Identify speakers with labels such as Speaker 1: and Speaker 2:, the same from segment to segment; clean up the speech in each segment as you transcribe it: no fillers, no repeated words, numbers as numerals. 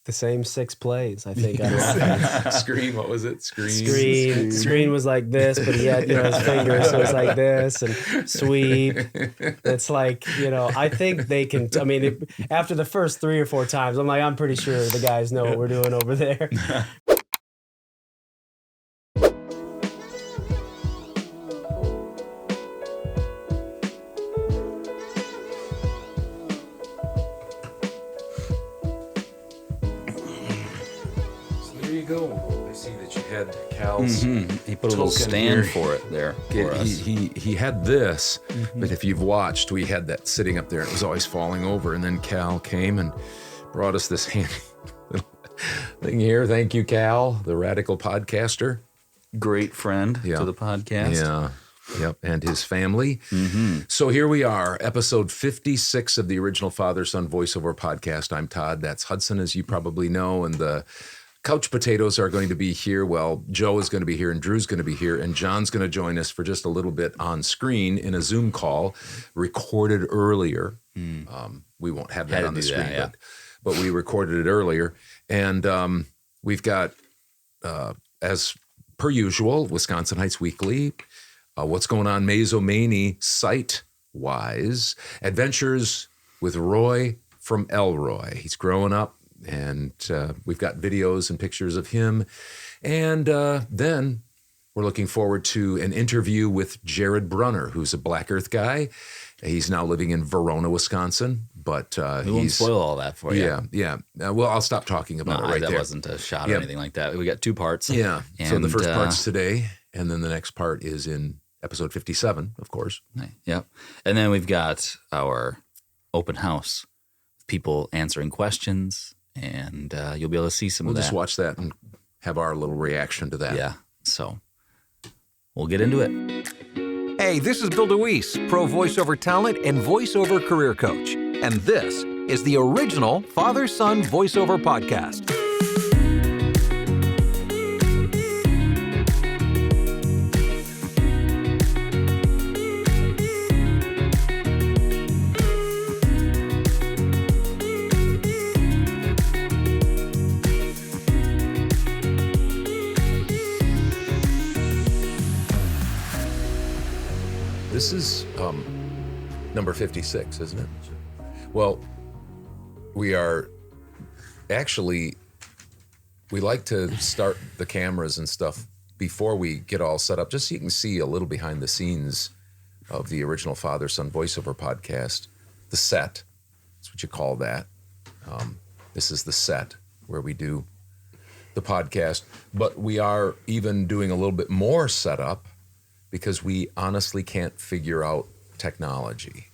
Speaker 1: the same 6 plays, I think. On
Speaker 2: Screen, what was it? Screen.
Speaker 1: Screen was like this, but he had, his fingers, so it was like this, and sweep. It's like, I think they can, after the first 3 or 4 times, I'm pretty sure the guys know what we're doing over there.
Speaker 2: Go. I see that you had Cal's.
Speaker 3: He put a little stand for it there. For us.
Speaker 2: He had this, but if you've watched, we had that sitting up there. It was always falling over, and then Cal came and brought us this handy little thing here. Thank you, Cal, the radical podcaster,
Speaker 3: Great friend to the podcast.
Speaker 2: Yeah. Yep, and his family. So here we are, episode 56 of the original Father-Son Voiceover podcast. I'm Todd. That's Hudson, as you probably know, and the couch potatoes are going to be here. Well, Joe is going to be here, and Drew's going to be here, and John's going to join us for just a little bit on screen in a Zoom call recorded earlier. We won't have that on the screen, but we recorded it earlier. And we've got, as per usual, Wisconsin Heights Weekly, what's going on Mazomanie site-wise, adventures with Roy from Elroy. He's growing up. And we've got videos and pictures of him. And then we're looking forward to an interview with Jared Brunner, who's a Black Earth guy. He's now living in Verona, Wisconsin. But
Speaker 3: we won't spoil all that for you.
Speaker 2: Yeah. Well, I'll stop talking about it right there.
Speaker 3: That wasn't a shot or anything like that. We got 2 parts.
Speaker 2: Yeah.
Speaker 3: And,
Speaker 2: so the first part's today, and then the next part is in episode 57, of course.
Speaker 3: Yep. And then we've got our open house, people answering questions. And you'll be able to see some of that.
Speaker 2: We'll just watch that and have our little reaction to that.
Speaker 3: Yeah, so we'll get into it.
Speaker 4: Hey, this is Bill DeWeese, pro voiceover talent and voiceover career coach. And this is the original Father-Son Voiceover podcast.
Speaker 2: This is number 56, isn't it? Well, we are actually, we like to start the cameras and stuff before we get all set up, just so you can see a little behind the scenes of the original Father-Son Voiceover podcast. The set, that's what you call that. This is the set where we do the podcast, but we are even doing a little bit more setup because we honestly can't figure out technology.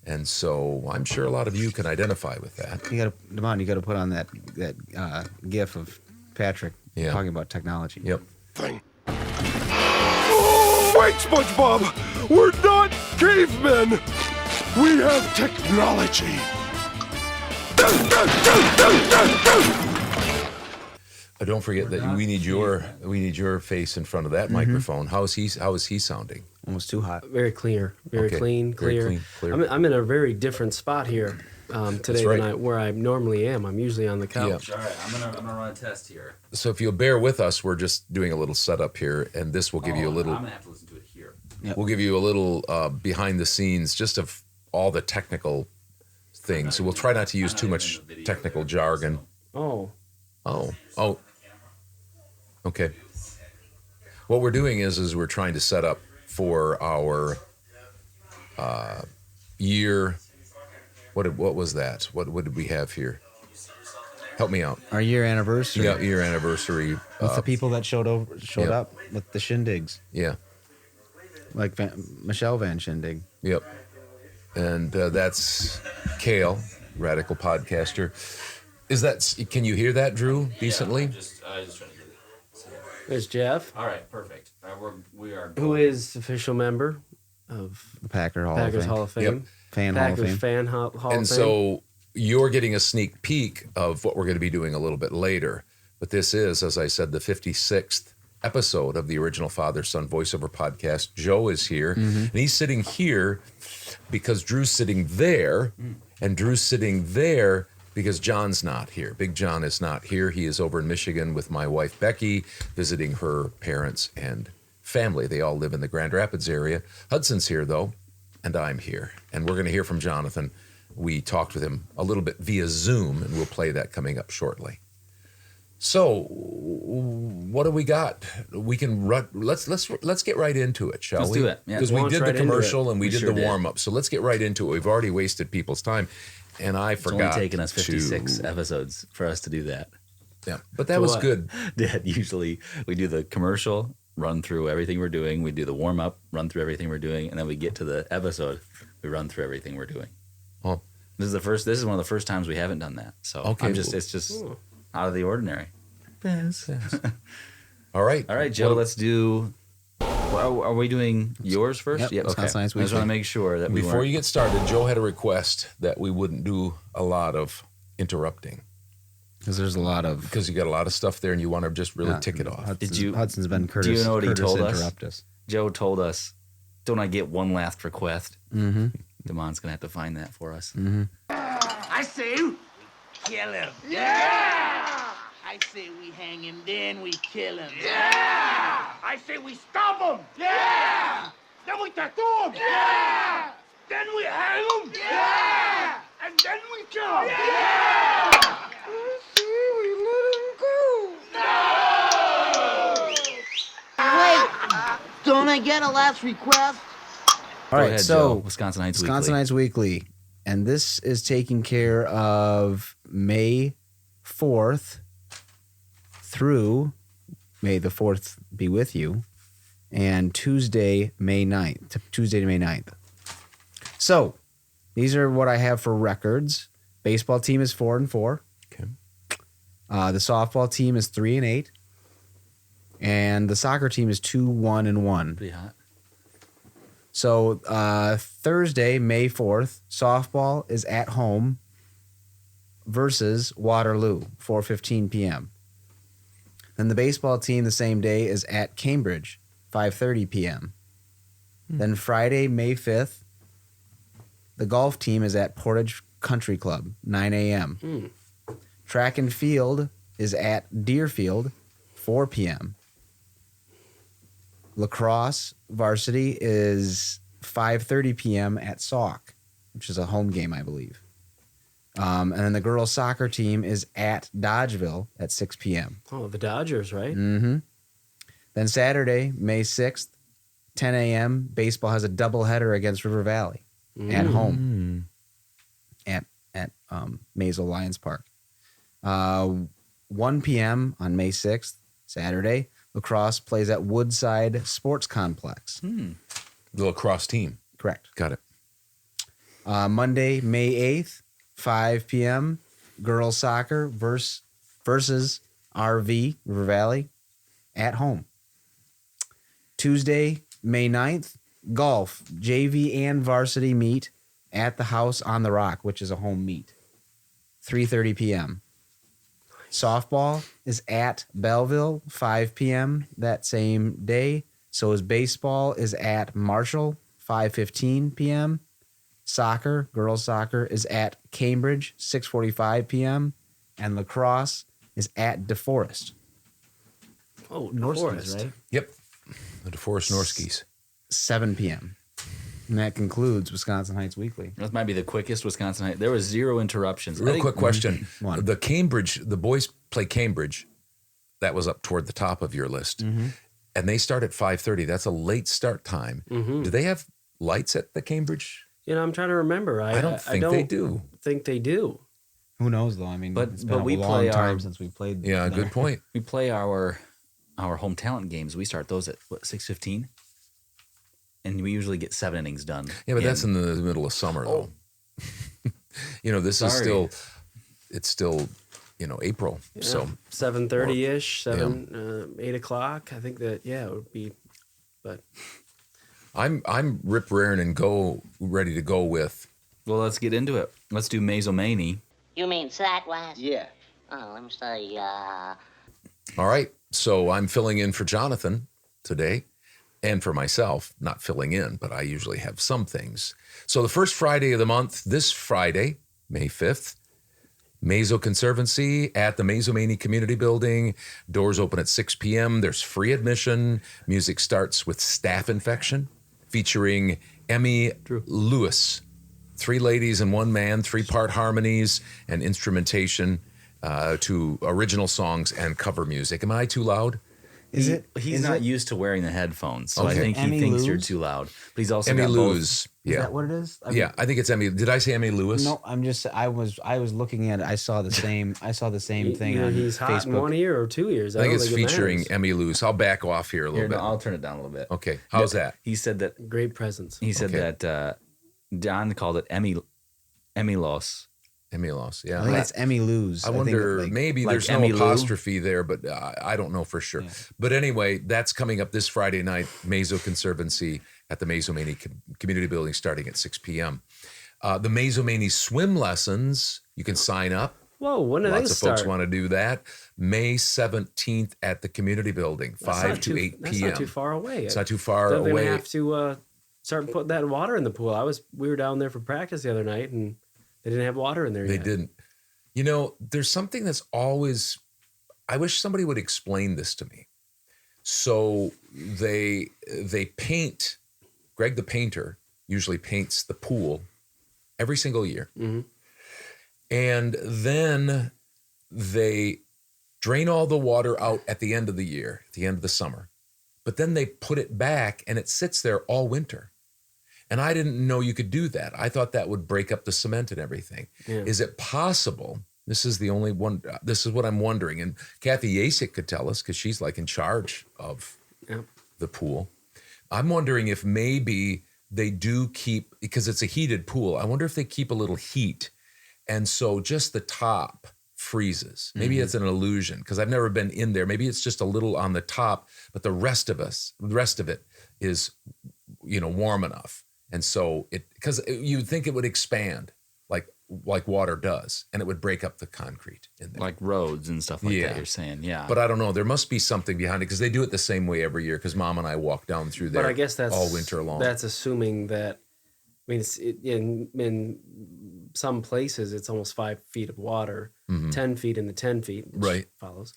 Speaker 2: And so I'm sure a lot of you can identify with that.
Speaker 5: You gotta put on that gif of Patrick talking about technology.
Speaker 2: Yep.
Speaker 6: Thing. Oh, wait, SpongeBob! We're not cavemen! We have technology!
Speaker 2: Don't forget that we need your face in front of that microphone. How is he sounding?
Speaker 5: Almost too hot.
Speaker 1: Very clear, very clean, clear.
Speaker 2: Very clear.
Speaker 1: I'm in a very different spot here today than where I normally am. I'm usually on the couch.
Speaker 3: All right, I'm gonna run a test here.
Speaker 2: So if you'll bear with us, we're just doing a little setup here, and this will give you a little.
Speaker 3: I'm gonna have to listen to it here.
Speaker 5: Yep.
Speaker 2: We'll give you a little behind the scenes, just of all the technical things. So we'll try not to use too much technical jargon.
Speaker 1: Oh.
Speaker 2: Okay. What we're doing is we're trying to set up for our year. What was that? What did we have here? Help me out.
Speaker 5: Our year anniversary.
Speaker 2: Yeah, year anniversary.
Speaker 5: With the people that showed up with the shindigs.
Speaker 2: Yeah.
Speaker 5: Like Michelle Van Shindig.
Speaker 2: Yep. And that's Kale, radical podcaster. Can you hear that, Drew, decently?
Speaker 3: Yeah, just trying to hear it.
Speaker 1: There's Jeff.
Speaker 3: All right, perfect. We are.
Speaker 1: Who is official member of
Speaker 5: The Packers
Speaker 1: Hall of Fame.
Speaker 2: Yep.
Speaker 1: Packers fan Hall of Fame.
Speaker 2: And so you're getting a sneak peek of what we're going to be doing a little bit later. But this is, as I said, the 56th episode of the original Father-Son Voiceover podcast. Joe is here, and he's sitting here because Drew's sitting there, and Drew's sitting there because John's not here. Big John is not here. He is over in Michigan with my wife, Becky, visiting her parents and family. They all live in the Grand Rapids area. Hudson's here, though, and I'm here. And we're going to hear from Jonathan. We talked with him a little bit via Zoom, and we'll play that coming up shortly. So, what do we got? We can run. Let's get right into it, shall we?
Speaker 3: Let's do it. Yeah.
Speaker 2: Because we did
Speaker 1: right
Speaker 2: the commercial and we did
Speaker 3: sure
Speaker 2: the
Speaker 3: did.
Speaker 2: warm up. So let's get right into it. We've already wasted people's time, and I
Speaker 3: It's
Speaker 2: forgot.
Speaker 3: only taken us 56
Speaker 2: to,
Speaker 3: episodes for us to do that.
Speaker 2: Yeah, but that was
Speaker 1: what?
Speaker 2: good.
Speaker 3: Dad, usually we do the commercial, run through everything we're doing. We do the warm up, run through everything we're doing, and then we get to the episode. We run through everything we're doing.
Speaker 2: Oh,
Speaker 3: This is one of the first times we haven't done that. So
Speaker 2: Okay.
Speaker 3: it's just out of the ordinary.
Speaker 2: all right.
Speaker 3: All right, Joe, let's do. Are we doing yours first?
Speaker 5: Yep, Wisconsin
Speaker 3: Okay. I
Speaker 5: Nights
Speaker 3: just want
Speaker 5: Weekly.
Speaker 3: to make sure that we
Speaker 2: Before
Speaker 3: weren't-
Speaker 2: you get started, Joe had a request that we wouldn't do a lot of interrupting
Speaker 5: Because there's a lot of
Speaker 2: because you got a lot of stuff there and you want to just really tick it off.
Speaker 5: Hudson's been Curtis.
Speaker 3: Do you know what he
Speaker 5: Curtis
Speaker 3: told us?
Speaker 5: interrupt us.
Speaker 3: Joe told us, "Don't I get one last request?"
Speaker 5: Mm-hmm.
Speaker 3: Damon's gonna have to find that for us.
Speaker 7: I say we kill him. Yeah! I say we hang him, then we kill him. Yeah! I say we stomp him. Yeah! Then we tattoo him. Yeah! Then we hang him. Yeah! And then we kill him. Yeah! I say we let him go. No! Wait! Don't I get a last request?
Speaker 5: All right,
Speaker 3: ahead,
Speaker 5: so
Speaker 3: Joe. Wisconsin Nights
Speaker 5: Wisconsin Nights Weekly, and this is taking care of May 4th through May the 4th be with you, and Tuesday, May 9th. Tuesday to May 9th. So, these are what I have for records. Baseball team is 4-4.
Speaker 2: Okay.
Speaker 5: The softball team is 3-8. And the soccer team is 2-1-1.
Speaker 3: Pretty hot.
Speaker 5: So Thursday, May 4th, softball is at home versus Waterloo, 4:15 p.m. Then the baseball team the same day is at Cambridge, 5:30 p.m. Then Friday, May 5th, the golf team is at Portage Country Club, 9 a.m. Track and field is at Deerfield, 4 p.m. Lacrosse varsity is 5:30 p.m. at Sauk, which is a home game, I believe. And then the girls soccer team is at Dodgeville at 6 p.m.
Speaker 1: Oh, the Dodgers, right?
Speaker 5: Mm-hmm. Then Saturday, May 6th, 10 a.m., baseball has a doubleheader against River Valley at home at Maysville Lions Park. 1 p.m. on May 6th, Saturday, lacrosse plays at Woodside Sports Complex.
Speaker 2: The lacrosse team.
Speaker 5: Correct.
Speaker 2: Got it.
Speaker 5: Monday, May 8th, 5 p.m., girls soccer versus RV, River Valley, at home. Tuesday, May 9th, golf, JV and varsity meet at the House on the Rock, which is a home meet, 3:30 p.m. Softball is at Belleville, 5 p.m. that same day. So is baseball is at Marshall, 5:15 p.m. Soccer, girls soccer, is at Cambridge, 6:45 p.m. And lacrosse is at DeForest.
Speaker 1: Oh,
Speaker 5: Norskis, right?
Speaker 2: Yep. The DeForest Norskis.
Speaker 5: 7 p.m. And that concludes Wisconsin Heights Weekly.
Speaker 3: That might be the quickest Wisconsin Night. There was 0 interruptions. I
Speaker 2: Real
Speaker 3: think-
Speaker 2: quick question.
Speaker 5: One.
Speaker 2: The Cambridge, the boys play Cambridge. That was up toward the top of your list. And they start at 5:30. That's a late start time. Do they have lights at the Cambridge?
Speaker 1: You know, I'm trying to remember.
Speaker 2: I don't think they do.
Speaker 1: Think they do.
Speaker 5: Who knows, though? I mean,
Speaker 3: But-
Speaker 5: it's
Speaker 3: but
Speaker 5: been
Speaker 3: we
Speaker 5: a long
Speaker 3: play
Speaker 5: time
Speaker 3: our-
Speaker 5: since we played.
Speaker 2: Yeah,
Speaker 5: there.
Speaker 2: good point.
Speaker 3: We play our home talent games. We start those at what, 6:15, and we usually get 7 innings done.
Speaker 2: Yeah, but that's in the middle of summer, though. You know, this is
Speaker 3: Sorry.
Speaker 2: still, it's still, you know, April. So
Speaker 1: 7:30 ish, 8 o'clock. I think that it would be. But
Speaker 2: I'm rip raring and ready to go with.
Speaker 3: Well, let's get into it. Let's do Mazomanie.
Speaker 8: You mean sideways?
Speaker 7: Yeah.
Speaker 8: Oh, let me say,
Speaker 2: All right. So I'm filling in for Jonathan today and for myself, not filling in, but I usually have some things. So the first Friday of the month, this Friday, May 5th, Mazo Conservancy at the Mazomanie Community Building. Doors open at 6 p.m. There's free admission. Music starts with Staph Infection, featuring Emmy Lewis. 3 ladies and 1 man, 3-part harmonies and instrumentation to original songs and cover music. Am I too loud?
Speaker 3: He's not used to wearing the headphones, so I think he thinks you're too loud. But he's also
Speaker 2: Emmy
Speaker 3: got
Speaker 2: Lewis.
Speaker 3: both.
Speaker 2: Yeah.
Speaker 5: Is that what it is?
Speaker 2: I think it's Emmy. Did I say Emmy Lewis?
Speaker 5: No, I was looking at it. I saw the same thing
Speaker 1: Either
Speaker 5: on
Speaker 1: he's hot in
Speaker 5: Facebook.
Speaker 1: 1 ear or 2 ears.
Speaker 2: I think
Speaker 1: don't
Speaker 2: it's
Speaker 1: it
Speaker 2: featuring
Speaker 1: matters.
Speaker 2: Emmy Lewis. I'll back off here a little
Speaker 3: Here,
Speaker 2: bit.
Speaker 3: no, I'll turn it down a little bit.
Speaker 2: Okay. How's that?
Speaker 3: He said that.
Speaker 1: Great presence.
Speaker 3: He said that Don called it Emilos.
Speaker 2: Emmy Loss. Yeah.
Speaker 5: I think it's Emmy Lou's.
Speaker 2: I wonder, maybe
Speaker 3: like
Speaker 2: there's no
Speaker 3: Emmy Lou?
Speaker 2: apostrophe there, but I don't know for sure. But anyway, that's coming up this Friday night, Mazo Conservancy at the Mazomanie Community Building starting at 6 p.m. The Mazomanie swim lessons, you can sign up.
Speaker 1: Whoa, when do they
Speaker 2: Lots of
Speaker 1: start?
Speaker 2: folks want to do that. May 17th at the Community Building, 5 to 8 p.m.
Speaker 1: That's not too far away.
Speaker 2: It's not too far
Speaker 1: They're
Speaker 2: away.
Speaker 1: going to have to start putting that water in the pool. We were down there for practice the other night, and they didn't have water in there
Speaker 2: They
Speaker 1: yet.
Speaker 2: didn't. You know, there's something that's always, I wish somebody would explain this to me. So they paint, Greg the painter usually paints the pool every single year.
Speaker 1: Mm-hmm.
Speaker 2: And then they drain all the water out at the end of the year, at the end of the summer. But then they put it back and it sits there all winter. And I didn't know you could do that. I thought that would break up the cement and everything.
Speaker 1: Yeah.
Speaker 2: Is it possible? This is the only one. This is what I'm wondering. And Kathy Yasik could tell us because she's like in charge of the pool. I'm wondering if maybe they do keep, because it's a heated pool, I wonder if they keep a little heat. And so just the top freezes. Maybe it's an illusion because I've never been in there. Maybe it's just a little on the top, but the rest of it is, warm enough. And so because you'd think it would expand like water does, and it would break up the concrete in there.
Speaker 3: Like roads and stuff like that, you're saying, yeah.
Speaker 2: But I don't know. There must be something behind it because they do it the same way every year because Mom and I walk down through there
Speaker 1: But I guess that's
Speaker 2: all winter long.
Speaker 1: That's assuming that, in some places, it's almost 5 feet of water, 10 feet in the 10 feet, which
Speaker 2: Right.
Speaker 1: follows.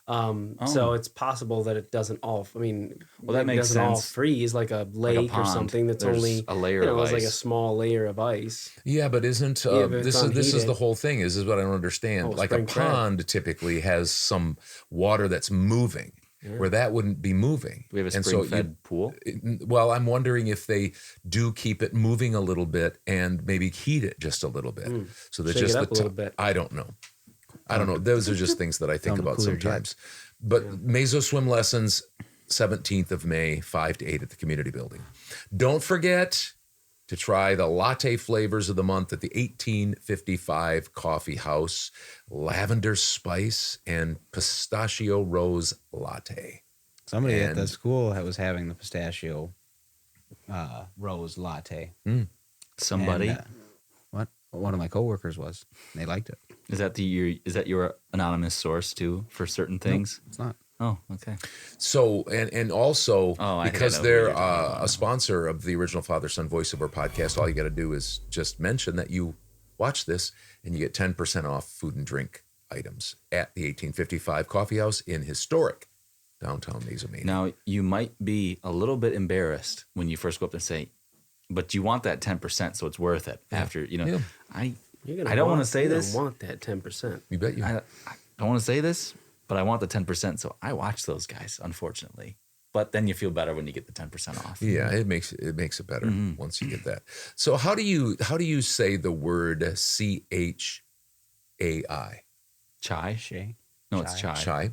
Speaker 1: So it's possible that it doesn't all.
Speaker 3: That
Speaker 1: it
Speaker 3: makes
Speaker 1: doesn't all
Speaker 3: sense.
Speaker 1: freeze like a lake or
Speaker 3: pond.
Speaker 1: something that's
Speaker 3: There's
Speaker 1: only
Speaker 3: a layer of
Speaker 1: it's like a
Speaker 3: ice.
Speaker 1: small layer of ice.
Speaker 2: Yeah, but isn't
Speaker 1: Yeah, but it's
Speaker 2: this is
Speaker 1: unheated.
Speaker 2: the whole thing? Is what I don't understand.
Speaker 1: Oh,
Speaker 2: Like a
Speaker 1: spring fed.
Speaker 2: pond typically has some water that's moving, where that wouldn't be moving.
Speaker 3: We have a
Speaker 2: And so
Speaker 3: spring-fed pool.
Speaker 2: Well, I'm wondering if they do keep it moving a little bit and maybe heat it just a little bit, so that
Speaker 1: Shake
Speaker 2: just
Speaker 1: it
Speaker 2: the
Speaker 1: up a little
Speaker 2: top.
Speaker 1: bit.
Speaker 2: I don't know. Those are just things that I think
Speaker 5: Tell 'em to
Speaker 2: about
Speaker 5: cool their
Speaker 2: sometimes. But Mazo swim lessons, 17th of May, 5 to 8 at the Community Building. Don't forget to try the latte flavors of the month at the 1855 Coffee House, lavender spice and pistachio rose latte.
Speaker 5: Somebody at the
Speaker 2: And-
Speaker 5: school was having the pistachio rose latte.
Speaker 3: Somebody
Speaker 5: And, what? One of my coworkers was. They liked it.
Speaker 3: is that your anonymous source too for certain things?
Speaker 5: It's not.
Speaker 3: Oh, okay.
Speaker 2: So, and also,
Speaker 3: Oh, I think I
Speaker 2: because
Speaker 3: know who
Speaker 2: they're
Speaker 3: you're talking about.
Speaker 2: a sponsor of the original Father Son Voiceover podcast, all you got to do is just mention that you watch this and you get 10% off food and drink items at the 1855 Coffee House in historic downtown Mazomanie.
Speaker 3: Now, you might be a little bit embarrassed when you first go up and say, but you want that 10%, so it's worth it. After,
Speaker 2: Yeah.
Speaker 3: I
Speaker 1: You're
Speaker 3: don't want to say
Speaker 1: you're gonna
Speaker 3: this.
Speaker 1: Want that 10%?
Speaker 2: You bet you.
Speaker 3: I don't want to say this, but I want the 10%, so I watch those guys, unfortunately. But then you feel better when you get the 10% off.
Speaker 2: Yeah, it makes it better
Speaker 3: Mm-hmm.
Speaker 2: once you get that. So how do you say the word CHAI?
Speaker 3: Chai?
Speaker 5: Shay.
Speaker 3: No, it's chai.
Speaker 2: Chai.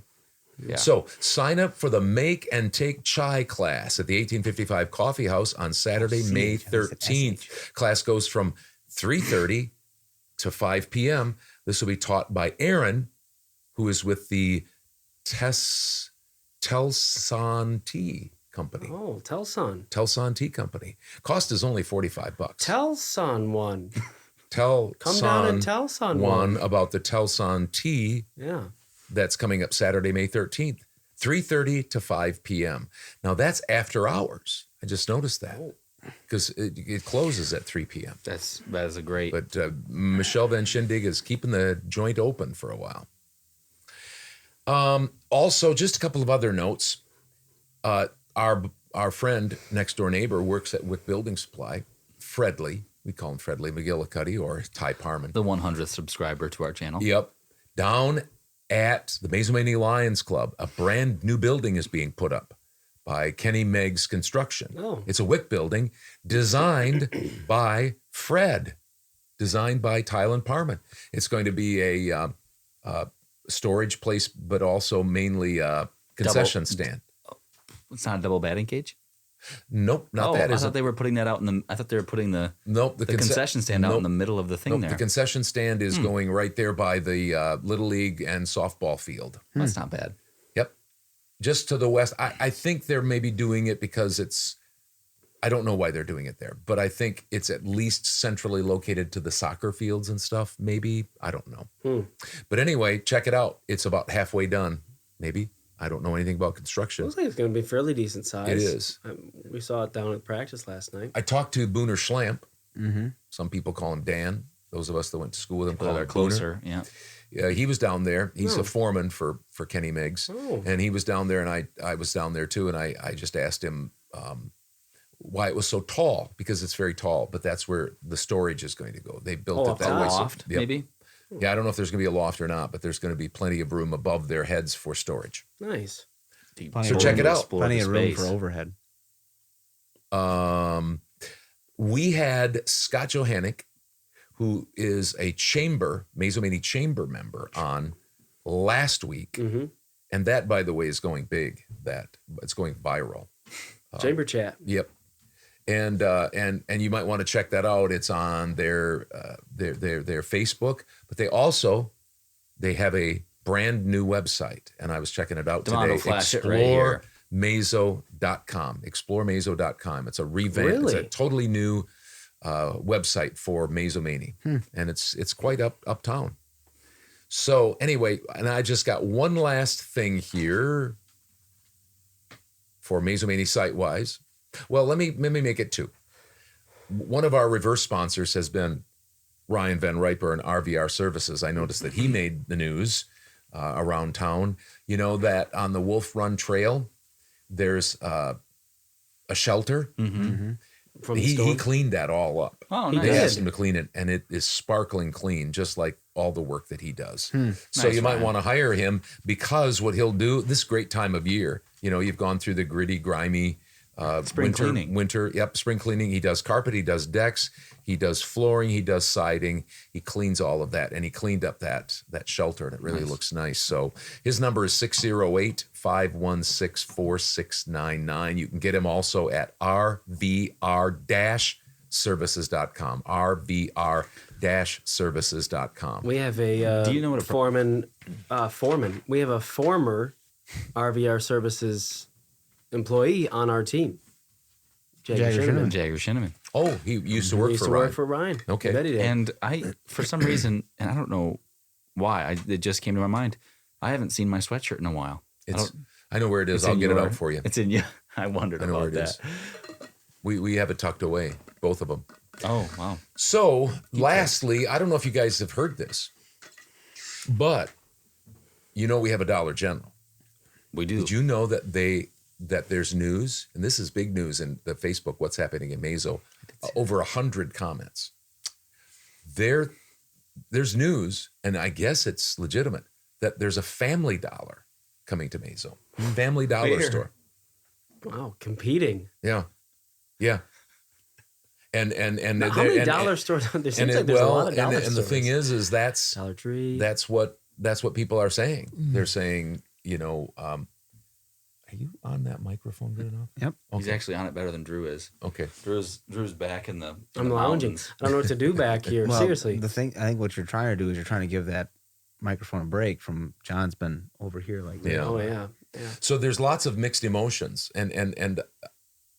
Speaker 3: Yeah.
Speaker 2: So sign up for the Make and Take Chai class at the 1855 Coffee House on Saturday, May 13th. Class goes from 3:30 to 5 p.m. This will be taught by Aaron, who is with the Telson Tea Company.
Speaker 1: Oh, Telson.
Speaker 2: Telson Tea Company. Cost is only $45.
Speaker 1: Telson one.
Speaker 2: Tell
Speaker 1: Come down and tell son
Speaker 2: one about the Telson Tea
Speaker 1: Yeah.
Speaker 2: that's coming up Saturday, May 13th, 3:30 to 5 p.m. Now that's after hours. I just noticed that. because it closes at 3 p.m.
Speaker 3: That is a great.
Speaker 2: But Michelle Van Shindig is keeping the joint open for a while. Also, just a couple of other notes. Our friend, next door neighbor, works with Building Supply, Fredley. We call him Fredley McGillicuddy or Ty Parman.
Speaker 3: The 100th subscriber to our channel.
Speaker 2: Yep. Down at the Mazomanie Lions Club, a brand new building is being put up by Kenny Meggs Construction.
Speaker 1: Oh.
Speaker 2: It's a WIC building designed by Fred, designed by Tylen Parman. It's going to be a storage place, but also mainly a concession stand.
Speaker 3: It's not a double batting cage?
Speaker 2: Nope, not that.
Speaker 3: I thought they were putting that out in the. I thought they were putting the concession stand out in the middle of the thing there.
Speaker 2: The concession stand is going right there by the Little League and softball field.
Speaker 3: That's not bad.
Speaker 2: Yep, just to the west. I think they're maybe doing it because it's. I don't know why they're doing it there, but I think it's at least centrally located to the soccer fields and stuff. Maybe I don't know. But anyway, check it out. It's about halfway done. Maybe. I don't know anything about construction.
Speaker 1: Looks like it's going to be fairly decent size.
Speaker 2: It is.
Speaker 1: We saw it down at practice last night.
Speaker 2: I talked to Booner Schlamp. Mm-hmm. Some people call him Dan. Those of us that went to school with him call him
Speaker 3: closer.
Speaker 2: Booner. Yeah, he was down there. He's a foreman for Kenny Meggs. And he was down there, and I was down there too, and I just asked him why it was so tall, because it's very tall, but that's where the storage is going to go. They built it that way.
Speaker 3: Loft, maybe?
Speaker 2: Yeah, I don't know if there's going to be a loft or not, but there's going to be plenty of room above their heads for storage.
Speaker 1: Nice.
Speaker 2: So check it out.
Speaker 5: Plenty of room for overhead.
Speaker 2: We had Scott Johannick, who is a Mazomanie chamber member, on last week. Mm-hmm. And that, by the way, is going big. It's going viral.
Speaker 1: Chamber chat.
Speaker 2: Yep. And you might want to check that out. It's on their Facebook, but they have a brand new website, and I was checking it out today. ExploreMazo.com. ExploreMazo.com. It's a revamp.
Speaker 1: Really?
Speaker 2: It's a totally new website for Mazomanie, and it's quite uptown. So anyway, and I just got one last thing here for Mazomanie site-wise. Well, let me make it two. One of our reverse sponsors has been Ryan Van Riper and RVR Services. I noticed that he made the news around town. You know that on the Wolf Run Trail, there's a shelter. Mm-hmm. He cleaned that all up.
Speaker 3: Oh, nice.
Speaker 2: They asked him to clean it, and it is sparkling clean, just like all the work that he does. So
Speaker 3: Nice,
Speaker 2: you might
Speaker 3: Ryan.
Speaker 2: want to hire him, because what he'll do, this great time of year, you've gone through the gritty, grimy
Speaker 3: Spring cleaning.
Speaker 2: Spring cleaning. He does carpet, he does decks, he does flooring, he does siding. He cleans all of that, and he cleaned up that shelter, and it really looks nice. So his number is 608-516-4699. You can get him also at rvr-services.com. rvr-services.com.
Speaker 1: We have a
Speaker 3: Do you know what a
Speaker 1: foreman? We have a former RVR Services employee on our team.
Speaker 5: Jagger Shinneman.
Speaker 3: Jagger Shinneman.
Speaker 2: Oh, he used to work
Speaker 1: He used
Speaker 2: for
Speaker 1: to
Speaker 2: Ryan.
Speaker 1: work for Ryan.
Speaker 2: Okay.
Speaker 1: I bet he did.
Speaker 3: And I, for some reason, and I don't know why, it just came to my mind. I haven't seen my sweatshirt in a while.
Speaker 2: I know where it is. I'll get it out for you.
Speaker 3: It's in you. I wondered
Speaker 2: I know
Speaker 3: about
Speaker 2: where it
Speaker 3: that.
Speaker 2: is. We have it tucked away, both of them.
Speaker 3: Oh, wow.
Speaker 2: So, lastly, I don't know if you guys have heard this, but we have a Dollar General.
Speaker 3: We do.
Speaker 2: Did you know that there's news, and this is big news in the Facebook, What's Happening in Mazo, over 100 comments. There's news, and I guess it's legitimate, that there's a Family Dollar coming to Mazo. Family Dollar
Speaker 3: Where?
Speaker 2: store.
Speaker 1: Wow, competing.
Speaker 2: Yeah. And
Speaker 1: Now, how many dollar stores? There seems like there's a lot of dollar stores.
Speaker 2: And the thing is that's
Speaker 1: Dollar Tree.
Speaker 2: that's what people are saying. They're saying, are you on that microphone good enough?
Speaker 5: Yep.
Speaker 3: He's actually on it better than Drew is.
Speaker 2: Okay.
Speaker 3: Drew's back in the
Speaker 1: I'm lounging.
Speaker 3: mountains.
Speaker 1: I don't know what to do back here.
Speaker 5: Well,
Speaker 1: Seriously.
Speaker 5: I think what you're trying to do is you're trying to give that microphone a break from John's been over here like that.
Speaker 2: Yeah.
Speaker 1: Oh yeah.
Speaker 2: So there's lots of mixed emotions, and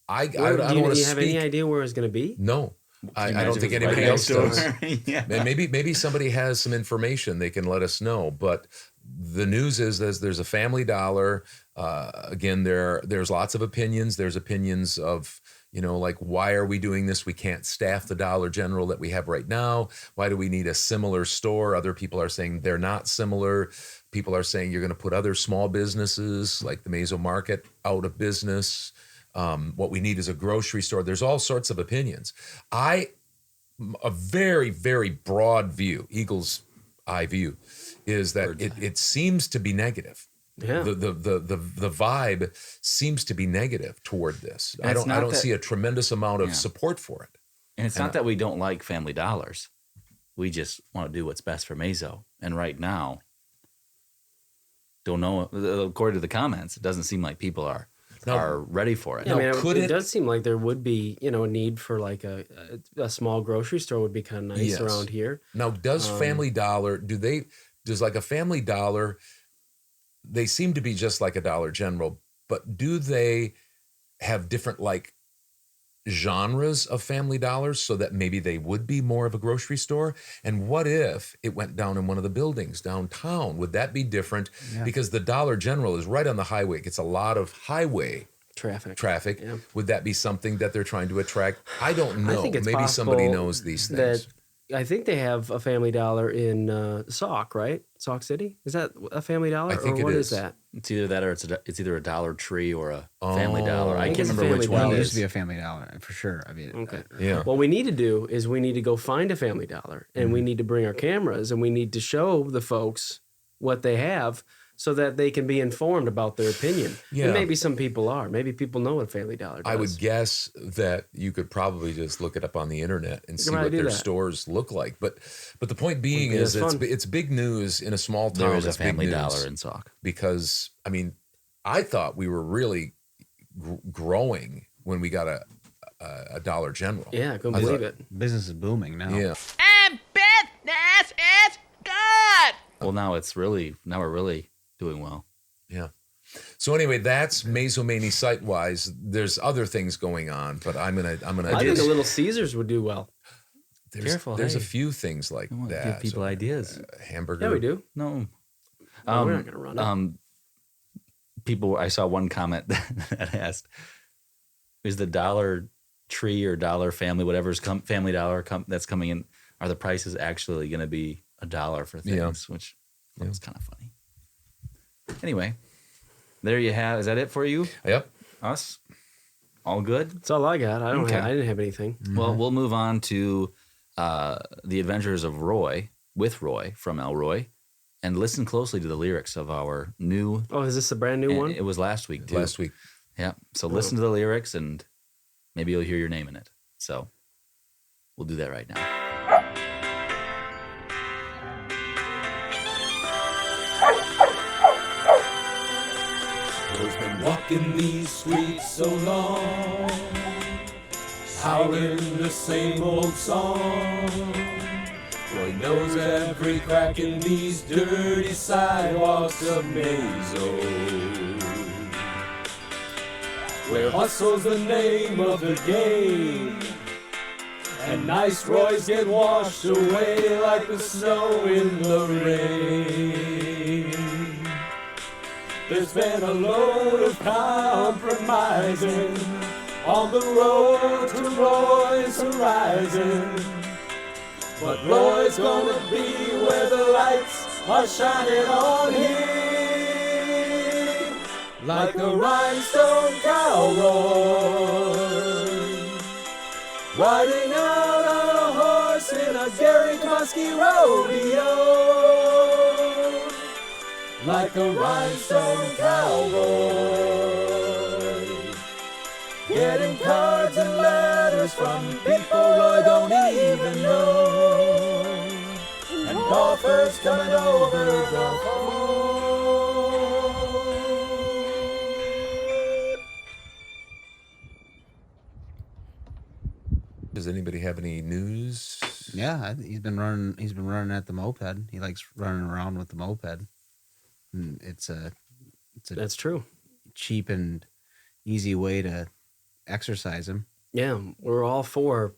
Speaker 2: I
Speaker 1: Do
Speaker 2: don't want to
Speaker 1: you have
Speaker 2: speak.
Speaker 1: any idea where it's going to be?
Speaker 2: No, I
Speaker 3: Imagine
Speaker 2: don't think
Speaker 3: if it's
Speaker 2: anybody
Speaker 3: right
Speaker 2: else
Speaker 3: next
Speaker 2: does.
Speaker 3: door. Yeah.
Speaker 2: And maybe somebody has some information they can let us know. But the news is there's a Family Dollar. Again, there's lots of opinions. There's opinions of Like, why are we doing this? We can't staff the Dollar General that we have right now. Why do we need a similar store? Other people are saying they're not similar. People are saying you're going to put other small businesses like the Meso Market out of business. What we need is a grocery store. There's all sorts of opinions. A very, very broad view, eagle's eye view, is that it seems to be negative.
Speaker 1: Yeah.
Speaker 2: The vibe seems to be negative toward this. I don't see a tremendous amount of support for it.
Speaker 3: And it's not that we don't like Family Dollars. We just want to do what's best for Meso. And right now, don't know. According to the comments, it doesn't seem like people are ready for it.
Speaker 1: Yeah, it does seem like there would be, a need for like a small grocery store would be kind of nice around here.
Speaker 2: Now, does Family Dollar, does like a Family Dollar, they seem to be just like a Dollar General, but do they have different like genres of Family Dollars so that maybe they would be more of a grocery store? And what if it went down in one of the buildings downtown? Would that be different? Yeah. Because the Dollar General is right on the highway. It gets a lot of highway traffic. Yeah. Would that be something that they're trying to attract? I don't know.
Speaker 1: I think it's
Speaker 2: maybe somebody knows these things.
Speaker 1: I think they have a Family Dollar in Sauk, right? Sauk City? Is that a Family Dollar?
Speaker 2: I think
Speaker 1: or what
Speaker 2: is
Speaker 1: that?
Speaker 3: It's either that or it's either a Dollar Tree or a Family Dollar. I can't remember which
Speaker 5: one
Speaker 3: it
Speaker 5: it
Speaker 3: is.
Speaker 5: used to be a Family Dollar, for sure. I mean,
Speaker 1: okay.
Speaker 2: Yeah.
Speaker 1: What we need to do is we need to go find a Family Dollar, and we need to bring our cameras, and we need to show the folks what they have so that they can be informed about their opinion.
Speaker 2: Yeah.
Speaker 1: And maybe some people are. Maybe people know what Family Dollar does.
Speaker 2: I would guess that you could probably just look it up on the internet and see what their stores look like. But the point being is it's big news in a small town.
Speaker 3: There is a Family Dollar in Sauk.
Speaker 2: Because, I thought we were really growing when we got a Dollar General.
Speaker 1: Yeah, I couldn't believe it.
Speaker 5: Business is booming now.
Speaker 2: Yeah.
Speaker 9: And business is good!
Speaker 3: Well, now we're really doing well.
Speaker 2: Yeah. So anyway, that's Mesomania site-wise. There's other things going on, but I'm gonna.
Speaker 1: I think a Little Caesars would do well.
Speaker 2: There's a few things like that.
Speaker 3: Give people ideas.
Speaker 2: Hamburger.
Speaker 1: Yeah, we do.
Speaker 3: No,
Speaker 1: we're not gonna run it.
Speaker 3: People. I saw one comment that asked, "Is the Dollar Tree or Dollar Family, whatever's Family Dollar that's coming in, are the prices actually going to be $1 for things?"
Speaker 2: Yeah.
Speaker 3: Which was kind of funny. Anyway, there you have. Is that it for you?
Speaker 2: Yep.
Speaker 3: Us? All good?
Speaker 1: That's all I got. I didn't have anything.
Speaker 3: Mm-hmm. Well, we'll move on to The Adventures of Roy with Roy from Elroy, and listen closely to the lyrics of our new.
Speaker 1: Oh, is this a brand new one?
Speaker 3: It was last week too.
Speaker 2: Last week.
Speaker 3: Yeah. So listen to the lyrics, and maybe you'll hear your name in it. So we'll do that right now.
Speaker 10: Roy's been walking these streets so long, howling the same old song. Roy knows every crack in these dirty sidewalks of Meso, where hustle's the name of the game, and nice Roys get washed away like the snow in the rain. There's been a load of compromising on the road to Roy's horizon, but Roy's gonna be where the lights are shining on him, like a rhinestone cowboy, riding out on a horse in a Gary Kosky rodeo. Like a rhinestone cowboy, getting cards and letters from people Roy don't even know, and golfers coming over the phone.
Speaker 2: Does anybody have any news?
Speaker 5: Yeah, he's been running at the moped. He likes running around with the moped. It's
Speaker 1: That's true.
Speaker 5: Cheap and easy way to exercise him.
Speaker 1: Yeah, we're all for,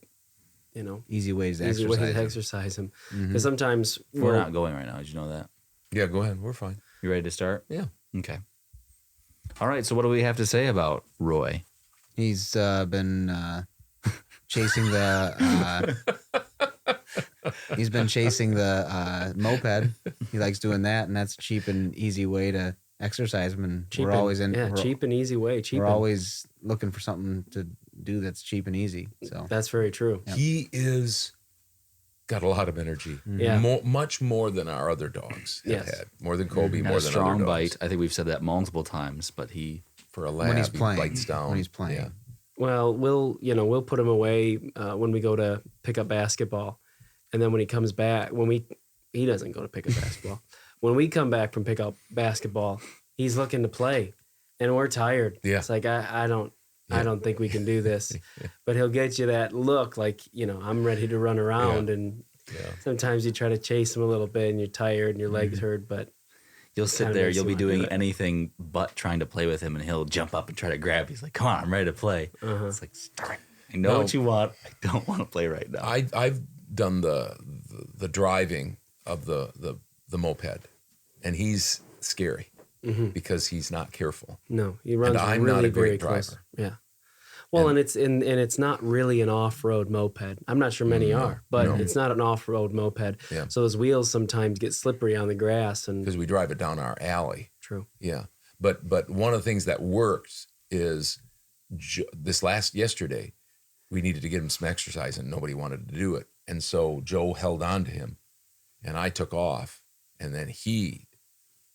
Speaker 5: easy ways to
Speaker 1: exercise him. Because sometimes
Speaker 3: we're not going right now. Did you know that?
Speaker 2: Yeah, go ahead. We're fine.
Speaker 3: You ready to start?
Speaker 2: Yeah.
Speaker 3: Okay. All right. So what do we have to say about Roy?
Speaker 5: He's been chasing the. He's been chasing the moped. He likes doing that, and that's a cheap and easy way to exercise him. And
Speaker 1: Cheap
Speaker 5: we're
Speaker 1: and-
Speaker 5: always in.
Speaker 1: Yeah,
Speaker 5: we're,
Speaker 1: cheap and easy way. Cheap.
Speaker 5: we're
Speaker 1: and-
Speaker 5: always looking for something to do that's cheap and easy. So
Speaker 1: That's very true.
Speaker 2: He is got a lot of energy.
Speaker 1: Yeah.
Speaker 2: Much more than our other dogs have
Speaker 1: Yes.
Speaker 2: had. More than Kobe,
Speaker 3: Had
Speaker 2: more
Speaker 3: a
Speaker 2: than
Speaker 3: strong
Speaker 2: other
Speaker 3: bite.
Speaker 2: dogs.
Speaker 3: I think we've said that multiple times, but
Speaker 2: For a lab,
Speaker 5: when he's
Speaker 2: he
Speaker 5: playing,
Speaker 2: bites down.
Speaker 5: when he's playing,
Speaker 2: Yeah.
Speaker 1: Well, we'll put him away when we go to pick up basketball, and then when he comes back, he doesn't go to pick up basketball. When we come back from pick up basketball, he's looking to play, and we're tired.
Speaker 2: Yeah.
Speaker 1: It's like I don't think we can do this, but he'll get you that look like I'm ready to run around, and sometimes you try to chase him a little bit, and you're tired and your legs hurt, but.
Speaker 3: you'll sit
Speaker 1: Kinda
Speaker 3: there,
Speaker 1: makes
Speaker 3: you'll
Speaker 1: you
Speaker 3: be
Speaker 1: wanna do
Speaker 3: doing
Speaker 1: it.
Speaker 3: anything but trying to play with him, and he'll jump up and try to grab you. He's like, come on, I'm ready to play. It's like, stop it. I know
Speaker 2: No.
Speaker 3: what you want. I don't want to play right now.
Speaker 2: I've done the driving of the moped, and he's scary because he's not careful.
Speaker 1: No, he runs
Speaker 2: I'm
Speaker 1: really
Speaker 2: not a great
Speaker 1: very close.
Speaker 2: driver.
Speaker 1: Yeah. Well, and it's not really an off-road moped. I'm not sure many are, but it's not an off-road moped.
Speaker 2: Yeah.
Speaker 1: So those wheels sometimes get slippery on the grass, and
Speaker 2: Because we drive it down our alley.
Speaker 1: true.
Speaker 2: Yeah, but one of the things that works is yesterday, we needed to get him some exercise and nobody wanted to do it, and so Joe held on to him, and I took off, and then he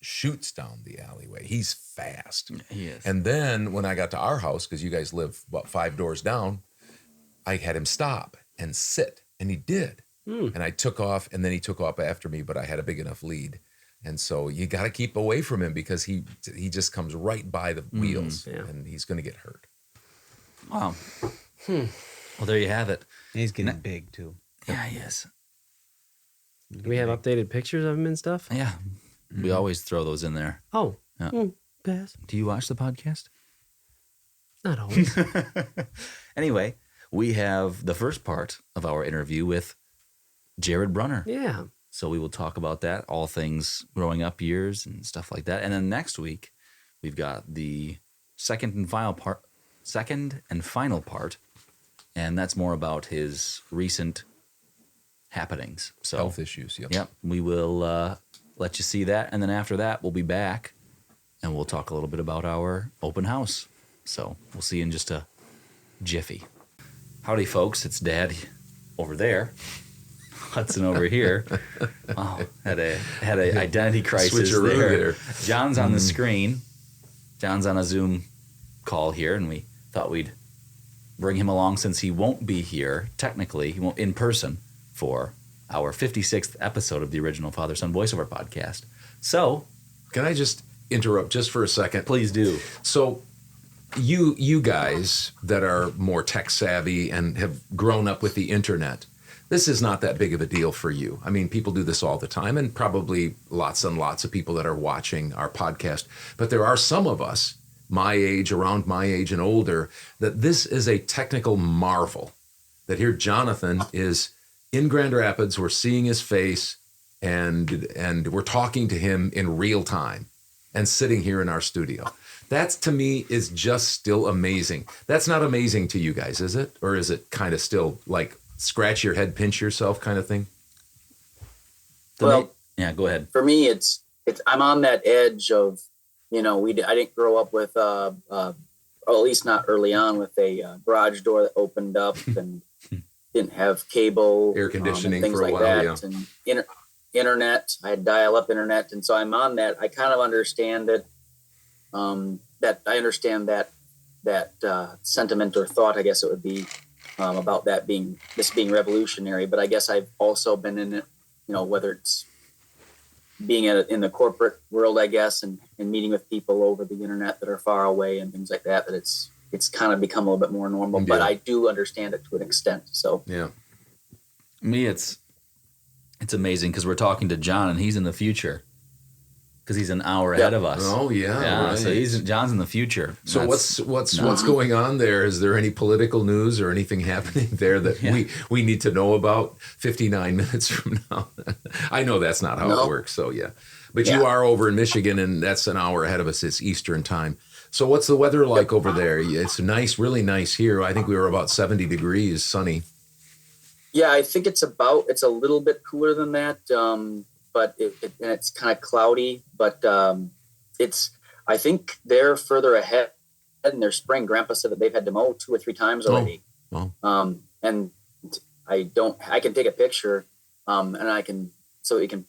Speaker 2: shoots down the alleyway. He's fast.
Speaker 3: He is.
Speaker 2: And then when I got to our house, because you guys live about 5 doors down, I had him stop and sit, and he did. And I took off, and then he took off after me, but I had a big enough lead. And so you got to keep away from him because he just comes right by the wheels, and he's going to get hurt.
Speaker 3: Wow. Well, there you have it.
Speaker 5: he's getting big too.
Speaker 3: Yeah, he is.
Speaker 1: Do we have updated pictures of him and stuff?
Speaker 3: Yeah. We always throw those in there.
Speaker 1: Oh,
Speaker 3: Yeah.
Speaker 1: pass.
Speaker 3: Do you watch the podcast?
Speaker 1: Not always.
Speaker 3: Anyway, we have the first part of our interview with Jared Brunner.
Speaker 1: Yeah.
Speaker 3: So we will talk about that, all things growing up years and stuff like that. And then next week, we've got the second and final part, and that's more about his recent happenings. So
Speaker 2: Health issues,
Speaker 3: Yep. We will let you see that. And then after that, we'll be back and we'll talk a little bit about our open house. So we'll see you in just a jiffy. Howdy, folks. It's Dad over there. Hudson over here. Wow. Had a identity crisis
Speaker 2: Switcheroo there.
Speaker 3: John's on the screen. John's on a Zoom call here, and we thought we'd bring him along since he won't be here, technically, he won't in person, for our 56th episode of the original Father-Son Voiceover podcast. So,
Speaker 2: Can I just interrupt just for a second?
Speaker 3: please do.
Speaker 2: So you guys that are more tech savvy and have grown up with the internet, this is not that big of a deal for you. I mean, people do this all the time, and probably lots and lots of people that are watching our podcast. But there are some of us, my age, around my age and older, that this is a technical marvel. That here Jonathan is in Grand Rapids, we're seeing his face, and we're talking to him in real time and sitting here in our studio. That, to me, is just still amazing. That's not amazing to you guys, is it? Or is it kind of still like scratch your head, pinch yourself kind of thing?
Speaker 11: Well,
Speaker 3: Yeah, go ahead.
Speaker 11: for me, it's I'm on that edge of, I didn't grow up with, or at least not early on, with a garage door that opened up and didn't have cable,
Speaker 2: Air conditioning
Speaker 11: and things
Speaker 2: for a
Speaker 11: like
Speaker 2: while,
Speaker 11: that, and internet. I had dial-up internet, and so I'm on that. I kind of understand it. That I understand that sentiment or thought, I guess it would be, about that being revolutionary. But I guess I've also been in it, whether it's being in the corporate world, I guess, and meeting with people over the internet that are far away and things like that, that it's kind of become a little bit more normal. But
Speaker 2: Yeah.
Speaker 11: I do understand it to an extent. So
Speaker 2: Yeah.
Speaker 3: Me, it's amazing because we're talking to John and he's in the future because he's an hour ahead of us.
Speaker 2: Oh, yeah. Right.
Speaker 3: So John's in the future.
Speaker 2: So
Speaker 3: That's
Speaker 2: what's going on there? Is there any political news or anything happening there that we need to know about 59 minutes from now? I know that's not how it works. So yeah, but you are over in Michigan, and that's an hour ahead of us. It's Eastern time. So what's the weather like over there? It's nice, really nice here. I think we were about 70 degrees, sunny.
Speaker 11: Yeah, I think it's a little bit cooler than that, but and it's kind of cloudy. But I think they're further ahead in their spring. Grandpa said that they've had to mow 2 or 3 times already.
Speaker 2: Oh, wow.
Speaker 11: And I can take a picture, and so we can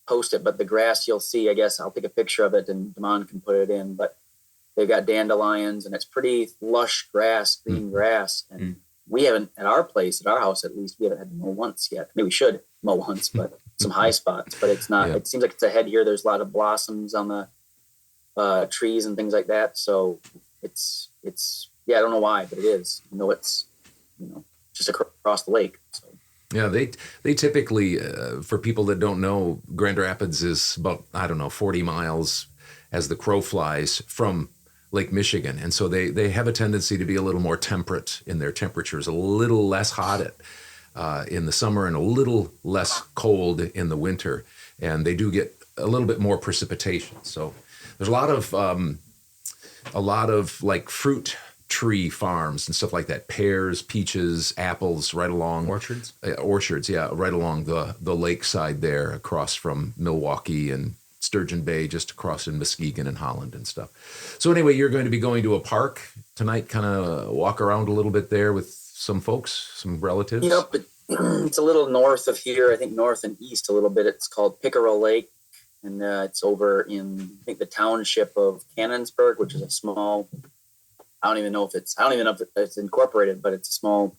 Speaker 11: post it. But the grass you'll see, I guess I'll take a picture of it and Damon can put it in. But they've got dandelions and it's pretty lush grass, green grass. And we haven't, at our place, at our house at least, we haven't had to mow once yet. Maybe we should mow once, but some high spots. But it's not, It seems like it's ahead here. There's a lot of blossoms on the trees and things like that. So it's I don't know why, but it is. It's, just across the lake. So.
Speaker 2: Yeah, they typically, for people that don't know, Grand Rapids is about, 40 miles as the crow flies from Lake Michigan. And so they have a tendency to be a little more temperate in their temperatures, a little less hot in the summer and a little less cold in the winter. And they do get a little bit more precipitation. So there's a lot of like fruit tree farms and stuff like that, pears, peaches, apples, right along orchards, right along the lakeside there, across from Milwaukee and Sturgeon Bay, just across in Muskegon and Holland and stuff. So anyway, you're going to be going to a park tonight, kind of walk around a little bit there with some folks, some relatives.
Speaker 11: Yep, it's a little north of here, I think north and east a little bit. It's called Pickerel Lake, and it's over in, I think, the township of Cannonsburg, which is a small, I don't even know if it's incorporated, but it's a small,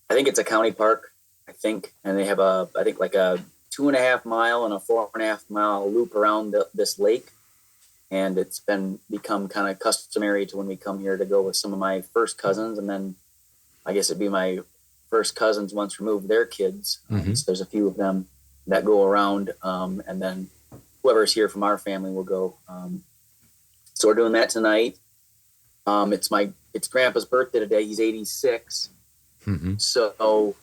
Speaker 11: I think it's a county park, I think. And they have a 2.5 mile and a 4.5 mile loop around this lake. And it's become kind of customary to when we come here to go with some of my first cousins. And then I guess it'd be my first cousins once removed, their kids. So there's a few of them that go around. And then whoever's here from our family will go. So we're doing that tonight. It's Grandpa's birthday today. He's 86. So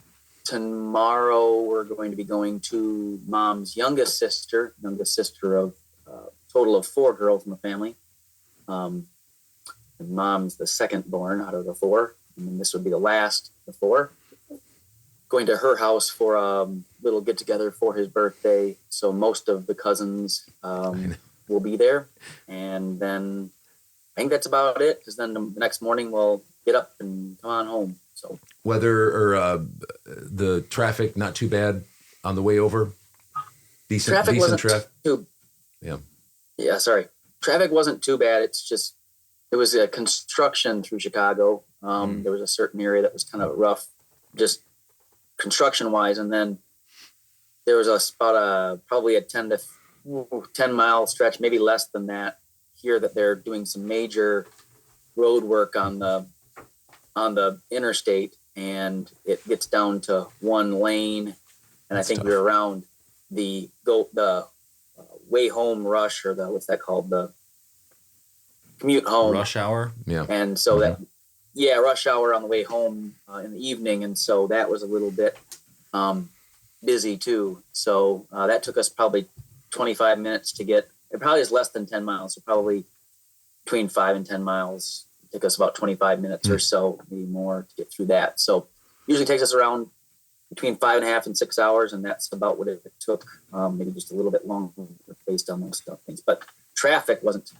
Speaker 11: tomorrow we're going to be going to Mom's youngest sister of a total of 4 girls in the family. And Mom's the second born out of the 4. And this would be the last of the 4. Going to her house for a little get together for his birthday. So most of the cousins will be there. And then I think that's about it, because then the next morning we'll get up and come on home. So
Speaker 2: weather or the traffic not too bad on the way over. Decent traffic. Traffic wasn't too bad. It's just it was a construction through Chicago. There was a certain area that was kind of rough, just construction wise, and then there was probably a 10 mile stretch, maybe less than that, here that they're doing some major road work on the interstate, and it gets down to 1 lane. And I think we're around the way home rush, or what's that called? The commute home.
Speaker 3: Rush hour.
Speaker 2: Yeah.
Speaker 11: And so rush hour on the way home in the evening. And so that was a little bit busy too. So that took us probably 25 minutes to get. It probably is less than 10 miles, so probably between 5 and 10 miles. It took us about 25 minutes or so, maybe more, to get through that. So usually takes us around between 5.5 and 6 hours, and that's about what it took, maybe just a little bit longer based on those things. But traffic wasn't,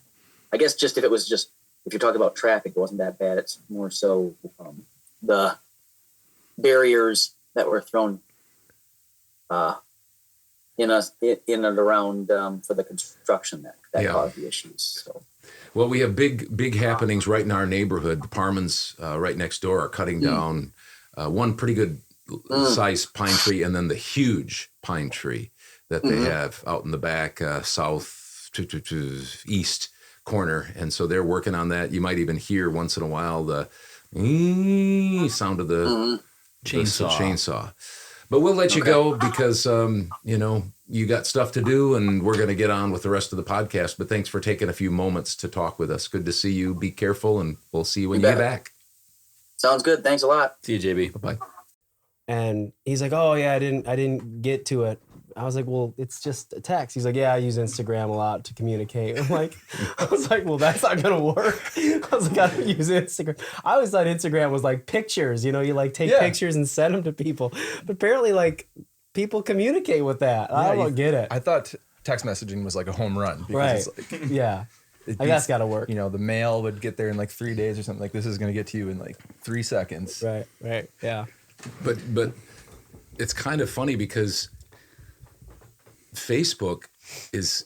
Speaker 11: I guess if you're talking about traffic, it wasn't that bad. It's more so the barriers that were thrown in and around for the construction that caused the issues. So.
Speaker 2: Well, we have big happenings right in our neighborhood. The Parmans right next door are cutting down one pretty good size pine tree, and then the huge pine tree that they have out in the back south to east corner. And so they're working on that. You might even hear once in a while the sound of the chainsaw. But we'll let you go because, you got stuff to do, and we're going to get on with the rest of the podcast. But thanks for taking a few moments to talk with us. Good to see you. Be careful, and we'll see you when you get back.
Speaker 11: Sounds good. Thanks a lot.
Speaker 3: See you, JB.
Speaker 2: Bye-bye.
Speaker 1: And he's like, "Oh yeah, I didn't get to it. I was like, well, it's just a text. He's like, yeah, I use Instagram a lot to communicate. I'm like, I was like, well, that's not gonna work. I was like, I don't use Instagram. I always thought Instagram was like pictures, you know, you like take pictures and send them to people. But apparently, like, people communicate with that. I don't get it.
Speaker 12: I thought text messaging was like a home run because it's like,
Speaker 1: yeah. I guess gotta work.
Speaker 12: You know, the mail would get there in like 3 days or something. Like, this is gonna get to you in like 3 seconds.
Speaker 1: Right, yeah.
Speaker 2: But it's kind of funny because Facebook is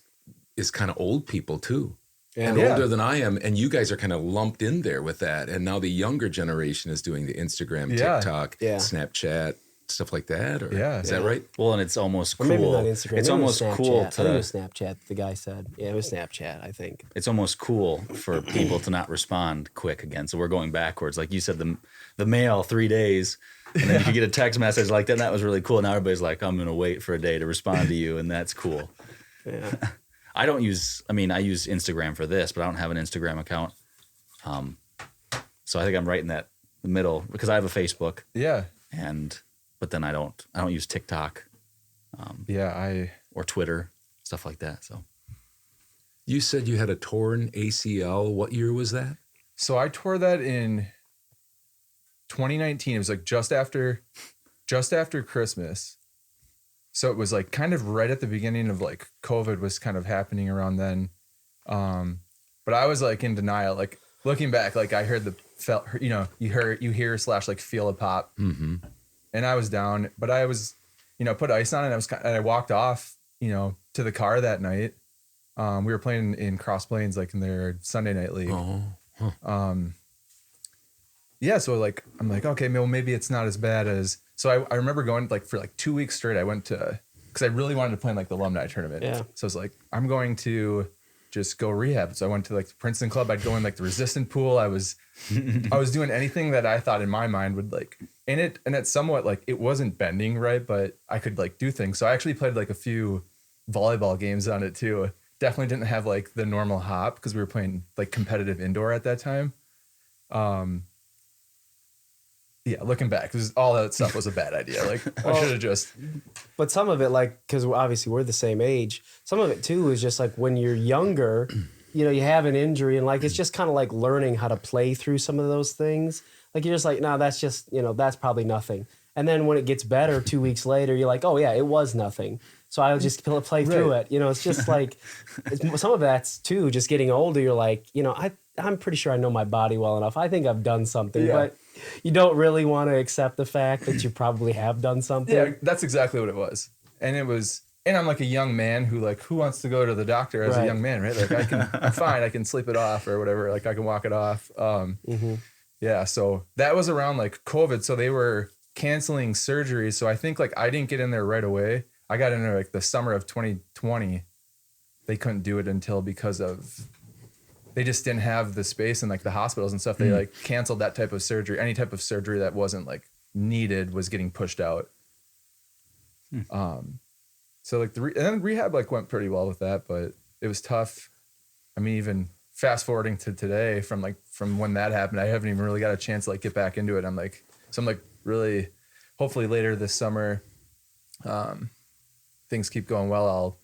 Speaker 2: kind of old people too. And older than I am, and you guys are kind of lumped in there with that. And now the younger generation is doing the Instagram, TikTok, Snapchat, stuff like that. Or is that right?
Speaker 3: Well, and it's almost cool.
Speaker 1: Or maybe not Instagram.
Speaker 3: It's
Speaker 1: maybe
Speaker 3: almost
Speaker 1: it was
Speaker 3: cool
Speaker 1: Snapchat. I think it was Snapchat. The guy said, yeah, it was Snapchat. I think
Speaker 3: it's almost cool for people to not respond quick again. So we're going backwards, like you said. The mail 3 days. And then you could get a text message like that, and that was really cool. Now everybody's like, I'm going to wait for a day to respond to you, and that's cool.
Speaker 1: Yeah.
Speaker 3: I use Instagram for this, but I don't have an Instagram account. So I think I'm right in the middle because I have a Facebook.
Speaker 12: Yeah.
Speaker 3: But then I don't use TikTok. Or Twitter, stuff like that. So
Speaker 2: you said you had a torn ACL. What year was that?
Speaker 12: So I tore that in 2019. It was like just after Christmas. So it was like kind of right at the beginning of like COVID was kind of happening around then. But I was like in denial, like looking back, like I heard you hear / like feel a pop.
Speaker 2: Mm-hmm.
Speaker 12: And I was down, but I was, put ice on it. And I walked off, to the car that night. We were playing in Cross Plains, like in their Sunday night league.
Speaker 2: Oh. Huh.
Speaker 12: Yeah, so like I'm like, okay, well, maybe it's not as bad as. So I remember going like for like 2 weeks straight. I went to because I really wanted to play in like the alumni tournament.
Speaker 1: Yeah.
Speaker 12: So I was like, I'm going to just go rehab. So I went to like the Princeton Club. I'd go in like the resistant pool. I was doing anything that I thought in my mind would like and it's somewhat like it wasn't bending right, but I could like do things. So I actually played like a few volleyball games on it too. Definitely didn't have like the normal hop because we were playing like competitive indoor at that time. Yeah, looking back, because all that stuff was a bad idea. Like, I should have just.
Speaker 1: But some of it, like, because obviously we're the same age, some of it too is just like when you're younger, you have an injury and like it's just kind of like learning how to play through some of those things. Like, you're just like, no, that's just, that's probably nothing. And then when it gets better 2 weeks later, you're like, oh, yeah, it was nothing. So I'll just play through it. It's just like, some of that's too, just getting older. You're like, I'm pretty sure I know my body well enough. I think I've done something, but you don't really want to accept the fact that you probably have done something.
Speaker 12: Yeah, that's exactly what it was. And I'm like a young man who wants to go to the doctor as a young man, right? Like I'm fine. I can sleep it off or whatever. Like I can walk it off. Yeah. So that was around like COVID. So they were canceling surgery. So I think like I didn't get in there right away. I got in there like the summer of 2020. They couldn't do it until because of they just didn't have the space in like the hospitals and stuff. They like canceled that type of surgery. Any type of surgery that wasn't like needed was getting pushed out. So like and then rehab like went pretty well with that, but it was tough. I mean, even fast forwarding to today from when that happened, I haven't even really got a chance to like get back into it. I'm like really, hopefully later this summer, things keep going well. I'll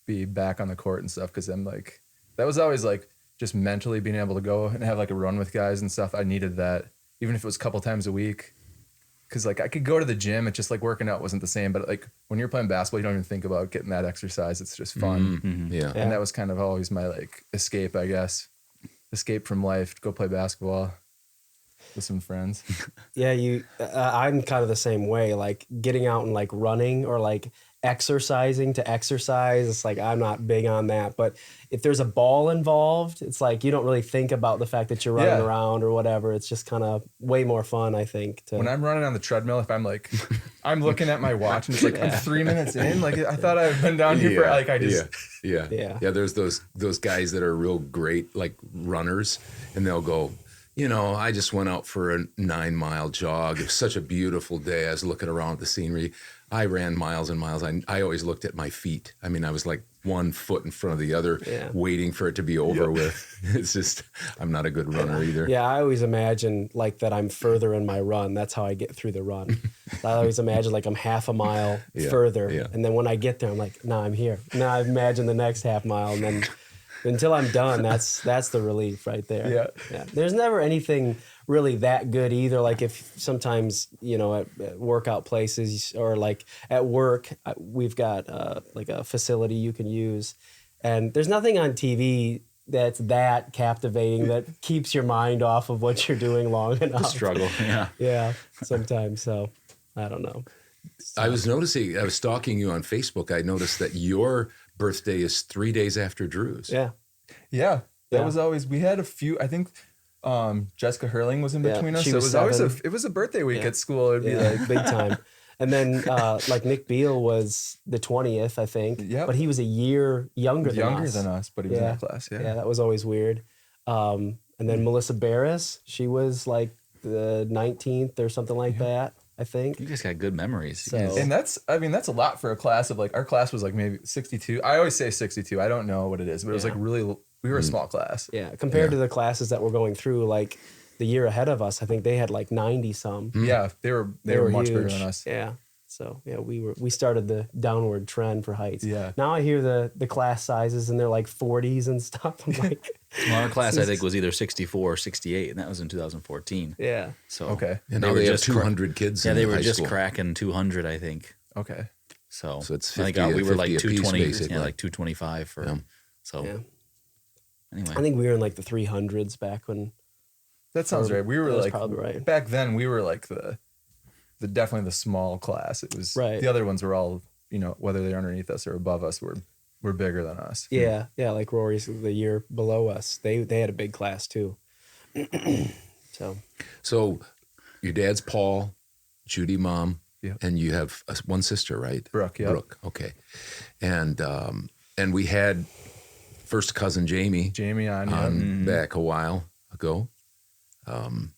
Speaker 12: be back on the court and stuff. Cause I'm like, that was always like just mentally being able to go and have like a run with guys and stuff. I needed that, even if it was a couple times a week. Cause like I could go to the gym. It's just like working out wasn't the same, but like when you're playing basketball, you don't even think about getting that exercise. It's just fun.
Speaker 2: Mm-hmm. Yeah.
Speaker 12: And that was kind of always my like escape, I guess. Escape from life, go play basketball with some friends.
Speaker 1: Yeah, I'm kind of the same way. Like getting out and like running or like exercising to exercise. It's like I'm not big on that. But if there's a ball involved, it's like you don't really think about the fact that you're running around or whatever. It's just kind of way more fun, I think.
Speaker 12: When I'm running on the treadmill, if I'm like, I'm looking at my watch and it's like I'm 3 minutes in. Like I thought I've been down here for like I just.
Speaker 2: Yeah. There's those guys that are real great like runners, and they'll go. I just went out for a 9-mile jog. It was such a beautiful day. I was looking around at the scenery. I ran miles and miles. I always looked at my feet. I mean, I was like 1 foot in front of the other, waiting for it to be over with. It's just, I'm not a good runner either.
Speaker 1: Yeah, I always imagine like that I'm further in my run. That's how I get through the run. I always imagine like I'm half a mile further. Yeah. And then when I get there, I'm like, nah, I'm here. Now I imagine the next half mile. And then until I'm done, that's the relief right there. Yeah. There's never anything really that good either. Like if sometimes, you know, at workout places or like at work, we've got like a facility you can use, and there's nothing on TV that's that captivating that keeps your mind off of what you're doing long enough.
Speaker 3: The struggle.
Speaker 1: Yeah, sometimes. So I don't know.
Speaker 2: I was noticing, I was stalking you on Facebook. I noticed that your birthday is 3 days after Drew's.
Speaker 12: Yeah. That was always, we had a few, I think Jessica Hurling was in between us. So it was always it was a birthday week at school. It'd be like
Speaker 1: big time. And then like Nick Beal was the 20th, I think. Yeah. But he was a year younger than us.
Speaker 12: But he was in our class.
Speaker 1: Yeah, that was always weird. And then Melissa Barris, she was like the 19th or something like that, I think.
Speaker 3: You guys got good memories.
Speaker 1: So,
Speaker 12: and that's a lot for a class of like, our class was like maybe 62. I always say 62. I don't know what it is, but it was like really, we were a small class.
Speaker 1: Yeah. Compared to the classes that were going through, like the year ahead of us, I think they had like 90 some.
Speaker 12: Yeah. They were much
Speaker 1: huge.
Speaker 12: bigger than us.
Speaker 1: Yeah. So yeah, we started the downward trend for heights.
Speaker 12: Yeah.
Speaker 1: Now I hear the class sizes and they're like 40s and stuff. I'm like,
Speaker 3: well, our class I think was either 64 or 68, and that was in 2014.
Speaker 1: Yeah.
Speaker 3: So
Speaker 12: okay.
Speaker 2: And now they have 200 kids.
Speaker 3: Yeah,
Speaker 2: in
Speaker 3: they were
Speaker 2: high
Speaker 3: just
Speaker 2: school.
Speaker 3: cracking 200, I think.
Speaker 12: Okay.
Speaker 3: So
Speaker 2: it's 50,
Speaker 3: I think we were like 220,
Speaker 2: basically.
Speaker 3: like 225 for. So anyway,
Speaker 1: I think we were in like the 300s back when.
Speaker 12: That sounds right. We were like
Speaker 1: probably right.
Speaker 12: Back then. We were like the definitely the small class. It was the other ones were all, you know, whether they're underneath us or above us, were bigger than us.
Speaker 1: Yeah, like Rory's the year below us. They had a big class too.
Speaker 2: So your dad's Paul, Judy mom, and you have one sister, right?
Speaker 12: Brooke, yeah.
Speaker 2: Brooke, okay. And we had first cousin Jamie on back a while ago.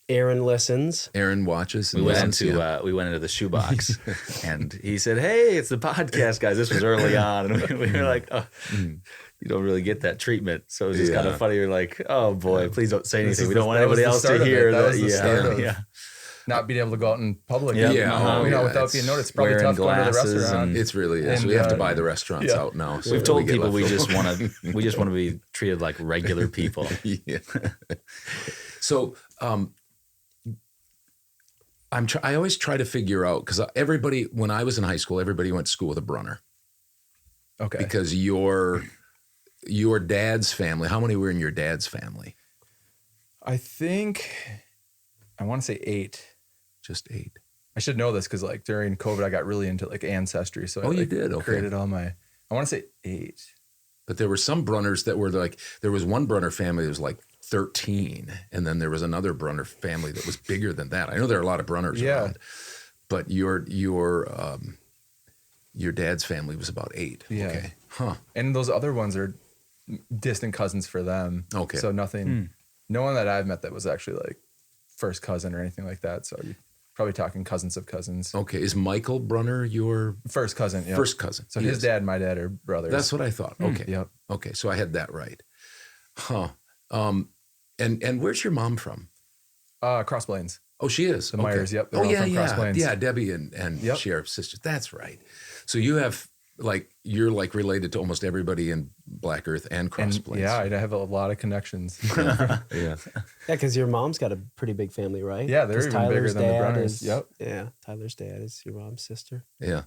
Speaker 1: Aaron listens.
Speaker 2: Aaron watches.
Speaker 3: We went into the shoebox, and he said, "Hey, it's the podcast, guys." This was early on, and we were like, "Oh, you don't really get that treatment." So it was just kind of funny. You're like, "Oh boy, please don't say anything. We don't want anybody else to hear that."
Speaker 12: Not being able to go out in public,
Speaker 2: without
Speaker 12: being noticed. It's probably tough going to the restaurant.
Speaker 2: It's really is. So we have to buy the restaurants out now. So
Speaker 3: we've told people we just want to be treated like regular people.
Speaker 2: So I always try to figure out, because everybody, when I was in high school, everybody went to school with a Brunner.
Speaker 12: Okay.
Speaker 2: Because your dad's family, how many were in your dad's family?
Speaker 12: I think, I want to say 8.
Speaker 2: Just 8.
Speaker 12: I should know this because like during COVID, I got really into like ancestry. So
Speaker 2: you did? Okay.
Speaker 12: Created all my, I want to say 8.
Speaker 2: But there were some Brunners that were like, there was one Brunner family that was like 13. And then there was another Brunner family that was bigger than that. I know there are a lot of Brunners around. But your dad's family was about 8.
Speaker 12: Yeah.
Speaker 2: Okay. Huh.
Speaker 12: And those other ones are distant cousins for them.
Speaker 2: Okay.
Speaker 12: So nothing, no one that I've met that was actually like first cousin or anything like that. So you're probably talking cousins of cousins.
Speaker 2: Okay. Is Michael Brunner your
Speaker 12: first cousin? Yep.
Speaker 2: First cousin.
Speaker 12: So his dad and my dad are brothers.
Speaker 2: That's what I thought. Okay.
Speaker 12: Yep.
Speaker 2: Okay. So I had that right. Huh. And where's your mom from?
Speaker 12: Cross Plains.
Speaker 2: Oh, she is.
Speaker 12: The Myers. Yep.
Speaker 2: They're all from Cross
Speaker 12: Plains.
Speaker 2: Yeah. Debbie and Sheriff's sisters. That's right. So you have you're like related to almost everybody in Black Earth and Cross Plains.
Speaker 12: Yeah, I have a lot of connections.
Speaker 2: Yeah,
Speaker 1: because your mom's got a pretty big family, right?
Speaker 12: Yeah, they're even bigger than the Brunners. Yep.
Speaker 1: Yeah, Tyler's dad is your mom's sister.
Speaker 2: Yeah.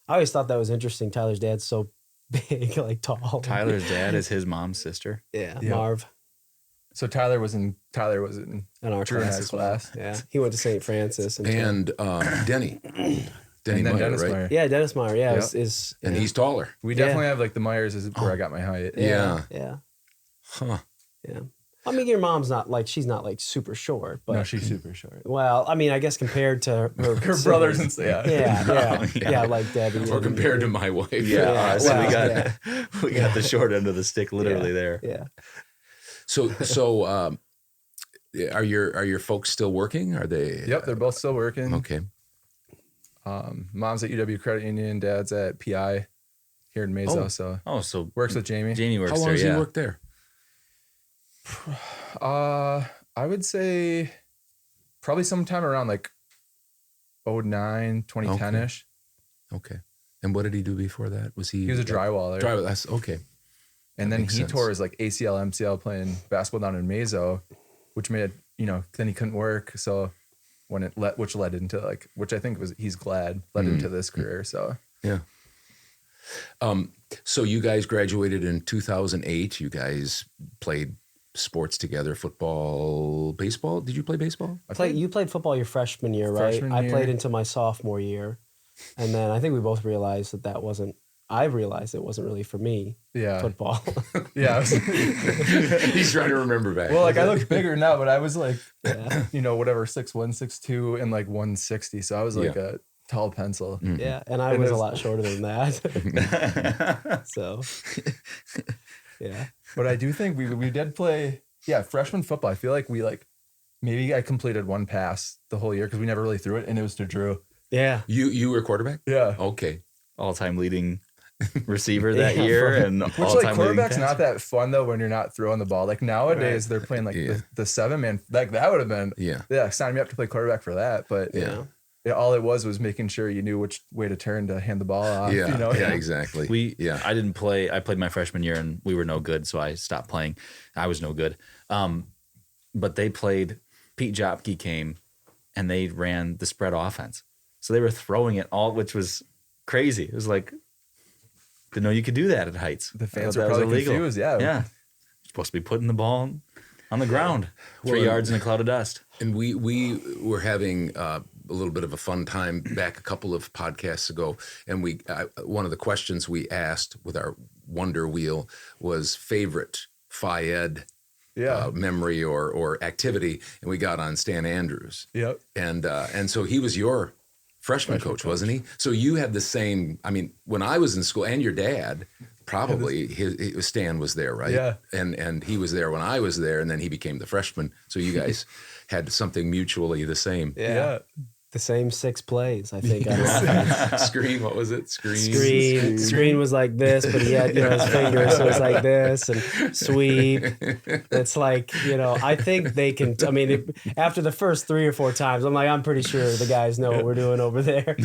Speaker 1: I always thought that was interesting. Tyler's dad's so big, like tall.
Speaker 3: Tyler's dad is his mom's sister.
Speaker 1: Yeah, yep. Marv.
Speaker 12: So Tyler was in
Speaker 1: our class. Yeah, he went to St. Francis
Speaker 2: and Denny. Denny Meyer,
Speaker 12: Dennis
Speaker 2: right?
Speaker 12: Meyer.
Speaker 1: Yeah, Dennis Meyer. Yeah,
Speaker 12: yep.
Speaker 2: And he's taller.
Speaker 12: We definitely have like the Myers is where I got my height.
Speaker 2: Yeah.
Speaker 1: Huh. Yeah. I mean, your mom's not like, she's not like super short, but
Speaker 12: no, she's super short.
Speaker 1: Well, I mean, I guess compared to her
Speaker 12: brothers and stuff.
Speaker 1: Yeah, like Debbie.
Speaker 2: Or compared to my wife.
Speaker 3: Yeah. We got the short end of the stick literally there.
Speaker 1: Yeah.
Speaker 2: So are your folks still working? Are they?
Speaker 12: Yep, they're both still working.
Speaker 2: Okay.
Speaker 12: Mom's at UW Credit Union, dad's at PI here in Mesa. So works with Jamie.
Speaker 3: Jamie works
Speaker 2: there. How long does he work there?
Speaker 12: I would say probably sometime around like 2009, 2010-ish.
Speaker 2: Okay. And what did he do before that? He
Speaker 12: was a drywaller.
Speaker 2: That's okay.
Speaker 12: And then he tore his like ACL, MCL playing basketball down in Mesa, which made it, then he couldn't work. So which led into like, which I think he's glad led into this career. So
Speaker 2: yeah. So you guys graduated in 2008. You guys played sports together, football, baseball. Did you play baseball?
Speaker 1: You played football your freshman year, right? I played into my sophomore year. And then I think we both realized I realized it wasn't really for me.
Speaker 12: Yeah.
Speaker 1: Football.
Speaker 12: Yeah.
Speaker 2: He's trying to remember back.
Speaker 12: Well, like I look bigger now, but I was like, whatever, 6'1", 6'2", and like 160. So I was like a tall pencil.
Speaker 2: Mm-hmm.
Speaker 1: Yeah. And I was a lot shorter than that. So, yeah.
Speaker 12: But I do think we did play, freshman football. I feel like maybe I completed one pass the whole year because we never really threw it, and it was to Drew.
Speaker 1: Yeah.
Speaker 2: You were quarterback?
Speaker 12: Yeah.
Speaker 2: Okay.
Speaker 3: All-time leading receiver that year. And
Speaker 12: which like quarterback's not that fun though when you're not throwing the ball. Like nowadays they're playing like the 7-man. Like that would have been sign me up to play quarterback for that. But all it was making sure you knew which way to turn to hand the ball off.
Speaker 2: Yeah, exactly.
Speaker 3: I didn't play. I played my freshman year and we were no good, so I stopped playing. I was no good. But they played. Pete Jopke came and they ran the spread offense. So they were throwing it all, which was crazy. It was like, didn't know you could do that at Heights.
Speaker 12: The fans are probably illegal. Confused. Yeah.
Speaker 3: You're supposed to be putting the ball on the ground, 3 yards in a cloud of dust.
Speaker 2: And we were having a little bit of a fun time back a couple of podcasts ago. And one of the questions we asked with our Wonder Wheel was favorite Phi Ed memory or activity. And we got on Stan Andrews.
Speaker 12: Yep.
Speaker 2: And so he was your freshman coach, wasn't he? So you had the same, when I was in school, and your dad, probably, Stan was there, right?
Speaker 12: Yeah.
Speaker 2: And he was there when I was there, and then he became the freshman. So you guys had something mutually the same.
Speaker 1: Yeah. The same 6 plays, I think.
Speaker 2: Screen, what was it?
Speaker 1: Screen was like this, but he had, his fingers, so it was like this, and sweep. It's like, I think they can, after the first 3 or 4 times, I'm like, I'm pretty sure the guys know what we're doing over there.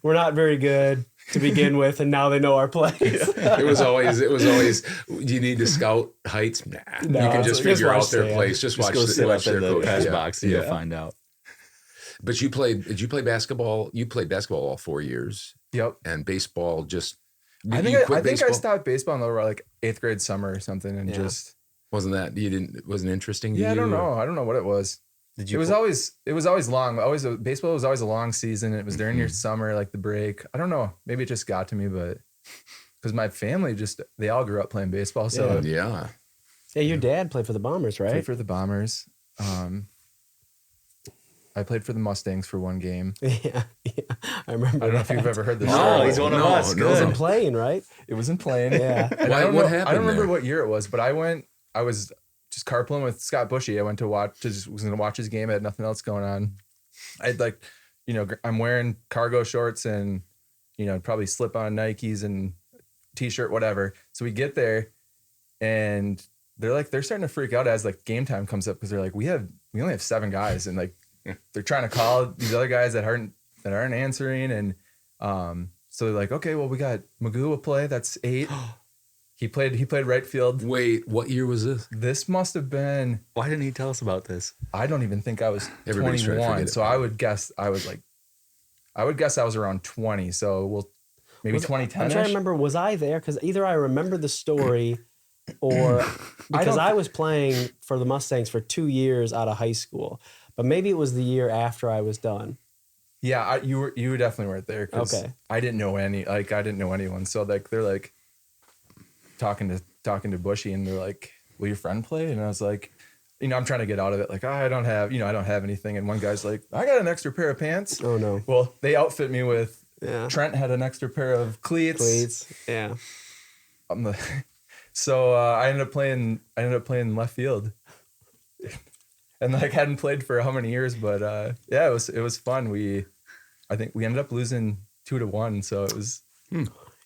Speaker 1: We're not very good to begin with, and now they know our plays.
Speaker 2: It was always, you need to scout Heights? Nah. You can just figure out their plays. Just watch
Speaker 3: the pass box and you'll find out.
Speaker 2: But did you play basketball? You played basketball all 4 years.
Speaker 12: Yep.
Speaker 2: And baseball just,
Speaker 12: I think I stopped baseball in the 8th grade summer or something and just.
Speaker 2: Wasn't interesting to you?
Speaker 12: I don't know. I don't know what it was. It was always long. Baseball was always a long season. It was during your summer, like the break. I don't know. Maybe it just got to me, but because my family they all grew up playing baseball. So
Speaker 2: yeah.
Speaker 1: Hey, your dad played for the Bombers, right?
Speaker 12: Played for the Bombers. I played for the Mustangs for 1 game.
Speaker 1: Yeah. I remember.
Speaker 12: I don't know if you've ever heard this.
Speaker 3: No, he's one of us.
Speaker 1: It was in Plain, right?
Speaker 12: It was in Plain.
Speaker 1: Yeah.
Speaker 2: What happened?
Speaker 12: I don't remember what year it was, but I was just carpooling with Scott Bushy. I went to was going to watch his game. I had nothing else going on. I'd I'm wearing cargo shorts and, probably slip on Nikes and t-shirt, whatever. So we get there and they're starting to freak out as game time comes up because they're like, we only have 7 guys and they're trying to call these other guys that aren't answering. And so they're like, okay, well, we got Magoo will play. That's 8. He played right field.
Speaker 2: Wait, what year was this?
Speaker 12: This must have been.
Speaker 3: Why didn't he tell us about this?
Speaker 12: I don't even think I was 21. So I would guess I was around 20. So maybe 2010.
Speaker 1: I'm trying to remember. Was I there? Because either I remember the story, or because I was playing for the Mustangs for 2 years out of high school. But maybe it was the year after I was done.
Speaker 12: Yeah, you definitely weren't there.
Speaker 1: Okay.
Speaker 12: I didn't know anyone. So they're talking to Bushy and they're like, will your friend play? And I was like, I'm trying to get out of it. I don't have anything. And one guy's like, I got an extra pair of pants.
Speaker 1: Oh no.
Speaker 12: Well, they outfit me with, Trent had an extra pair of cleats.
Speaker 1: Yeah.
Speaker 12: So I ended up playing left field. And hadn't played for how many years, but it was fun. I think we ended up losing 2-1. So it was.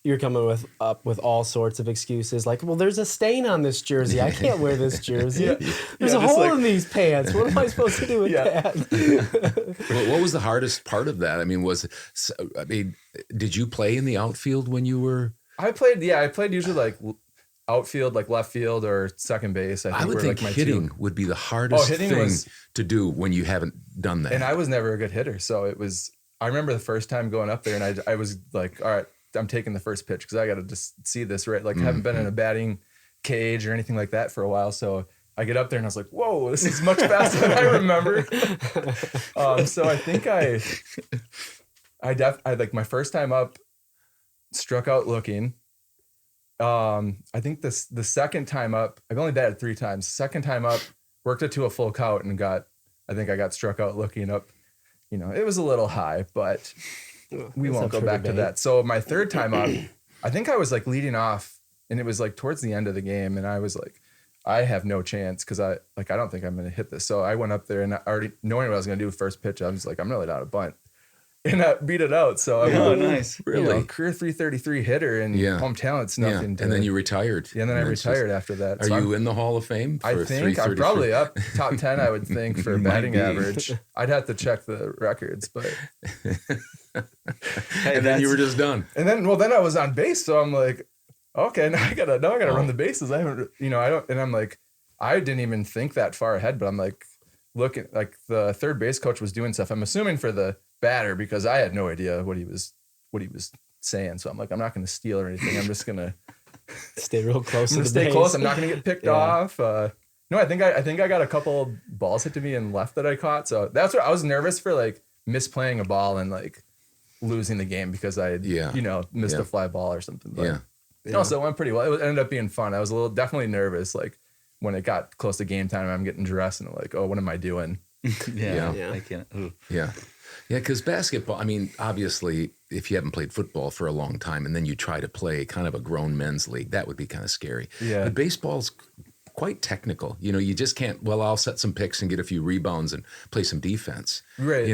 Speaker 1: You're coming up with all sorts of excuses, like, well, there's a stain on this jersey. I can't wear this jersey. There's a hole in these pants. What am I supposed to do with that?
Speaker 2: Well, what was the hardest part of that? I mean, did you play in the outfield when you were?
Speaker 12: I played usually like outfield, like left field or second base. I
Speaker 2: would think
Speaker 12: like
Speaker 2: hitting would be the hardest thing to do when you haven't done that.
Speaker 12: And I was never a good hitter, so it was. I remember the first time going up there, and I was like, all right, I'm taking the first pitch because I got to just see this, right? Like, haven't been in a batting cage or anything like that for a while. So I get up there and I was like, whoa, this is much faster than I remember. So I think I like my first time up, struck out looking. I think the second time up, I've only batted 3 times. Second time up, worked it to a full count and I got struck out looking up. You know, it was a little high, but we won't go back to that. So my third time up, I think I was like leading off and it was like towards the end of the game. And I was like, I have no chance because I don't think I'm going to hit this. So I went up there and already knowing what I was going to do first pitch, I was like, I'm really not a bunt. And I beat it out. So I won,
Speaker 3: nice.
Speaker 12: Really? Career 333 hitter and home talent's nothing.
Speaker 2: And then you retired.
Speaker 12: Yeah, and then I retired after that.
Speaker 2: Are you in the Hall of Fame?
Speaker 12: I think I'm probably up top 10, I would think, for batting average. I'd have to check the records, but.
Speaker 2: And then you were just done.
Speaker 12: And then I was on base. So I'm like, okay, now I gotta run the bases. I haven't, and I'm like, I didn't even think that far ahead, but I'm like, looking, like the third base coach was doing stuff. I'm assuming for the batter because I had no idea what he was saying. So I'm like, I'm not going to steal or anything. I'm just going to
Speaker 1: stay real close.
Speaker 12: I'm going to stay close. I'm not going to get picked off. No, I think I got a couple balls hit to me and left that I caught. So that's what I was nervous for, like misplaying a ball and like losing the game because I had, missed a fly ball or something. But no, so it went pretty well. It ended up being fun. I was definitely nervous. Like when it got close to game time, I'm getting dressed and like, oh, what am I doing?
Speaker 3: I can't. Ooh.
Speaker 2: Yeah. Yeah, because basketball, I mean, obviously, if you haven't played football for a long time and then you try to play kind of a grown men's league, that would be kind of scary.
Speaker 12: Yeah.
Speaker 2: But baseball's quite technical. You just can't, I'll set some picks and get a few rebounds and play some defense.
Speaker 12: Right.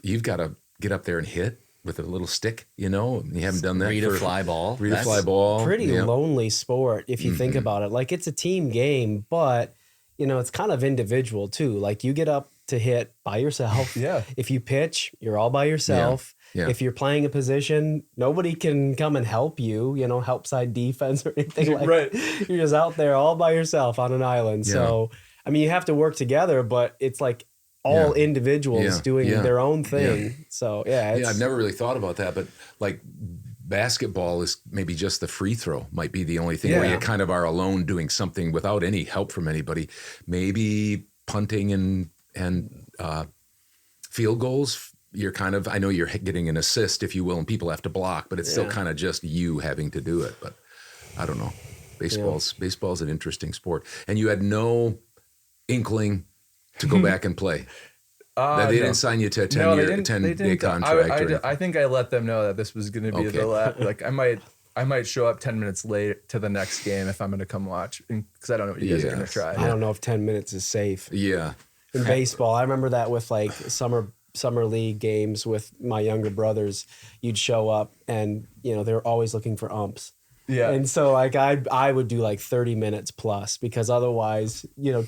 Speaker 2: You've got to get up there and hit with a little stick, and you haven't done that.
Speaker 3: Read a fly ball.
Speaker 1: Pretty lonely sport if you think about it. Like, it's a team game, but, it's kind of individual too. Like, you get up to hit by yourself.
Speaker 12: Yeah.
Speaker 1: If you pitch, you're all by yourself.
Speaker 2: Yeah.
Speaker 1: If you're playing a position, nobody can come and help you, help side defense or anything like
Speaker 12: right.
Speaker 1: that. You're just out there all by yourself on an island.
Speaker 2: Yeah.
Speaker 1: So, I mean, you have to work together, but it's like all individuals doing their own thing.
Speaker 2: Yeah.
Speaker 1: So,
Speaker 2: I've never really thought about that, but like basketball is maybe just the free throw might be the only thing where you kind of are alone doing something without any help from anybody. Maybe punting and field goals, you're kind of, I know you're getting an assist, if you will, and people have to block, but it's still kind of just you having to do it. But I don't know. Baseball's an interesting sport. And you had no inkling to go back and play. They didn't sign you to a 10-day contract.
Speaker 12: I think I let them know that this was going to be the last. Like I might show up 10 minutes late to the next game if I'm going to come watch because I don't know what you guys are going to try.
Speaker 1: I don't know if 10 minutes is safe.
Speaker 2: Yeah.
Speaker 1: In baseball, I remember that with like summer league games with my younger brothers. You'd show up and they were always looking for umps.
Speaker 12: Yeah.
Speaker 1: And so like I would do like 30 minutes plus because otherwise, 10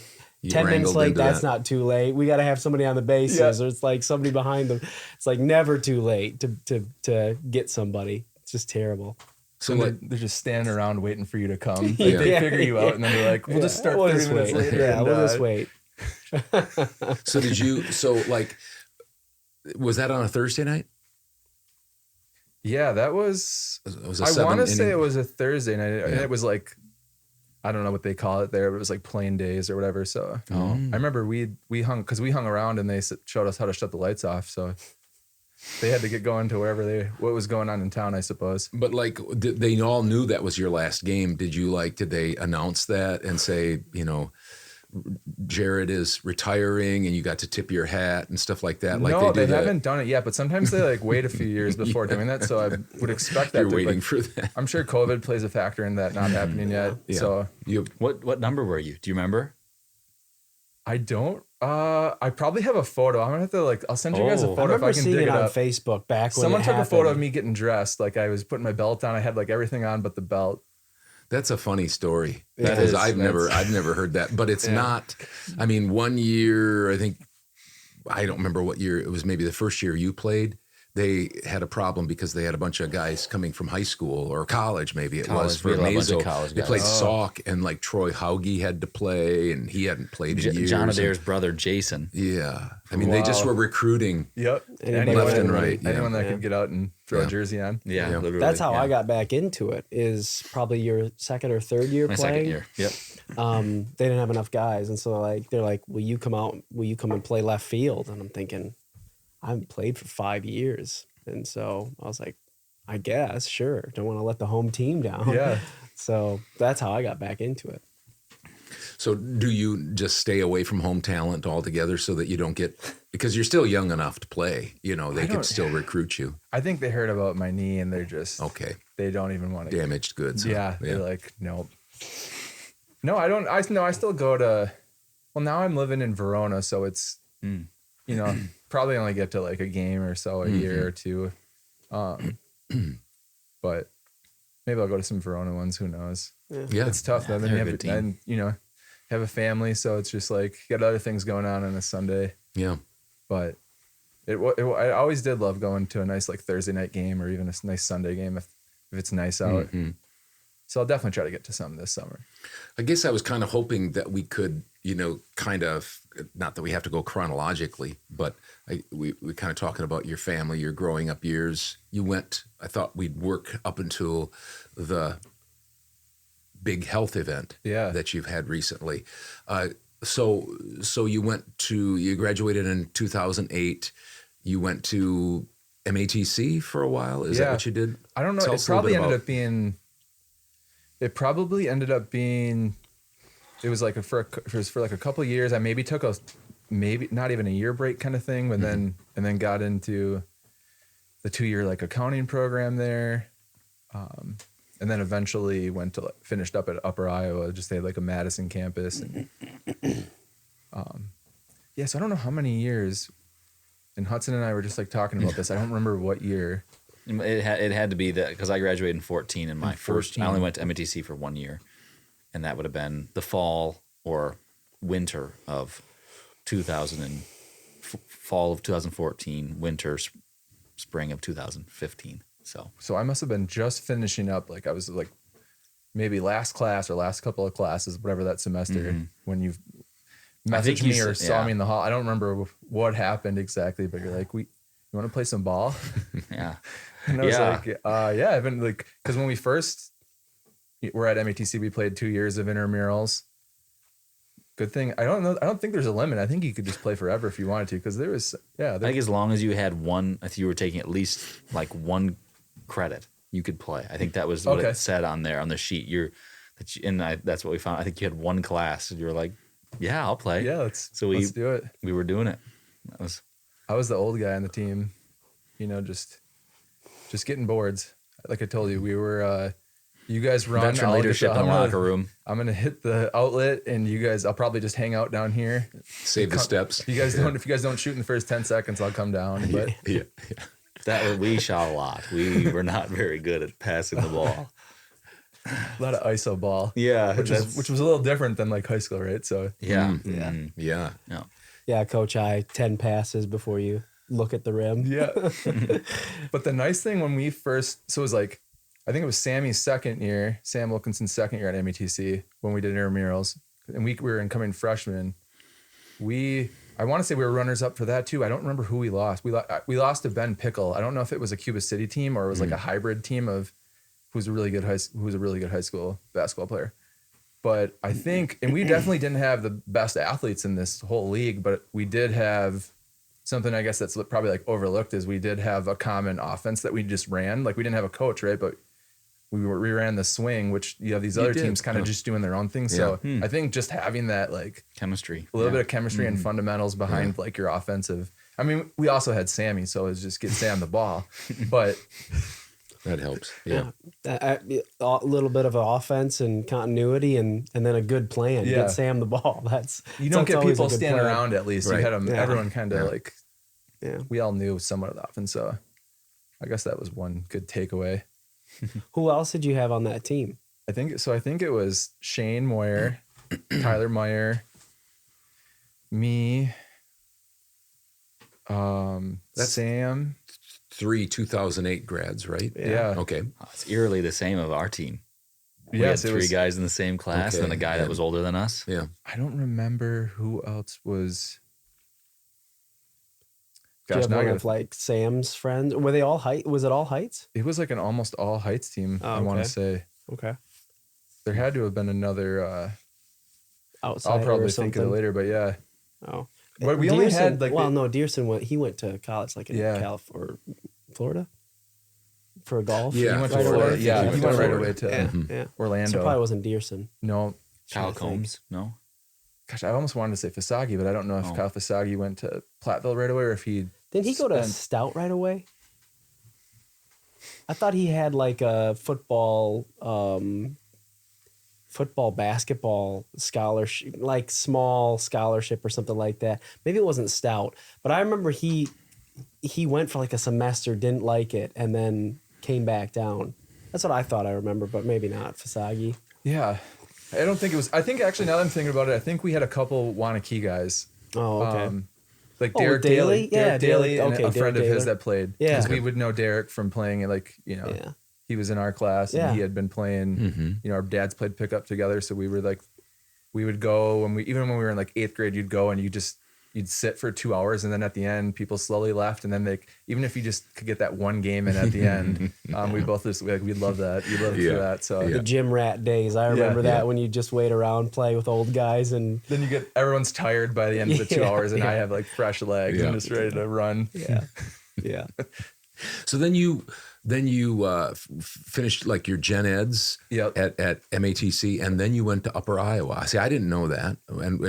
Speaker 1: minutes late, that's not too late. We got to have somebody on the bases or it's like somebody behind them. It's like never too late to get somebody. It's just terrible.
Speaker 12: So they're just standing around waiting for you to come. They figure you out and then they're like, we'll just start 30 minutes later.
Speaker 1: Yeah, we'll just wait.
Speaker 2: Was that on a Thursday night?
Speaker 12: Yeah, that was I want to say it was a Thursday night. And it was like, I don't know what they call it there, but it was like playing days or whatever. So I remember we hung around and they showed us how to shut the lights off. So they had to get going to what was going on in town, I suppose.
Speaker 2: But like, they all knew that was your last game. Did they announce that and say, Jared is retiring and you got to tip your hat and stuff like that?
Speaker 12: No, they haven't done it yet, but sometimes they like wait a few years before doing that. So I would expect that.
Speaker 2: You're waiting for that.
Speaker 12: I'm sure COVID plays a factor in that not happening yet.
Speaker 2: Yeah.
Speaker 12: So
Speaker 3: what number were you? Do you remember?
Speaker 12: I don't. I probably have a photo. I'm gonna have to I'll send you guys a
Speaker 1: I
Speaker 12: photo if
Speaker 1: remember
Speaker 12: I can
Speaker 1: seeing
Speaker 12: dig
Speaker 1: it
Speaker 12: it
Speaker 1: on
Speaker 12: up.
Speaker 1: Facebook back when
Speaker 12: Someone
Speaker 1: it
Speaker 12: took a photo of
Speaker 1: happened.
Speaker 12: me getting dressed. Like I was putting my belt on. I had like everything on but the belt.
Speaker 2: That's a funny story
Speaker 1: That
Speaker 2: because
Speaker 1: is.
Speaker 2: I've never heard that, but it's not. I mean, one year, I think, I don't remember what year it was. Maybe the first year you played, they had a problem because they had a bunch of guys coming from high school or college, maybe it was for
Speaker 3: we had a bunch of
Speaker 2: Mazo.
Speaker 3: college
Speaker 2: They
Speaker 3: guys.
Speaker 2: played sock, and like Troy Hauge had to play, and he hadn't played in years.
Speaker 3: John Adair's brother, Jason.
Speaker 2: Yeah, I mean, they just were recruiting.
Speaker 12: Yep.
Speaker 2: Left and right.
Speaker 12: Anyone that could get out and throw a jersey on.
Speaker 3: Yeah, literally.
Speaker 1: That's how I got back into it. Is probably your second or third year
Speaker 3: My
Speaker 1: playing.
Speaker 3: second year. Yep.
Speaker 1: They didn't have enough guys, and so they're like, "Will you come out? Will you come and play left field?" And I'm thinking, I haven't played for 5 years, and so I was like, I guess sure. Don't want to let the home team down.
Speaker 12: Yeah.
Speaker 1: So that's how I got back into it.
Speaker 2: So do you just stay away from home talent altogether so that you don't get, because you're still young enough to play, they could still recruit you.
Speaker 12: I think they heard about my knee and they're just
Speaker 2: Okay.
Speaker 12: They don't even want to
Speaker 2: Damaged goods. Huh?
Speaker 12: Yeah, they're like, nope. No, I don't. I still go to. Well, now I'm living in Verona, so it's probably only get to like a game or so a year or two. But maybe I'll go to some Verona ones. Who knows?
Speaker 2: Yeah,
Speaker 12: it's tough.
Speaker 3: Yeah,
Speaker 12: Then
Speaker 3: they're
Speaker 12: you
Speaker 3: a
Speaker 12: have
Speaker 3: good team.
Speaker 12: and have a family, so it's just like you got other things going on a Sunday.
Speaker 2: Yeah.
Speaker 12: But I always did love going to a nice like Thursday night game or even a nice Sunday game if it's nice out.
Speaker 2: Mm-hmm.
Speaker 12: So I'll definitely try to get to some this summer.
Speaker 2: I guess I was kind of hoping that we could, kind of, not that we have to go chronologically, but we kind of talking about your family, your growing up years. I thought we'd work up until the big health event that you've had recently. So you graduated in 2008. You went to MATC for a while. Is that what you did?
Speaker 12: I don't know.
Speaker 2: Tell
Speaker 12: It
Speaker 2: us a little
Speaker 12: probably
Speaker 2: bit
Speaker 12: ended
Speaker 2: about-
Speaker 12: up being. It probably ended up being. It was like for like a couple of years. I maybe took maybe not even a year break kind of thing, but then got into the 2-year like accounting program there, and then eventually finished up at Upper Iowa. Just they had like a Madison campus. And, so I don't know how many years. And Hudson and I were just like talking about this. I don't remember what year.
Speaker 3: It had to be that because I graduated in 14 and my first,
Speaker 12: 14.
Speaker 3: I only went to MATC for 1 year. And that would have been the fall or winter of fall of 2014, winter, spring of 2015.
Speaker 12: So I must have been just finishing up. Like I was like maybe last class or last couple of classes, whatever that semester when you messaged me or saw me in the hall. I don't remember what happened exactly, but you're like, you want to play some ball?
Speaker 3: Yeah.
Speaker 12: And I was like, I've been like, because when we first were at MATC, we played 2 years of intramurals. Good thing. I don't think there's a limit. I think you could just play forever if you wanted to, because there was, I
Speaker 3: think as long as you had if you were taking at least like one credit, you could play. I think that was what it said on there on the sheet. That's what we found. I think you had one class and you were like, yeah, I'll play.
Speaker 12: Yeah, let's do it.
Speaker 3: We were doing it.
Speaker 12: I was the old guy on the team, just getting boards. Like I told you, we were, you guys run.
Speaker 3: Veteran leadership in the locker room.
Speaker 12: I'm going to hit the outlet and you guys, I'll probably just hang out down here.
Speaker 2: Save the steps.
Speaker 12: If you guys don't shoot in the first 10 seconds, I'll come down. But
Speaker 3: we shot a lot. We were not very good at passing the ball.
Speaker 12: A lot of ISO ball.
Speaker 3: Yeah.
Speaker 12: Which was a little different than like high school, right? So
Speaker 3: yeah.
Speaker 1: Yeah, Coach I 10 passes before you look at the rim.
Speaker 12: Yeah. But the nice thing when we first, so it was like, I think it was Sam Wilkinson's second year at MATC when we did intramurals, and we were incoming freshmen. I want to say we were runners up for that too. I don't remember who we lost. We lost to Ben Pickle. I don't know if it was a Cuba City team or it was like a hybrid team of who's a really good high school basketball player. But I think, and we definitely didn't have the best athletes in this whole league, but we did have something I guess that's probably like overlooked is we did have a common offense that we just ran. Like we didn't have a coach, right? But we ran the swing, which you have these other teams kind of just doing their own thing. So I think just having that like
Speaker 3: chemistry,
Speaker 12: a little bit of chemistry and fundamentals behind like your offensive. I mean, we also had Sammy, so it was just get Sam the ball. But
Speaker 2: That helps. Yeah.
Speaker 1: A little bit of an offense and continuity, and then a good plan.
Speaker 12: Yeah.
Speaker 1: Get Sam the ball.
Speaker 12: You don't get
Speaker 1: always a
Speaker 12: people
Speaker 1: good
Speaker 12: standing
Speaker 1: plan.
Speaker 12: around at least.
Speaker 2: Right.
Speaker 12: You had them,
Speaker 1: Yeah.
Speaker 12: everyone kind of like,
Speaker 1: Yeah.
Speaker 12: we all knew somewhat of the offense. So I guess that was one good takeaway.
Speaker 1: Who else did you have on that team?
Speaker 12: I think it was Shane Moyer, Tyler Meyer, me,
Speaker 2: That's
Speaker 12: Sam.
Speaker 2: 3 2008 grads, right?
Speaker 12: Yeah.
Speaker 2: Okay.
Speaker 3: Oh, it's eerily the same of our team. We
Speaker 12: Yes,
Speaker 3: had
Speaker 12: it
Speaker 3: 3
Speaker 12: was-
Speaker 3: guys in the same class,
Speaker 2: Okay,
Speaker 3: and a guy that was older than us.
Speaker 2: Yeah.
Speaker 12: I don't remember who else was.
Speaker 1: Do you
Speaker 12: Gosh,
Speaker 1: have
Speaker 12: now I
Speaker 1: one
Speaker 12: gotta,
Speaker 1: of like Sam's friends? Were they all height? Was it all heights?
Speaker 12: it was like an almost all Heights team.
Speaker 1: Oh,
Speaker 12: I want
Speaker 1: okay.
Speaker 12: to say
Speaker 1: Okay.
Speaker 12: there had to have been another.
Speaker 1: Outside.
Speaker 12: I'll probably think of it later, but yeah.
Speaker 1: Oh.
Speaker 12: But we only
Speaker 1: Dearson-
Speaker 12: had like
Speaker 1: well, no, Dearson went. He went to college like in
Speaker 12: Yeah.
Speaker 1: California, Florida, for golf.
Speaker 2: Yeah,
Speaker 12: he went to
Speaker 1: right
Speaker 12: Florida.
Speaker 1: away.
Speaker 12: Yeah,
Speaker 2: He
Speaker 12: he
Speaker 2: went
Speaker 12: went
Speaker 2: to
Speaker 12: right
Speaker 2: Florida.
Speaker 12: away to
Speaker 1: Yeah,
Speaker 2: Mhm.
Speaker 1: yeah.
Speaker 12: Orlando.
Speaker 1: So it probably wasn't Dearson.
Speaker 12: No,
Speaker 3: Kyle
Speaker 1: I think.
Speaker 3: Combs, no?
Speaker 12: gosh, I almost wanted to say Fasagi, but I don't know if
Speaker 3: Oh.
Speaker 12: Kyle Fasagi went to Platteville right away or if he
Speaker 1: Didn't he go to
Speaker 12: spent-
Speaker 1: Stout right away? I thought he had like a football, basketball scholarship, like small scholarship or something like that. Maybe it wasn't Stout, but I remember he went for like a semester, didn't like it, and then came back down. That's what I thought I remember, but maybe not. Fasagi.
Speaker 12: Yeah. I don't think it was. I think actually, now that I'm thinking about it, I think we had a couple Wanakee guys.
Speaker 1: Oh, okay.
Speaker 12: Like
Speaker 1: Oh,
Speaker 12: Derek
Speaker 1: Daly?
Speaker 12: Daly.
Speaker 1: Yeah,
Speaker 12: Derek Daly
Speaker 1: Daly.
Speaker 12: and
Speaker 1: Okay,
Speaker 12: a friend
Speaker 1: Derek
Speaker 12: of his
Speaker 1: Daly.
Speaker 12: that played.
Speaker 1: Yeah.
Speaker 12: 'Cause we would know Derek from playing, like,
Speaker 1: Yeah.
Speaker 12: he was in our class and
Speaker 1: Yeah.
Speaker 12: he had been playing,
Speaker 2: Mhm.
Speaker 12: our dads played pickup together. So we were like, we would go even when we were in like 8th grade, you'd go and you'd sit for 2 hours. And then at the end, people slowly left. And then even if you just could get that one game in at the end, we both just, we'd love that. You'd love it for that. So
Speaker 1: The gym rat days. I remember that when you just wait around, play with old guys, and
Speaker 12: then everyone's tired by the end of the 2
Speaker 1: Yeah,
Speaker 12: hours, and
Speaker 1: yeah.
Speaker 12: I have like fresh legs and just ready to run.
Speaker 1: yeah, yeah.
Speaker 2: So then you finished like your gen eds at MATC, and then you went to Upper Iowa. See, I didn't know that. And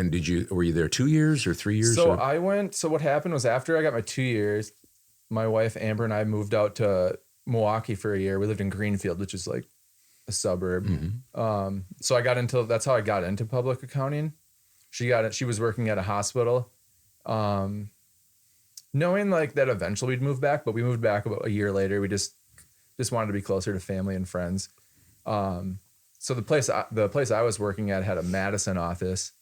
Speaker 2: were you there 2 years or 3 years?
Speaker 12: So so what happened was after I got my 2 years, my wife Amber and I moved out to Milwaukee for a year. We lived in Greenfield, which is like a suburb. So that's how I got into public accounting. She was working at a hospital. Knowing like that eventually we'd move back, but we moved back about a year later. We just wanted to be closer to family and friends. So the place I was working at had a Madison office.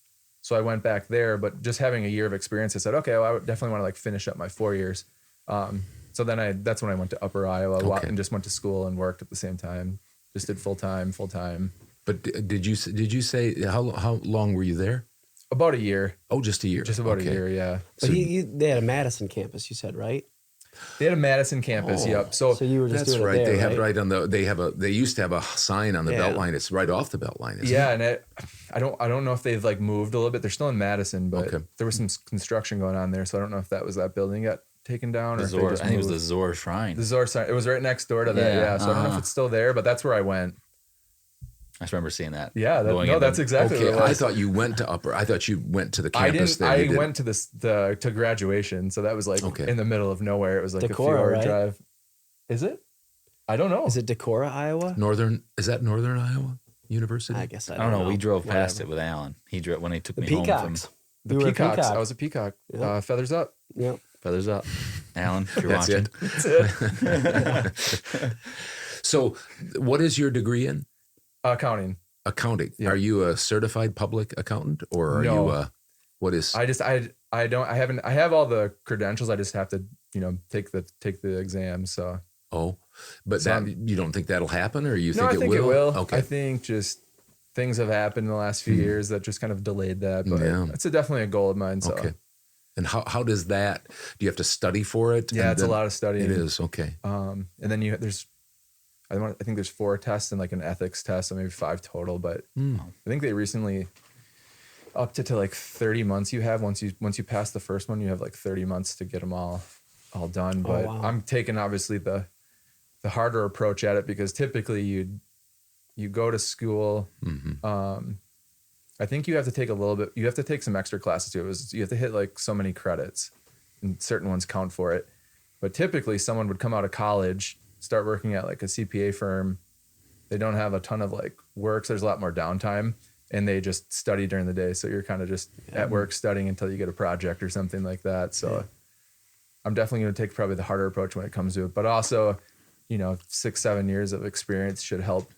Speaker 12: So I went back there, but just having a year of experience, I said, okay, well, I would definitely want to like finish up my 4 years. So then that's when I went to Upper Iowa and just went to school and worked at the same time. Just did full time.
Speaker 2: But did you say how long were you there?
Speaker 12: About a year.
Speaker 2: Oh, just a year.
Speaker 12: Just about a year, yeah.
Speaker 1: But they had a Madison campus, you said, right?
Speaker 12: They had a Madison campus, yep. So
Speaker 1: you were just
Speaker 2: that's
Speaker 1: doing
Speaker 2: right.
Speaker 1: it there,
Speaker 2: They have
Speaker 1: right?
Speaker 2: they used to have a sign on the
Speaker 1: Yeah.
Speaker 2: belt line. It's right off the belt line. Isn't
Speaker 12: yeah,
Speaker 2: it?
Speaker 12: and I don't know if they've like moved a little bit. They're still in Madison, but
Speaker 2: Okay.
Speaker 12: there was some construction going on there, so I don't know if that was that building got taken down or if they
Speaker 3: Zor, I
Speaker 12: just
Speaker 3: think it was
Speaker 12: moved.
Speaker 3: the Zor Shrine.
Speaker 12: The Zor sign. It was right next door to that.
Speaker 3: Yeah,
Speaker 12: Yeah. So I don't know if it's still there, but that's where I went.
Speaker 3: I just remember seeing that.
Speaker 12: Yeah.
Speaker 3: going in
Speaker 12: That's exactly
Speaker 2: Okay,
Speaker 12: what it was.
Speaker 2: I thought you went to Upper. I thought you went to the
Speaker 12: I
Speaker 2: campus
Speaker 12: didn't.
Speaker 2: there. You
Speaker 12: I
Speaker 2: didn't.
Speaker 12: went to to graduation, so that was like in the middle of nowhere. It was like
Speaker 1: Decorah,
Speaker 12: a few-hour
Speaker 1: right?
Speaker 12: drive. Is it? I don't know.
Speaker 1: Is it Decorah, Iowa?
Speaker 2: Is that Northern Iowa University?
Speaker 1: I guess
Speaker 3: I don't know. We drove past it with Alan. He drove when he took
Speaker 1: The
Speaker 3: me home
Speaker 1: Peacocks.
Speaker 3: from
Speaker 12: The
Speaker 1: You were a
Speaker 12: Peacocks.
Speaker 1: peacock.
Speaker 12: I was a peacock.
Speaker 1: Yeah.
Speaker 12: Feathers up.
Speaker 1: Yep.
Speaker 3: Feathers Up. Alan, if you're
Speaker 2: That's
Speaker 3: watching.
Speaker 2: it.
Speaker 12: That's it.
Speaker 2: So, what is your degree in?
Speaker 12: Accounting.
Speaker 2: Accounting.
Speaker 12: Yeah.
Speaker 2: Are you a certified public accountant, or are
Speaker 12: No.
Speaker 2: you? What is?
Speaker 12: I have all the credentials. I just have to, take the exam. So
Speaker 2: but
Speaker 12: So
Speaker 2: you don't think that'll happen, or you
Speaker 12: no,
Speaker 2: think
Speaker 12: I think it will.
Speaker 2: Okay.
Speaker 12: I think just things have happened in the last few years that just kind of delayed that. But
Speaker 2: Yeah.
Speaker 12: it's definitely a goal of mine. So
Speaker 2: Okay. And how does that? Do you have to study for it?
Speaker 12: yeah,
Speaker 2: And
Speaker 12: it's
Speaker 2: then-
Speaker 12: a lot of studying.
Speaker 2: It is okay.
Speaker 12: And then I think there's 4 tests and like an ethics test, so maybe 5 total. But I think they recently upped it to like 30 months. You have once you pass the first one, you have like 30 months to get them all done. But
Speaker 1: wow.
Speaker 12: I'm taking obviously the harder approach at it because typically you go to school. I think you have to take you have to take some extra classes too. You have to hit like so many credits and certain ones count for it. But typically someone would come out of college, start working at like a CPA firm. They don't have a ton of like work, so there's a lot more downtime, and they just study during the day. So you're kind of just at work studying until you get a project or something like that. So I'm definitely going to take probably the harder approach when it comes to it, but also, 6-7 years of experience should help.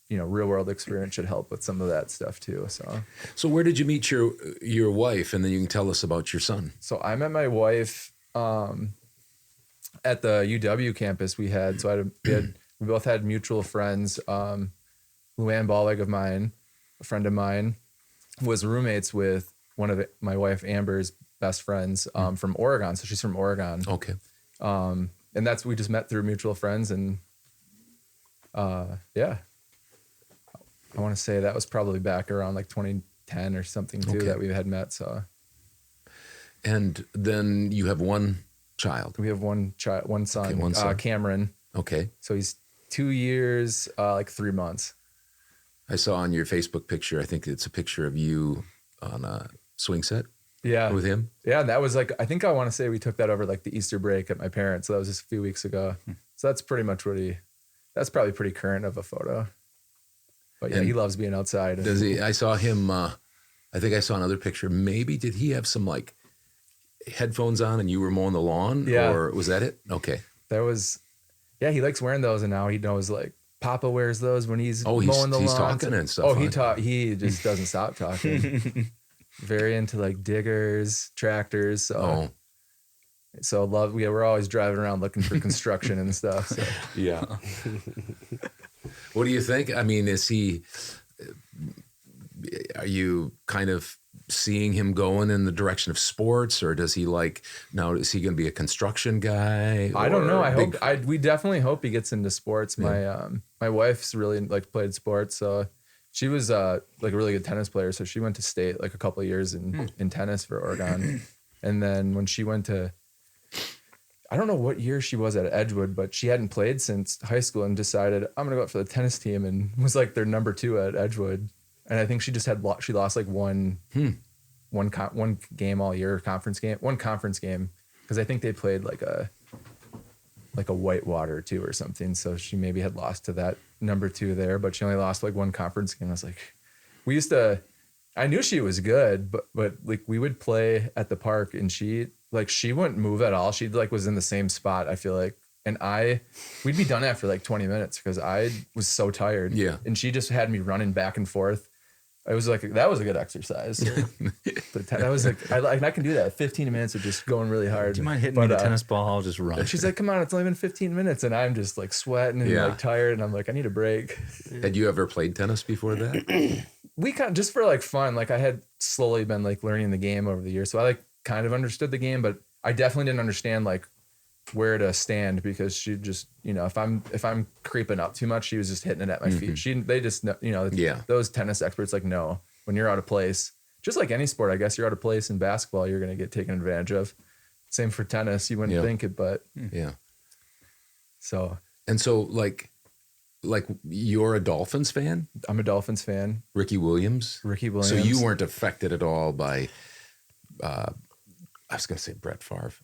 Speaker 12: Real world experience should help with some of that stuff too. So
Speaker 2: where did you meet your wife? And then you can tell us about your son.
Speaker 12: So I met my wife at the UW campus we both had mutual friends. Luann Balweg of mine, a friend of mine, was roommates with one of my wife Amber's best friends from Oregon. So she's from Oregon.
Speaker 2: Okay.
Speaker 12: And we just met through mutual friends, and I want to say that was probably back around like 2010 or something too that we had met. So,
Speaker 2: and then you have one child.
Speaker 12: We have one son,
Speaker 2: one son.
Speaker 12: Cameron.
Speaker 2: Okay.
Speaker 12: So he's 2 years, like 3 months.
Speaker 2: I saw on your Facebook picture, I think it's a picture of you on a swing set.
Speaker 12: Yeah.
Speaker 2: With him.
Speaker 12: Yeah. And that was like, I think I want to say we took that over like the Easter break at my parents'. So that was just a few weeks ago. So that's pretty much that's probably pretty current of a photo. But yeah, he loves being outside.
Speaker 2: Does he? I saw him, I think I saw another picture. Maybe did he have some like headphones on and you were mowing the lawn?
Speaker 12: Yeah.
Speaker 2: Or was that it? Okay.
Speaker 12: That was, he likes wearing those, and now he knows like Papa wears those when he's mowing the lawn.
Speaker 2: He's talking and stuff.
Speaker 12: He just doesn't stop talking. Very into like diggers, tractors. So we're always driving around looking for construction and stuff. So.
Speaker 2: Yeah. What do you think? I mean, are you kind of seeing him going in the direction of sports, or is he going to be a construction guy?
Speaker 12: I don't know. We definitely hope he gets into sports. Yeah. My wife's really like played sports. So she was like a really good tennis player. So she went to state like a couple of years in tennis for Oregon. And then when she went to, I don't know what year she was at Edgewood, but she hadn't played since high school and decided I'm going to go up for the tennis team, and was like their number 2 at Edgewood. And I think she just she lost like one game all year, one conference game. Cause I think they played like a Whitewater too or something. So she maybe had lost to that number 2 there, but she only lost like one conference game. I was like, I knew she was good, but like we would play at the park, and she wouldn't move at all. She like was in the same spot, I feel like. And we'd be done after like 20 minutes because I was so tired. Yeah. And she just had me running back and forth. I was like, that was a good exercise. That was like, I can do that. 15 minutes of just going really hard.
Speaker 3: Do you mind hitting me the tennis ball? I'll just run.
Speaker 12: She's like, come on, it's only been 15 minutes. And I'm just like sweating and like tired. And I'm like, I need a break.
Speaker 2: Had you ever played tennis before that?
Speaker 12: We just for like fun. Like I had slowly been like learning the game over the years. So I like kind of understood the game, but I definitely didn't understand like where to stand, because she just, if I'm creeping up too much, she was just hitting it at my feet. They just, those tennis experts like, no, when you're out of place, just like any sport, I guess you're out of place in basketball, you're going to get taken advantage of. Same for tennis. You wouldn't think it, but
Speaker 2: yeah.
Speaker 12: So
Speaker 2: like you're a Dolphins fan?
Speaker 12: I'm a Dolphins fan.
Speaker 2: Ricky Williams. So you weren't affected at all by, I was going to say Brett Favre.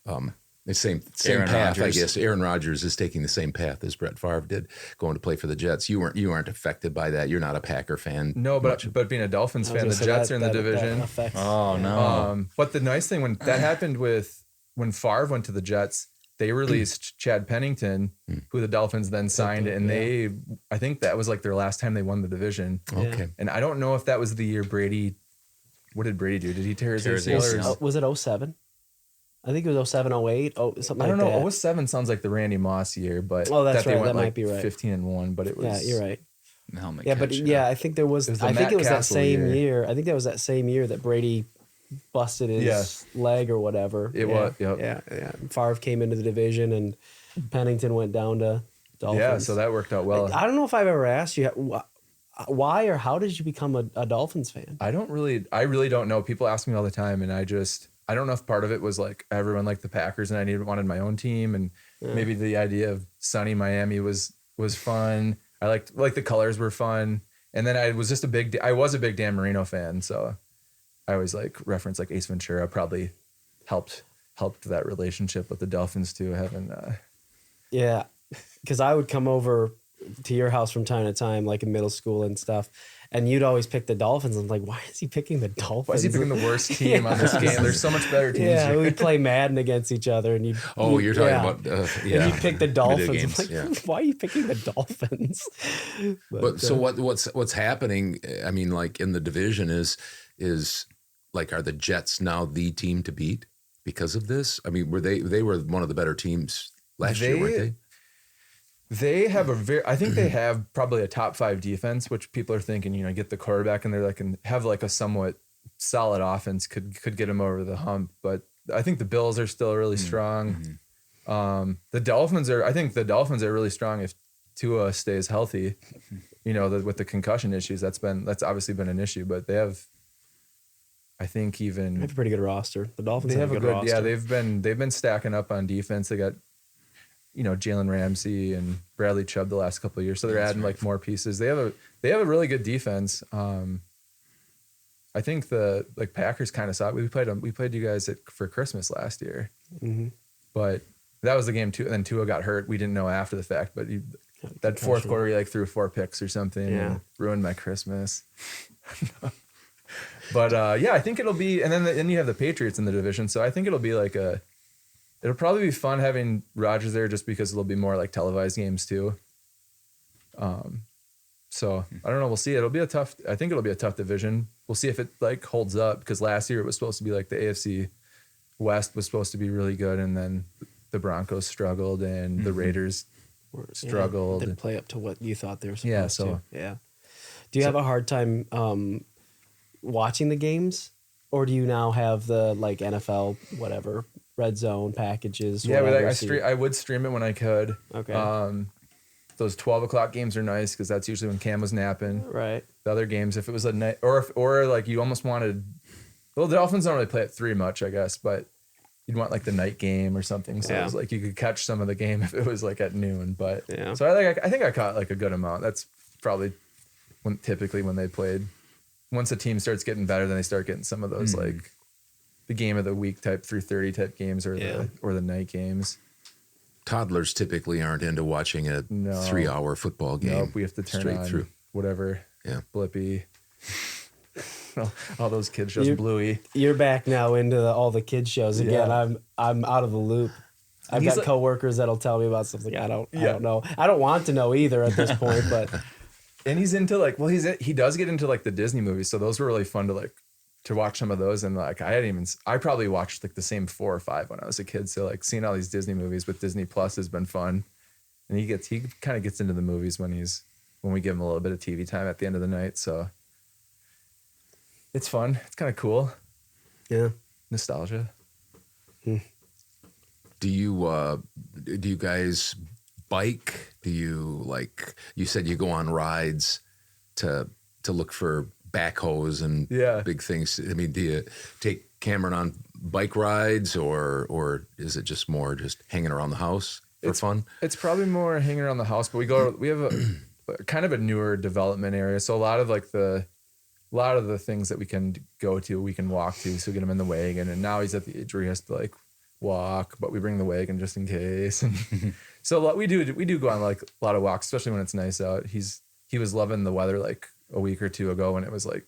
Speaker 2: The same
Speaker 3: Aaron
Speaker 2: path,
Speaker 3: Rodgers.
Speaker 2: I guess. Aaron Rodgers is taking the same path as Brett Favre did, going to play for the Jets. You weren't affected by that. You're not a Packer fan.
Speaker 12: No, but being a Dolphins fan, the Jets are in the division.
Speaker 3: Oh no!
Speaker 12: But the nice thing when that happened when Favre went to the Jets, they released Chad Pennington, who the Dolphins then signed, and I think that was like their last time they won the division.
Speaker 2: Okay.
Speaker 12: And I don't know if that was the year Brady. What did Brady do? Did he tear his ACL?
Speaker 1: Was it 07? I think it was 07, 08, something like that.
Speaker 12: I don't know. 07 sounds like the Randy Moss year, but
Speaker 1: that's right. That
Speaker 12: like
Speaker 1: might be right.
Speaker 12: 15-1, but it was.
Speaker 1: Yeah, you're right.
Speaker 3: Helmet
Speaker 1: yeah,
Speaker 3: catch,
Speaker 1: but I think there was. I think it was that same year. I think that was that same year that Brady busted his leg or whatever.
Speaker 12: It was. Yep.
Speaker 1: Yeah. Favre came into the division, and Pennington went down to Dolphins.
Speaker 12: Yeah, so that worked out well.
Speaker 1: I don't know if I've ever asked you why or how did you become a Dolphins fan?
Speaker 12: I really don't know. People ask me all the time, and I don't know if part of it was like everyone liked the Packers and I wanted my own team, and maybe the idea of sunny Miami was fun. I liked the colors were fun, and then I was a big Dan Marino fan, so I always like reference like Ace Ventura probably helped that relationship with the Dolphins too, having
Speaker 1: because I would come over to your house from time to time, like in middle school and stuff, and you'd always pick the Dolphins. I'm like, why is he picking the Dolphins?
Speaker 12: Why is he picking the worst team on this game? There's so much better teams.
Speaker 1: Yeah,
Speaker 12: here.
Speaker 1: we'd play Madden against each other, and
Speaker 2: you're talking about
Speaker 1: and you pick the Dolphins. I'm like,
Speaker 2: yeah.
Speaker 1: why are you picking the Dolphins?
Speaker 2: But so what's happening? I mean, like in the division is like, are the Jets now the team to beat because of this? I mean, they were one of the better teams last year, weren't they?
Speaker 12: They have I think they have probably a top 5 defense, which people are thinking, get the quarterback and they're like, and have like a somewhat solid offense could get them over the hump. But I think the Bills are still really strong. The Dolphins are really strong if Tua stays healthy. With the concussion issues, that's obviously been an issue, but they have, I think
Speaker 1: they have a pretty good roster. The Dolphins have a good roster.
Speaker 12: Yeah, they've been stacking up on defense. They got, Jalen Ramsey and Bradley Chubb the last couple of years. So they're adding like more pieces. They have a really good defense. I think the Packers kind of saw it. We played you guys for Christmas last year, but that was the game too. And then Tua got hurt. We didn't know after the fact, but that fourth quarter, he threw 4 picks or something.
Speaker 1: Yeah.
Speaker 12: And ruined my Christmas. But I think it'll be, and then you have the Patriots in the division. So I think it'll be like it'll probably be fun having Rodgers there just because it'll be more like televised games too. So I don't know. We'll see. I think it'll be a tough division. We'll see if it like holds up, because last year it was supposed to be like the AFC West was supposed to be really good. And then the Broncos struggled and the Raiders struggled.
Speaker 1: Didn't play up to what you thought they were supposed to. Yeah. Do you have a hard time watching the games, or do you now have the like NFL, whatever, red zone packages?
Speaker 12: Yeah, I would stream it when I could.
Speaker 1: Okay.
Speaker 12: Those 12 o'clock games are nice because that's usually when Cam was napping.
Speaker 1: Right.
Speaker 12: The other games, if it was a night, or like you almost wanted, well, the Dolphins don't really play at 3 much, I guess, but you'd want like the night game or something. So it was like you could catch some of the game if it was like at noon. But so I think I caught like a good amount. That's probably typically when they played. Once a team starts getting better, then they start getting some of those like the game of the week type 3:30 type games or the night games.
Speaker 2: Toddlers typically aren't into watching a 3-hour football game.
Speaker 12: Nope, we have to turn straight on through whatever. Yeah, Blippi. All those kids shows, Bluey.
Speaker 1: You're back now into all the kids shows again. Yeah. I'm out of the loop. I've got coworkers that'll tell me about stuff like I don't know. I don't want to know either at this point, but
Speaker 12: and he's into like he does get into like the Disney movies, so those were really fun to watch some of those. And like I probably watched like the same 4 or 5 when I was a kid. So like seeing all these Disney movies with Disney Plus has been fun. And he kind of gets into the movies when we give him a little bit of TV time at the end of the night. So it's fun. It's kind of cool.
Speaker 1: Yeah.
Speaker 12: Nostalgia.
Speaker 2: Do you guys bike? Do you you said you go on rides to look for backhoes and big things? I mean, do you take Cameron on bike rides or is it just more just hanging around the house for fun?
Speaker 12: It's probably more hanging around the house, but we have a kind of a newer development area. So a lot of the things that we can go to, we can walk to. So we get him in the wagon, and now he's at the age where he has to like walk, but we bring the wagon just in case. And so we do go on like a lot of walks, especially when it's nice out. He was loving the weather like a week or 2 ago when it was like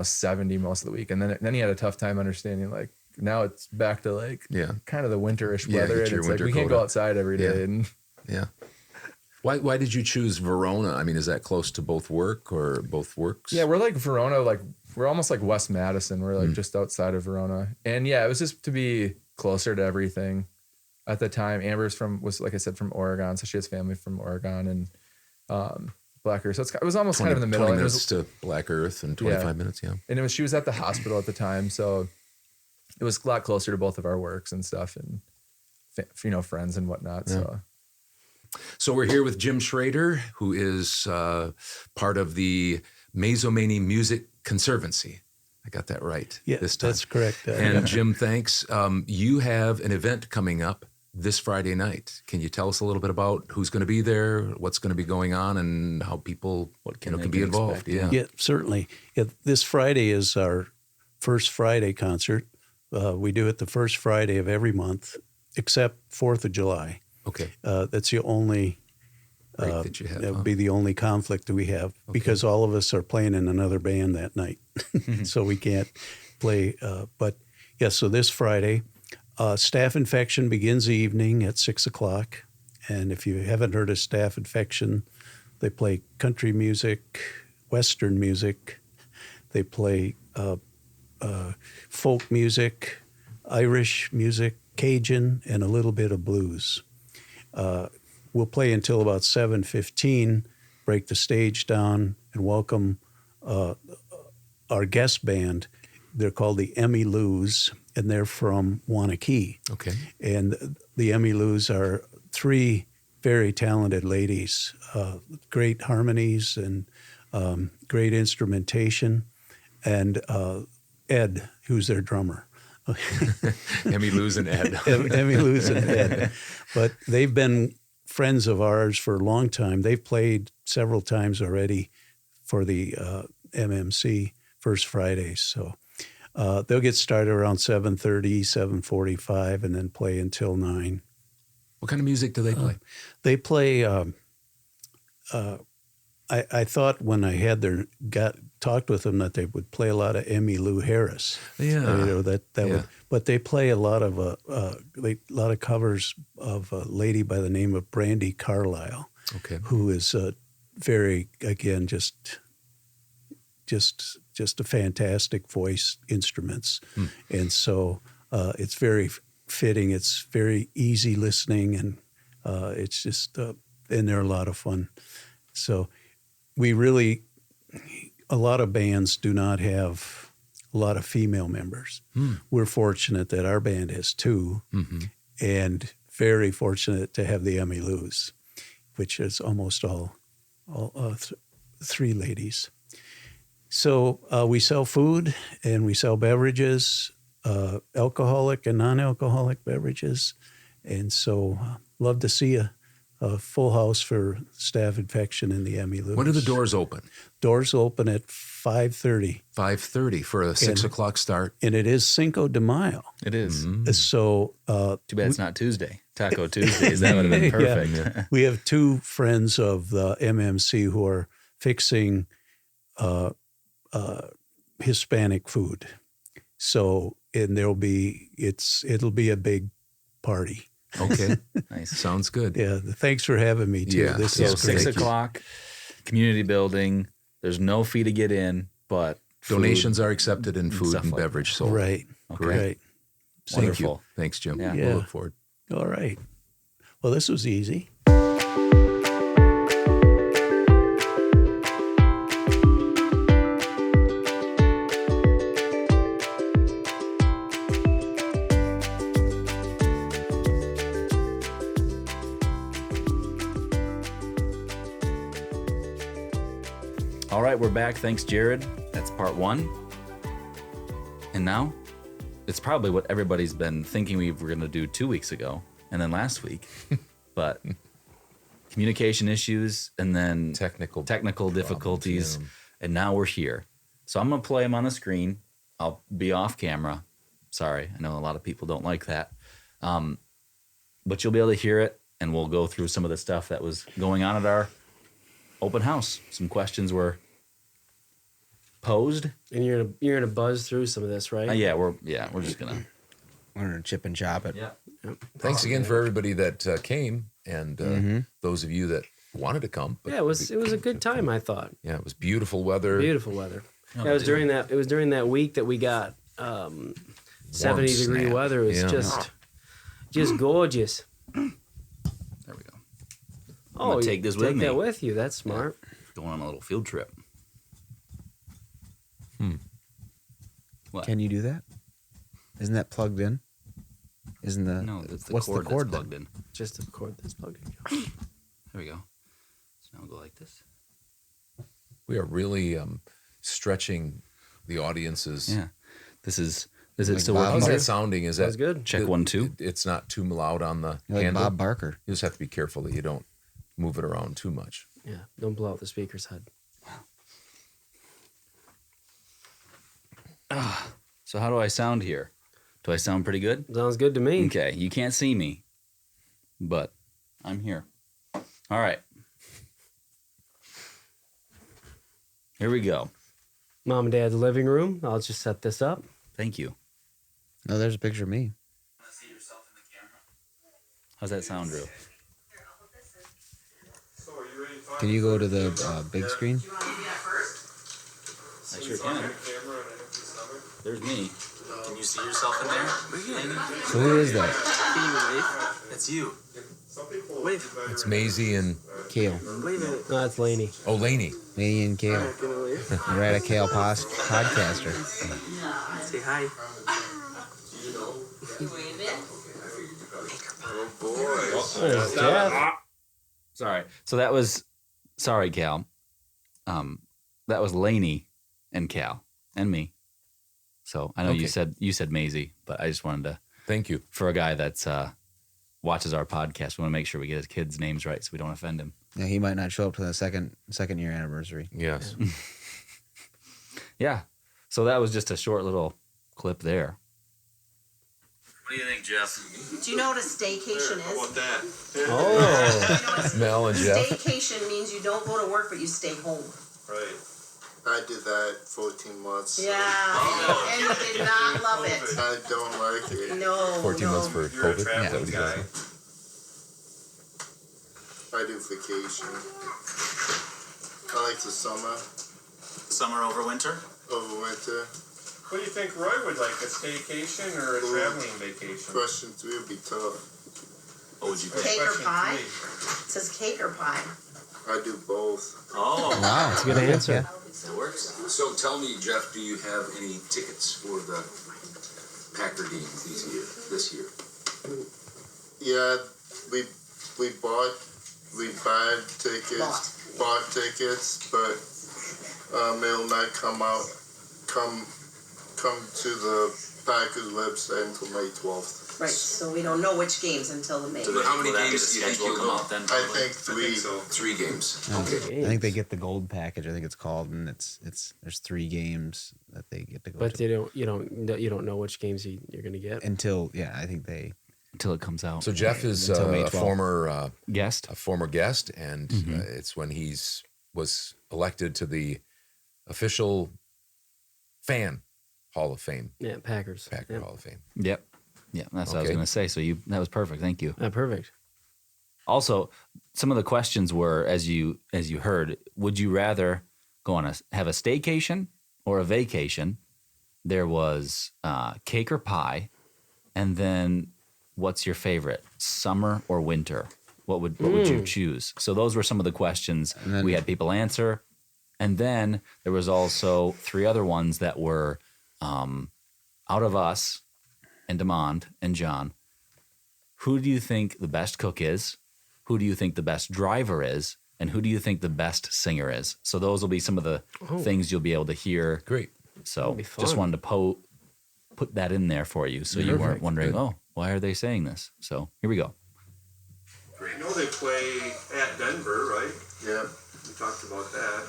Speaker 12: 70 most of the week, and then he had a tough time understanding like now it's back to like kind of the winterish weather, and it's like we can't go outside every day. And
Speaker 2: why did you choose Verona? I mean, is that close to both work or both works?
Speaker 12: Yeah, we're like Verona, like we're almost like West Madison. We're like just outside of Verona, and it was just to be closer to everything. At the time, Amber's was like I said from Oregon, so she has family from Oregon and Black Earth. So it was almost kind of in the middle.
Speaker 2: 20 minutes to Black Earth and 25 minutes,
Speaker 12: And she was at the hospital at the time, so it was a lot closer to both of our works and stuff, and friends and whatnot. Yeah.
Speaker 2: So we're here with Jim Schrader, who is part of the Mazomanie Music Conservancy. I got that right this time.
Speaker 13: That's correct.
Speaker 2: And Jim, thanks. You have an event coming up this Friday night. Can you tell us a little bit about who's going to be there, what's going to be going on, and how people can be involved?
Speaker 13: Yeah, certainly. This Friday is our first Friday concert. We do it the first Friday of every month, except 4th of July.
Speaker 2: Okay.
Speaker 13: That's the only
Speaker 2: Break that you have,
Speaker 13: that would
Speaker 2: huh?
Speaker 13: be the only conflict that we have because all of us are playing in another band that night, so we can't play. But yeah, so this Friday, Staff Infection begins the evening at 6:00, and if you haven't heard of Staff Infection, they play country music, Western music, they play folk music, Irish music, Cajun, and a little bit of blues. We'll play until about 7:15, break the stage down, and welcome our guest band. They're called the Emmy Loos, and they're from Wanakee.
Speaker 2: Okay.
Speaker 13: And the Emmy Loos are 3 very talented ladies, great harmonies and great instrumentation, and Ed, who's their drummer.
Speaker 2: Emmy Lou's and Ed.
Speaker 13: Emmy Lou's and Ed. But they've been friends of ours for a long time. They've played several times already for the MMC First Fridays. So they'll get started around 7:30, 7:45, and then play until 9.
Speaker 2: What kind of music do they play?
Speaker 13: They play. I thought when I had talked with them that they would play a lot of Emmy Lou Harris.
Speaker 2: Yeah.
Speaker 13: That would. But they play a lot of covers of a lady by the name of Brandy Carlisle.
Speaker 2: Okay.
Speaker 13: Who is very, again, just a fantastic voice, instruments, and so it's very fitting. It's very easy listening, and it's just and they're a lot of fun. So we really, a lot of bands do not have a lot of female members. We're fortunate that our band has 2, and very fortunate to have the Emmy Lou's, which is almost all 3 ladies. So we sell food and we sell beverages, alcoholic and non-alcoholic beverages. And so love to see a full house for Staff Infection in the Emmy Lou's.
Speaker 2: When do the doors open?
Speaker 13: Doors open at 5:30.
Speaker 2: 5:30 for a 6:00 start.
Speaker 13: And it is Cinco de Mayo.
Speaker 3: It is.
Speaker 13: So
Speaker 3: too bad it's not Tuesday. Taco Tuesdays. That would have been perfect.
Speaker 13: Yeah. We have 2 friends of the MMC who are fixing Hispanic food. So, and it'll be a big party.
Speaker 2: Okay.
Speaker 3: Nice.
Speaker 2: Sounds good.
Speaker 13: Yeah. Thanks for having me too.
Speaker 2: Yeah.
Speaker 13: This
Speaker 3: So
Speaker 13: is great.
Speaker 3: 6:00, community building. There's no fee to get in, but
Speaker 2: Donations are accepted in food
Speaker 3: stuff
Speaker 2: and
Speaker 3: like
Speaker 2: beverage sold.
Speaker 13: Right.
Speaker 2: Great.
Speaker 13: Right.
Speaker 2: Thank you.
Speaker 3: Wonderful.
Speaker 2: Thanks, Jim.
Speaker 3: Yeah.
Speaker 2: We'll look forward.
Speaker 13: All right. Well, this was easy.
Speaker 3: All right, we're back. Thanks, Jared. That's part 1. And now, it's probably what everybody's been thinking we were going to do 2 weeks ago and then last week. But communication issues and then technical difficulties. And now we're here. So I'm going to play them on the screen. I'll be off camera. Sorry, I know a lot of people don't like that. But you'll be able to hear it, and we'll go through some of the stuff that was going on at our open house. Some questions were posed.
Speaker 1: And you're gonna buzz through some of this, right?
Speaker 3: We're just gonna
Speaker 5: chip and chop it.
Speaker 3: Yeah.
Speaker 1: Yep.
Speaker 2: Thanks again for everybody that came and those of you that wanted to come. But
Speaker 1: Yeah, it was a good time, I thought.
Speaker 2: yeah, it was beautiful weather.
Speaker 1: Beautiful weather.
Speaker 3: Oh,
Speaker 1: Yeah, it was during that week that we got 70-degree
Speaker 2: snap.
Speaker 1: weather. It was
Speaker 2: Yeah.
Speaker 1: just gorgeous.
Speaker 3: There we go.
Speaker 1: Oh,
Speaker 3: gonna take this with
Speaker 1: take
Speaker 3: me.
Speaker 1: that with you. That's smart.
Speaker 3: Going on a little field trip. What?
Speaker 5: Can you do that? Isn't that plugged in? Isn't the
Speaker 3: No, that's the
Speaker 5: what's
Speaker 3: cord
Speaker 5: the cord
Speaker 3: that's plugged
Speaker 5: then?
Speaker 3: in.
Speaker 1: Just the cord that's plugged in.
Speaker 3: There we go. So now we'll go like this.
Speaker 2: We are really stretching the audience's.
Speaker 3: Yeah. Is it
Speaker 5: Like
Speaker 3: still
Speaker 5: Bob
Speaker 3: working?
Speaker 2: How's
Speaker 5: Barker?
Speaker 2: that sounding? Is
Speaker 1: That's
Speaker 2: that
Speaker 1: good.
Speaker 3: Check 1, 2.
Speaker 2: It's not too loud on the
Speaker 5: You're like
Speaker 2: handle.
Speaker 5: Bob Barker.
Speaker 2: You just have to be careful that you don't move it around too much.
Speaker 1: Yeah, don't blow out the speaker's head.
Speaker 3: So how do I sound here? Do I sound pretty good?
Speaker 1: Sounds good to me.
Speaker 3: Okay, you can't see me, but I'm here. All right. Here we go.
Speaker 1: Mom and Dad's living room. I'll just set this up.
Speaker 3: Thank you.
Speaker 5: No, there's a picture of me.
Speaker 3: How's that sound, Drew?
Speaker 5: Can you go to the big screen?
Speaker 3: I sure can. There's me. Can you see yourself in there?
Speaker 5: So who is that?
Speaker 14: Can you wave? That's you. Wave.
Speaker 2: It's Maisie and
Speaker 5: Kale.
Speaker 14: Wave it.
Speaker 1: No, it's Laney.
Speaker 2: Oh, Laney.
Speaker 5: Laney and Kale. We're at a Kale podcaster.
Speaker 14: Say hi.
Speaker 1: There's Jeff.
Speaker 3: Sorry. So that was, sorry, Cal. That was Laney and Cal and me. So I know you said Maisie, but I just wanted to.
Speaker 2: Thank you.
Speaker 3: For a guy that's watches our podcast, we want to make sure we get his kids' names right so we don't offend him.
Speaker 5: Yeah, he might not show up to the second year anniversary.
Speaker 2: Yes.
Speaker 3: Yeah. So that was just a short little clip there.
Speaker 14: What do you think, Jeff?
Speaker 15: Do you know what a staycation is?
Speaker 14: How about that?
Speaker 2: Oh. Mel and Jeff.
Speaker 15: Staycation means you don't go to work, but you stay home.
Speaker 14: Right.
Speaker 16: I did that 14 months.
Speaker 15: Yeah, and you did not love it.
Speaker 16: I don't like it.
Speaker 15: No,
Speaker 2: 14 months for
Speaker 14: You're a
Speaker 2: COVID.
Speaker 14: traveling guy.
Speaker 16: I do vacation. I like the summer.
Speaker 14: Summer over winter?
Speaker 16: Over winter.
Speaker 17: What do you think Roy would like, a staycation or a traveling vacation?
Speaker 16: Question 3 would be tough.
Speaker 14: What would you pick?
Speaker 15: Cake or
Speaker 17: Question
Speaker 15: pie?
Speaker 17: 3.
Speaker 15: It says cake or pie.
Speaker 16: I do both.
Speaker 14: Oh.
Speaker 5: Wow,
Speaker 1: That's a good answer.
Speaker 14: That works.
Speaker 2: So tell me, Jeff, do you have any tickets for the Packer game this year?
Speaker 16: Yeah, we bought tickets, but it'll not come to the Packers website until May 12th.
Speaker 15: Right, so we don't know which games until the May.
Speaker 2: So how many
Speaker 14: Will that be
Speaker 2: games
Speaker 14: the
Speaker 2: do you think
Speaker 14: schedule
Speaker 2: you'll
Speaker 14: come
Speaker 2: go?
Speaker 14: out then?
Speaker 16: I
Speaker 14: probably?
Speaker 16: think 3.
Speaker 17: so.
Speaker 2: 3 games.
Speaker 5: Okay.
Speaker 2: Okay.
Speaker 5: I think they get the gold package. I think it's called, and there's 3 games that they get to go
Speaker 1: But
Speaker 5: to.
Speaker 1: you don't know which games you're going to get.
Speaker 5: Until I think they
Speaker 3: Until it comes out.
Speaker 2: So Jeff is
Speaker 5: Until May
Speaker 2: a
Speaker 5: 12th.
Speaker 2: former
Speaker 3: Guest.
Speaker 2: and it's when was elected to the official fan Hall of Fame.
Speaker 1: Yeah, Packers.
Speaker 2: Packer Hall of Fame.
Speaker 3: Yep. Yeah, that's what I was
Speaker 2: Okay.
Speaker 3: going to say. So that was perfect. Thank you.
Speaker 1: Perfect.
Speaker 3: Also, some of the questions were, as you heard, would you rather go on have a staycation or a vacation? There was cake or pie, and then what's your favorite, summer or winter? What would you choose? So those were some of the questions we had people answer, and then there was also 3 other ones that were out of us and Demond and John. Who do you think the best cook is? Who do you think the best driver is? And who do you think the best singer is? So those will be some of the things you'll be able to hear.
Speaker 2: Great.
Speaker 3: So just wanted to put that in there for you so you weren't wondering,
Speaker 2: Good.
Speaker 3: why are they saying this? So here we go.
Speaker 17: I know they play at Denver, right?
Speaker 16: Yeah.
Speaker 17: We talked about that.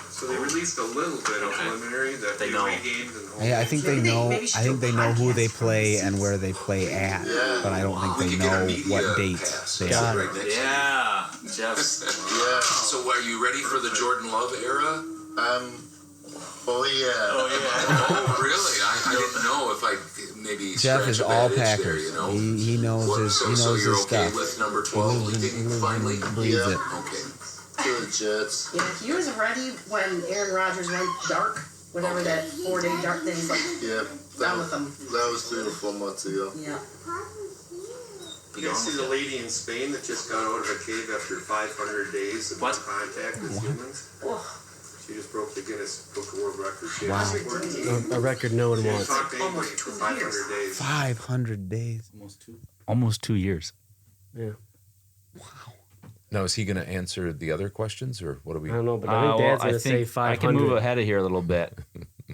Speaker 17: So they released a little bit of preliminary that
Speaker 14: They
Speaker 17: the
Speaker 14: know.
Speaker 17: away games and home
Speaker 5: I
Speaker 17: games.
Speaker 5: think they know.
Speaker 15: maybe
Speaker 5: I think they know who they play and where they play at, but I don't
Speaker 2: We
Speaker 5: think they
Speaker 2: could get a
Speaker 5: know
Speaker 2: media
Speaker 5: what
Speaker 2: pass.
Speaker 5: dates they
Speaker 2: That's
Speaker 5: are.
Speaker 2: right next to you.
Speaker 14: Yeah. Jeff's.
Speaker 16: Yeah.
Speaker 2: So are you ready for the Jordan Love era?
Speaker 16: Oh yeah.
Speaker 2: Oh, really? I didn't know if I maybe
Speaker 5: Jeff
Speaker 2: scratch
Speaker 5: is
Speaker 2: a
Speaker 5: all
Speaker 2: bad itch
Speaker 5: Packers.
Speaker 2: there, you know?
Speaker 5: He knows his. He
Speaker 2: So
Speaker 5: knows
Speaker 2: you're
Speaker 5: his
Speaker 2: okay
Speaker 5: stuff.
Speaker 2: with number
Speaker 5: He
Speaker 2: 12
Speaker 5: lives
Speaker 2: leaving
Speaker 5: and
Speaker 2: finally?
Speaker 5: breathes
Speaker 16: Yeah.
Speaker 5: it.
Speaker 2: Okay.
Speaker 16: To the Jets.
Speaker 15: Yeah, he was ready when Aaron Rodgers went dark, whatever that 4-day dark thing. He's like,
Speaker 16: Yeah.
Speaker 15: down with them.
Speaker 16: That was 3 or 4 months ago.
Speaker 15: Yeah.
Speaker 17: You guys see the lady in Spain that just got out of a cave after 500 days of no contact with humans? She just broke the Guinness Book of World Records. She
Speaker 1: Wow.
Speaker 17: had 14
Speaker 1: A record no one
Speaker 17: She didn't
Speaker 1: wants.
Speaker 17: talk to anybody for 500 days.
Speaker 5: 500 days.
Speaker 3: Almost 2 years.
Speaker 1: Yeah.
Speaker 2: Now, is he going to answer the other questions, or what do we?
Speaker 1: I don't know, but I think Dad's going to say 500.
Speaker 3: I can move ahead of here a little bit.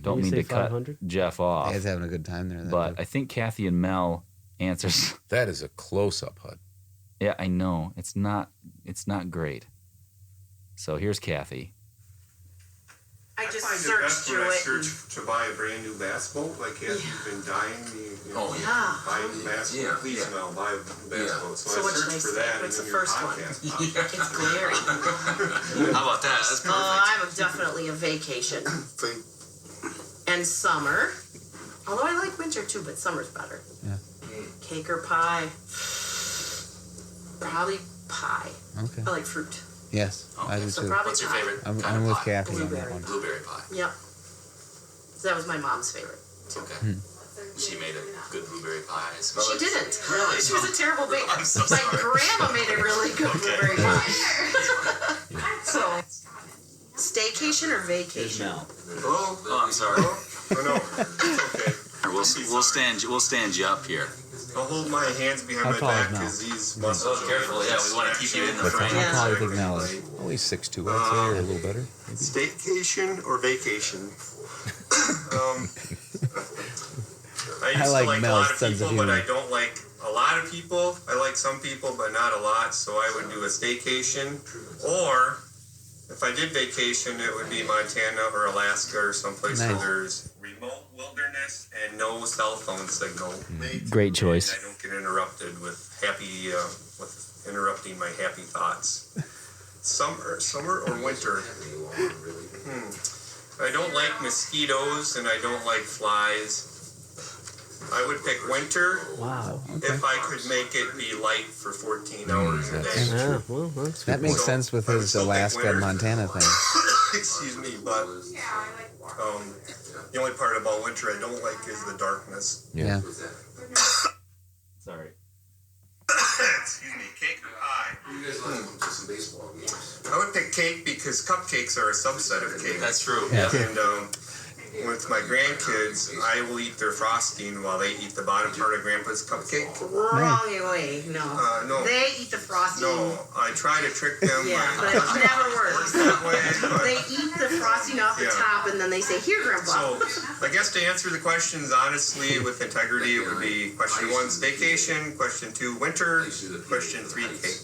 Speaker 3: Don't
Speaker 1: you
Speaker 3: mean
Speaker 1: say
Speaker 3: to cut
Speaker 1: 500?
Speaker 3: Jeff off.
Speaker 5: Dad's having a good time there.
Speaker 3: But I think Kathy and Mel answers.
Speaker 2: That is a close-up, Hud.
Speaker 3: Yeah, I know. It's not great. So here's Kathy.
Speaker 15: I just
Speaker 17: find it
Speaker 15: searched
Speaker 17: best when
Speaker 15: through
Speaker 17: I
Speaker 15: it.
Speaker 17: search to buy a brand new bass boat. Like, have you been dying me? You know, buy a new bass boat. Please, Mel, buy a new bass boat.
Speaker 15: So
Speaker 17: I
Speaker 15: what should I
Speaker 17: searched for
Speaker 15: say?
Speaker 17: that.
Speaker 15: What's
Speaker 17: and
Speaker 15: the
Speaker 17: then your
Speaker 15: first one?
Speaker 17: podcast
Speaker 15: It's blurry.
Speaker 14: How about that? That's perfect.
Speaker 15: I'm definitely a vacation. And summer. Although I like winter too, but summer's better.
Speaker 5: Yeah.
Speaker 15: Cake or pie? Probably pie.
Speaker 5: Okay.
Speaker 15: I like fruit.
Speaker 5: Yes, I do
Speaker 15: So
Speaker 5: too.
Speaker 15: probably
Speaker 14: What's your
Speaker 15: pie.
Speaker 14: favorite
Speaker 5: I'm
Speaker 14: kind of
Speaker 5: with
Speaker 14: pie?
Speaker 5: Kathy on that one.
Speaker 14: Blueberry pie.
Speaker 15: Yep. So that was my mom's favorite.
Speaker 14: Okay. She made a good blueberry pie. So
Speaker 15: She didn't.
Speaker 14: Really?
Speaker 15: She was a terrible baker.
Speaker 14: I'm so
Speaker 15: My
Speaker 14: sorry.
Speaker 15: grandma made a really good blueberry pie. So, staycation or vacation?
Speaker 14: Oh, I'm sorry.
Speaker 17: Oh, no. It's okay.
Speaker 14: We'll stand you up here.
Speaker 17: I'll hold my hands behind
Speaker 5: How
Speaker 17: my
Speaker 5: tall is
Speaker 17: back
Speaker 5: Mel?
Speaker 17: because these muscles are...
Speaker 14: Careful, yeah, we want to keep you in the frame.
Speaker 5: How tall do you think Mel is?
Speaker 2: Only 6'2", I'd say, or a little better. Maybe.
Speaker 17: Staycation or vacation? I used
Speaker 5: I
Speaker 17: to
Speaker 5: like
Speaker 17: like a
Speaker 5: Mel's
Speaker 17: lot of
Speaker 5: sense of
Speaker 17: people, but I
Speaker 5: humor.
Speaker 17: don't like a lot of people. I like some people, but not a lot. So I would do a staycation. Or if I did vacation, it would be Montana or Alaska or someplace where
Speaker 5: Nice.
Speaker 17: there's remote wilderness and no cell phone signal.
Speaker 3: Great choice.
Speaker 17: And I don't get interrupted with interrupting my happy thoughts. Summer or winter? I don't like mosquitoes and I don't like flies. I would pick winter.
Speaker 1: Wow.
Speaker 17: If I could make it be light for 14 hours a day.
Speaker 1: Yeah, well, that's
Speaker 5: That makes
Speaker 17: So,
Speaker 5: sense with
Speaker 17: I would
Speaker 5: his
Speaker 17: still pick
Speaker 5: Alaska and
Speaker 17: winter.
Speaker 5: Montana thing.
Speaker 17: Excuse me, but the only part about winter I don't like is the darkness.
Speaker 5: Yeah.
Speaker 3: Sorry.
Speaker 17: Excuse me, cake or pie?
Speaker 16: You guys like to some baseball games?
Speaker 17: I would pick cake because cupcakes are a subset of cake.
Speaker 14: That's true.
Speaker 5: Yeah.
Speaker 17: And with my grandkids, I will eat their frosting while they eat the bottom part of Grandpa's cupcake.
Speaker 15: Wrong way. No.
Speaker 17: No.
Speaker 15: They eat the frosting.
Speaker 17: No, I try to trick them.
Speaker 15: Yeah, but it never works.
Speaker 17: That way, but-
Speaker 15: They eat the frosting off the
Speaker 17: Yeah.
Speaker 15: top and then they say, "Here, Grandpa."
Speaker 17: So, I guess to answer the questions honestly with integrity, it would be question 1, staycation, question 2, winter, question 3, cake.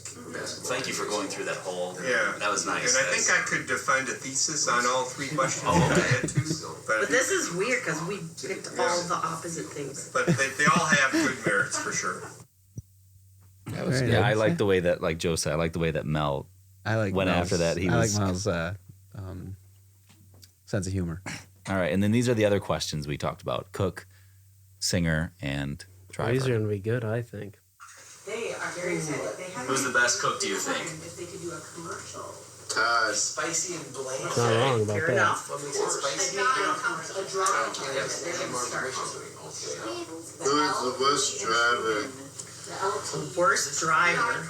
Speaker 14: Thank you for going through that whole.
Speaker 17: Yeah.
Speaker 14: That was nice.
Speaker 17: And I think I could defend a thesis on all 3 questions if I had to.
Speaker 15: But this is weird because we picked all the opposite things.
Speaker 17: But they all have good merits for sure.
Speaker 2: That was
Speaker 5: Very
Speaker 3: Yeah,
Speaker 5: nice.
Speaker 3: I like the way that, like Joe said, I like the way that Mel
Speaker 5: I like
Speaker 3: went
Speaker 5: Mel's,
Speaker 3: after that. He
Speaker 5: I
Speaker 3: was
Speaker 5: like Mel's sense of humor.
Speaker 3: all right. And then these are the other questions we talked about: cook, singer, and driver.
Speaker 1: These are going to be good, I think.
Speaker 15: They are very excited.
Speaker 14: Who's the best cook, do you think?
Speaker 15: If they could do a commercial.
Speaker 14: Spicy and bland.
Speaker 1: Not wrong about
Speaker 15: Fair
Speaker 1: that.
Speaker 15: enough.
Speaker 14: What makes it spicy?
Speaker 15: A drama that they have started.
Speaker 16: Who's the worst driver?
Speaker 15: Worst driver.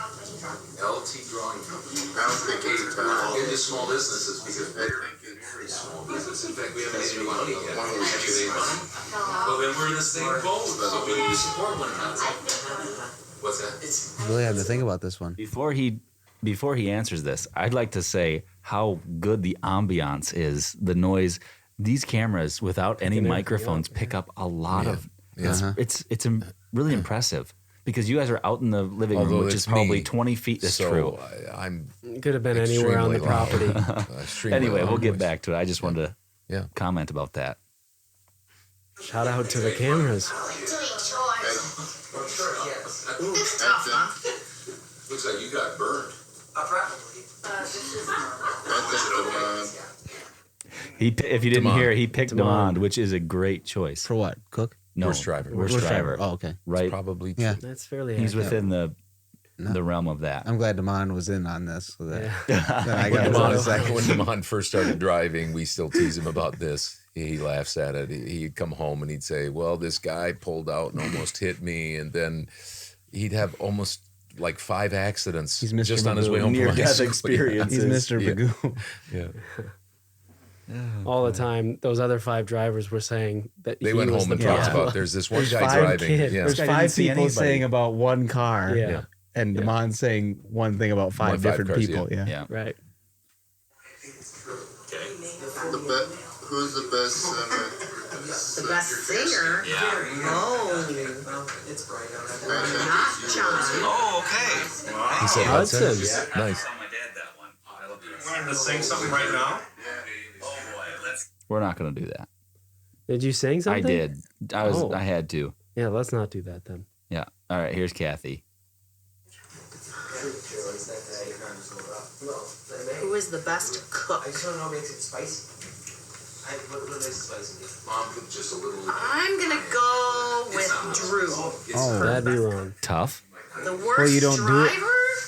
Speaker 16: LT Drawing Company. I don't think it's I'll get into small businesses because I think it's very small business. In fact, we haven't made any money yet. Have you made money? Well, then we're in the same boat, so we need to support one another. What's that?
Speaker 5: I really had to think about this one.
Speaker 3: Before he answers this, I'd like to say how good the ambiance is. The noise. These cameras, without any microphones, pick up a lot of. It's really impressive because you guys are out in the living room,
Speaker 2: Although
Speaker 3: which
Speaker 2: it's
Speaker 3: is probably
Speaker 2: me,
Speaker 3: 20 feet. That's
Speaker 2: so
Speaker 3: true.
Speaker 2: I'm
Speaker 1: Could have been anywhere on the
Speaker 2: extremely loud.
Speaker 1: property.
Speaker 2: Extremely
Speaker 3: Anyway,
Speaker 2: loud
Speaker 3: we'll get
Speaker 2: voice.
Speaker 3: back to it. I just wanted to
Speaker 2: Yeah.
Speaker 3: comment about that.
Speaker 1: Shout out to the cameras.
Speaker 16: Looks like you got burned.
Speaker 14: Probably.
Speaker 3: If you didn't
Speaker 2: Demond.
Speaker 3: hear, he picked
Speaker 1: Demond.
Speaker 3: Demond, which is a great choice.
Speaker 5: For what? Cook?
Speaker 3: No,
Speaker 2: Worst driver.
Speaker 3: Worst driver.
Speaker 5: Oh, okay.
Speaker 3: Right.
Speaker 2: Probably.
Speaker 5: Yeah.
Speaker 1: That's fairly
Speaker 3: He's
Speaker 1: accurate.
Speaker 3: within the realm of that.
Speaker 5: I'm glad Damon was in on this. So that,
Speaker 1: Yeah.
Speaker 5: then I
Speaker 2: When
Speaker 5: got a
Speaker 2: Damon,
Speaker 5: second.
Speaker 2: when Damon first started driving, we still tease him about this. He laughs at it. He'd come home and he'd say, well, this guy pulled out and almost hit me. And then he'd have almost like 5 accidents
Speaker 5: He's Mr.
Speaker 2: just on his way
Speaker 5: Magoo.
Speaker 2: home from high
Speaker 3: Near-death
Speaker 2: school.
Speaker 3: experiences.
Speaker 5: He's Mr.
Speaker 2: Yeah.
Speaker 5: Magoo.
Speaker 2: Yeah.
Speaker 1: All the time, those other 5 drivers were saying that
Speaker 2: They
Speaker 1: he
Speaker 2: went
Speaker 1: was
Speaker 2: home
Speaker 1: the
Speaker 2: and talked
Speaker 1: problem.
Speaker 2: about there's this one
Speaker 5: There's
Speaker 2: guy
Speaker 5: 5
Speaker 2: driving.
Speaker 5: kids.
Speaker 2: Yeah.
Speaker 5: There's
Speaker 3: This guy
Speaker 5: 5
Speaker 3: didn't see
Speaker 5: people
Speaker 3: anybody.
Speaker 5: saying about one car.
Speaker 1: Yeah.
Speaker 5: And Damon saying one thing about 5 different
Speaker 2: cars,
Speaker 5: people. Yeah.
Speaker 3: Yeah.
Speaker 1: Right.
Speaker 16: Who's the best singer?
Speaker 15: The best singer?
Speaker 14: Yeah.
Speaker 15: Oh.
Speaker 14: It's bright out.
Speaker 15: Not John.
Speaker 14: Oh, okay.
Speaker 2: He said
Speaker 1: Hudson.
Speaker 2: Hudson. Nice.
Speaker 14: Tell my dad that one. I love you.
Speaker 17: Want to sing something right now?
Speaker 14: Oh boy, let's
Speaker 3: We're not going to do that.
Speaker 1: Did you sing something?
Speaker 3: I did. I had to.
Speaker 1: Yeah, let's not do that then.
Speaker 3: Yeah. All right, here's Kathy.
Speaker 15: Who is the best cook?
Speaker 14: I just don't know what makes it spicy. What makes it spicy?
Speaker 16: Mom put just a little.
Speaker 15: I'm gonna go with Drew.
Speaker 5: Oh,
Speaker 1: that'd be wrong.
Speaker 3: Tough.
Speaker 15: The worst
Speaker 5: Well, you don't
Speaker 15: driver?
Speaker 5: do it.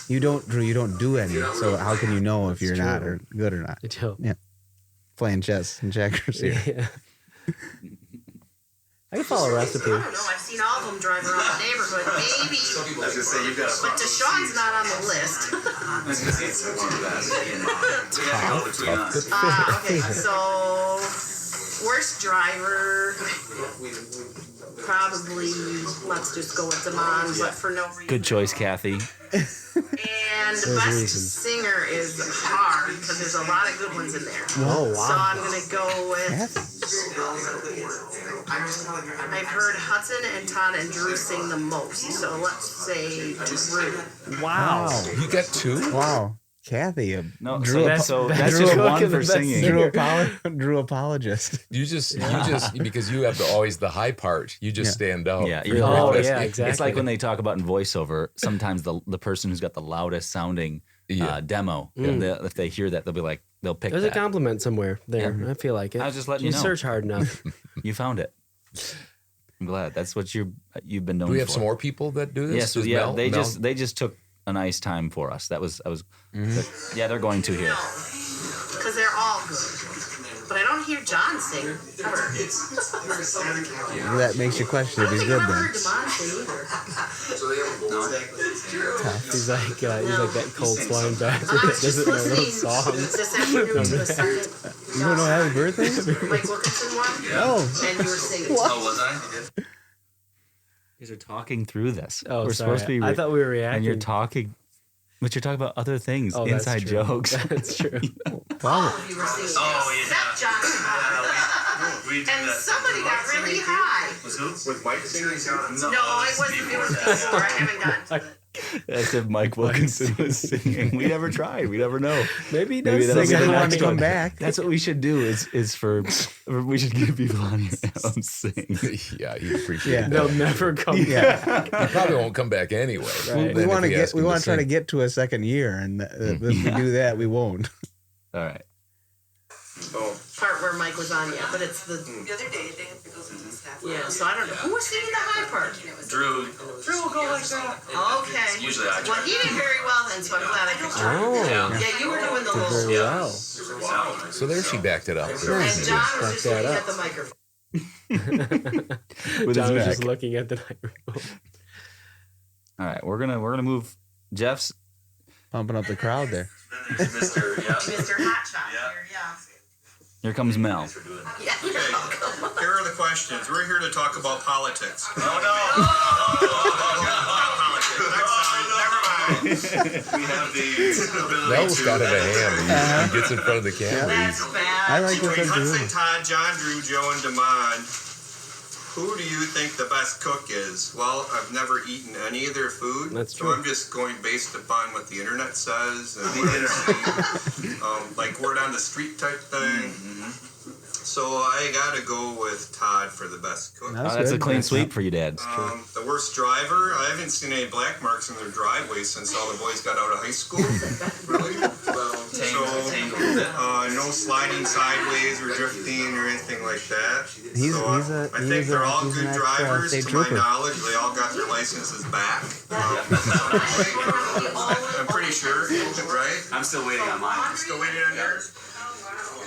Speaker 5: You don't, Drew. You don't do any. So how can you know if you're not or good or not? Yeah. Playing chess and checkers here.
Speaker 1: Yeah. I can follow a recipe.
Speaker 15: I don't know. I've seen all of them drive around the neighborhood. Maybe.
Speaker 14: I was gonna say you've got.
Speaker 15: But Deshaun's not on the list. Okay, so worst driver. Probably, let's just go with Damon, but for no reason.
Speaker 3: Good choice, Kathy.
Speaker 15: And the best singer is hard because there's a lot of good ones in there.
Speaker 1: Oh, wow.
Speaker 15: So I'm going to go with. I've heard Hudson and Todd and Drew sing the most. So let's say Drew.
Speaker 1: Wow.
Speaker 2: You got 2?
Speaker 5: Wow. Kathy,
Speaker 3: No,
Speaker 5: Drew
Speaker 3: that's just one for singing.
Speaker 5: Drew apologist.
Speaker 2: You just because you have always the high part. You just stand out.
Speaker 3: Yeah,
Speaker 1: exactly.
Speaker 3: It's like when they talk about in voiceover. Sometimes the person who's got the loudest sounding demo, if they hear that, they'll be like, they'll pick.
Speaker 1: There's
Speaker 3: that.
Speaker 1: a compliment somewhere there. Yeah. I feel like it.
Speaker 3: I was just letting you know.
Speaker 1: Search hard enough.
Speaker 3: You found it. I'm glad. That's what you've been known for.
Speaker 2: Do we have some more people that do this?
Speaker 3: Yes, yeah. They just took a nice time for us. Yeah, they're going to here.
Speaker 15: Because they're all good. But I don't hear John sing ever.
Speaker 5: That makes you question if he's good
Speaker 15: I don't
Speaker 5: then.
Speaker 15: think I've heard Damon sing either.
Speaker 1: He's like that cold swine bastard that doesn't know those songs.
Speaker 15: This afternoon to a second.
Speaker 5: You don't know Happy Birthday?
Speaker 15: Mike Wilkinson one?
Speaker 5: Oh.
Speaker 15: And you were singing.
Speaker 14: Oh, was I?
Speaker 3: You guys are talking through this.
Speaker 1: Oh,
Speaker 3: we're
Speaker 1: sorry.
Speaker 3: supposed to be.
Speaker 1: I thought we were reacting.
Speaker 3: And you're talking. But you're talking about other things,
Speaker 1: that's
Speaker 3: inside
Speaker 1: true.
Speaker 3: jokes.
Speaker 1: That's true.
Speaker 15: All of you were singing. Except John.
Speaker 14: We did
Speaker 15: And
Speaker 14: that.
Speaker 15: somebody got really high.
Speaker 14: Was who?
Speaker 17: Was Mike singing?
Speaker 15: No, it wasn't. It was before. I haven't gotten.
Speaker 3: As if Mike Wilkinson was singing. We never tried. We never know.
Speaker 1: Maybe he does
Speaker 3: that'll
Speaker 1: sing.
Speaker 3: be the
Speaker 5: He wanted
Speaker 3: next
Speaker 5: to come
Speaker 3: one.
Speaker 5: back.
Speaker 3: That's what we should do. We should give people on your album sing.
Speaker 2: Yeah, he'd appreciate that.
Speaker 1: They'll never come back.
Speaker 2: He probably won't come back anyway.
Speaker 1: Right.
Speaker 5: We want to try to get to a second year, and if we do that, we won't.
Speaker 3: All right.
Speaker 17: Oh.
Speaker 15: Part where Mike was on, yeah, but it's the other day they had pickles and stuff. Yeah, so I don't know who was singing the high part.
Speaker 14: Drew.
Speaker 15: Drew will go like that. Okay.
Speaker 14: Usually I
Speaker 15: Well, he did very well then, so I'm glad I picked him.
Speaker 1: Oh.
Speaker 15: Yeah, you were doing the whole.
Speaker 1: Very well.
Speaker 2: So there she backed it up.
Speaker 15: And John was just looking at the microphone.
Speaker 3: With
Speaker 1: John
Speaker 3: his
Speaker 1: was
Speaker 3: back.
Speaker 1: just looking at the microphone.
Speaker 3: All right, we're gonna move Jeff's
Speaker 5: Pumping up the crowd there.
Speaker 14: Mr.
Speaker 15: Hot Shot here, yeah.
Speaker 3: Here comes Mel.
Speaker 15: Yeah, you're welcome.
Speaker 17: Here are the questions. We're here to talk about politics.
Speaker 14: Oh no! We have the
Speaker 2: Mel's got it a hand. He gets in front of the camera.
Speaker 15: That's bad.
Speaker 5: I like what
Speaker 17: Between
Speaker 5: they're
Speaker 17: Hudson,
Speaker 5: doing.
Speaker 17: Todd, John, Drew, Joe, and Damon, who do you think the best cook is? Well, I've never eaten any of their food.
Speaker 1: That's
Speaker 17: so
Speaker 1: true.
Speaker 17: I'm just going based upon what the internet says. And like word on the street type thing. So I gotta go with Todd for the best cook.
Speaker 3: That's a clean sweep for you, Dad.
Speaker 17: The worst driver, I haven't seen any black marks in their driveway since all the boys got out of high school. Really? No sliding sideways or drifting or anything like that. I think they're all good drivers. To my knowledge, they all got their licenses back. I'm pretty sure, right?
Speaker 14: I'm still waiting on mine.
Speaker 17: Still waiting on yours?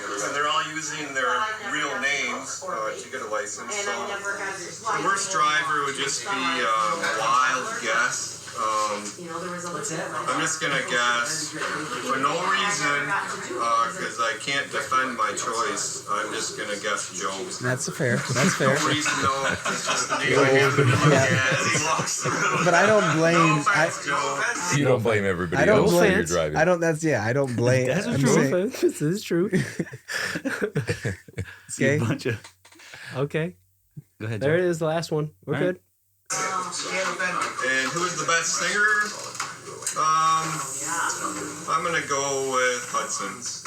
Speaker 17: And they're all using their real names to get a license. So the worst driver would just be a wild guess. I'm just gonna guess for no reason because I can't defend my choice. I'm just gonna guess Joe.
Speaker 5: That's fair. That's fair.
Speaker 17: No reason though. It's just the name I happen to look at as he walks through.
Speaker 5: But I don't blame.
Speaker 2: You don't blame everybody
Speaker 5: I don't
Speaker 2: else when
Speaker 5: blame.
Speaker 2: you're driving.
Speaker 5: I don't. I don't blame.
Speaker 1: That's
Speaker 5: I'm
Speaker 1: true.
Speaker 5: saying-
Speaker 1: This is true.
Speaker 5: Okay.
Speaker 1: Okay.
Speaker 3: Go ahead.
Speaker 1: There
Speaker 3: Joe.
Speaker 1: it is. The last one. We're
Speaker 3: All
Speaker 1: good.
Speaker 17: And who is the best singer? I'm going to go with Hudson's.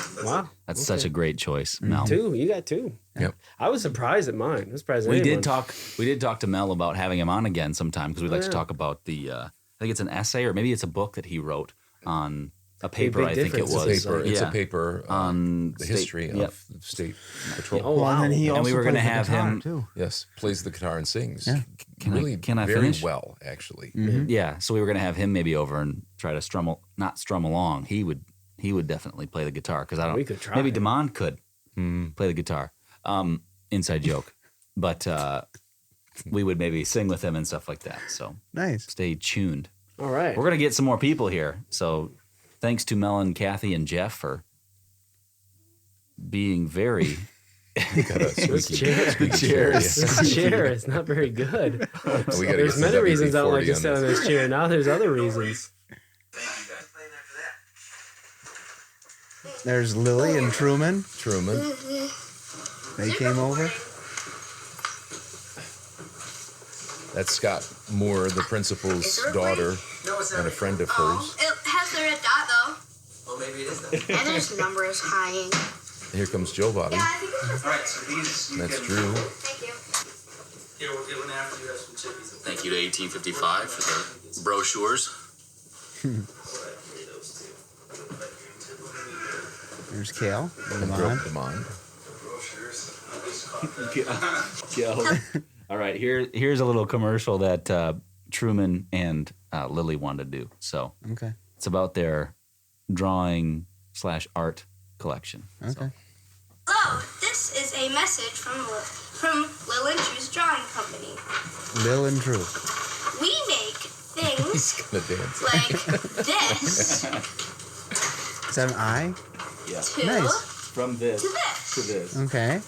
Speaker 3: That's such a great choice, Mel.
Speaker 1: Two. You got two.
Speaker 2: Yep.
Speaker 1: I was surprised at mine. I was surprised at
Speaker 3: We
Speaker 1: anyone.
Speaker 3: did talk to Mel about having him on again sometime because we'd like to
Speaker 1: yeah.
Speaker 3: talk about the. I think it's an essay or maybe it's a book that he wrote on a paper.
Speaker 1: big
Speaker 3: I think it
Speaker 1: difference.
Speaker 3: was.
Speaker 2: It's a paper
Speaker 3: on
Speaker 2: the
Speaker 3: state-
Speaker 2: history
Speaker 3: yep.
Speaker 2: of state patrol.
Speaker 1: Oh, wow.
Speaker 5: And then he
Speaker 3: And
Speaker 5: also
Speaker 3: we were going to
Speaker 5: plays the
Speaker 3: have
Speaker 5: guitar,
Speaker 3: him.
Speaker 5: too.
Speaker 2: Yes, plays the guitar and sings.
Speaker 5: Yeah.
Speaker 3: Can I
Speaker 2: very
Speaker 3: finish?
Speaker 2: well, actually.
Speaker 3: Yeah, so we were going to have him maybe over and try to not strum along. He would definitely play the guitar because I don't.
Speaker 1: We could try.
Speaker 3: Maybe Damon could play the guitar. Inside joke, but we would maybe sing with him and stuff like that. So
Speaker 5: Nice.
Speaker 3: stay tuned.
Speaker 1: All right.
Speaker 3: We're gonna get some more people here. So thanks to Mel and Kathy and Jeff for being very.
Speaker 1: This chair is not very good. There's many reasons I don't like to sit on this chair. Now there's other reasons.
Speaker 5: There's Lily and Truman. They came over.
Speaker 2: That's Scott Moore, the principal's daughter, and a friend of hers.
Speaker 18: It has the red dot though.
Speaker 14: Well, maybe it is that.
Speaker 18: And there's numbers hiding.
Speaker 2: Here comes Joe Bobby.
Speaker 18: Yeah, I think it's just.
Speaker 14: All right, so these.
Speaker 2: That's Drew.
Speaker 18: Thank you.
Speaker 14: Here, we'll get one after you have some chippies.
Speaker 19: Thank you to 1855 for the brochures.
Speaker 5: There's Kale.
Speaker 2: And Damon.
Speaker 3: All right, here's a little commercial that Truman and Lily wanted to do. So
Speaker 5: Okay.
Speaker 3: it's about their drawing/art collection.
Speaker 5: Okay.
Speaker 18: Hello, this is a message from Lil and Drew's Drawing Company.
Speaker 5: Lil and Drew.
Speaker 18: We make things
Speaker 2: Gonna dance.
Speaker 18: like this
Speaker 5: Is that an eye?
Speaker 3: Yeah.
Speaker 18: to
Speaker 5: Nice.
Speaker 3: From this
Speaker 18: to this.
Speaker 3: to this.
Speaker 5: Okay.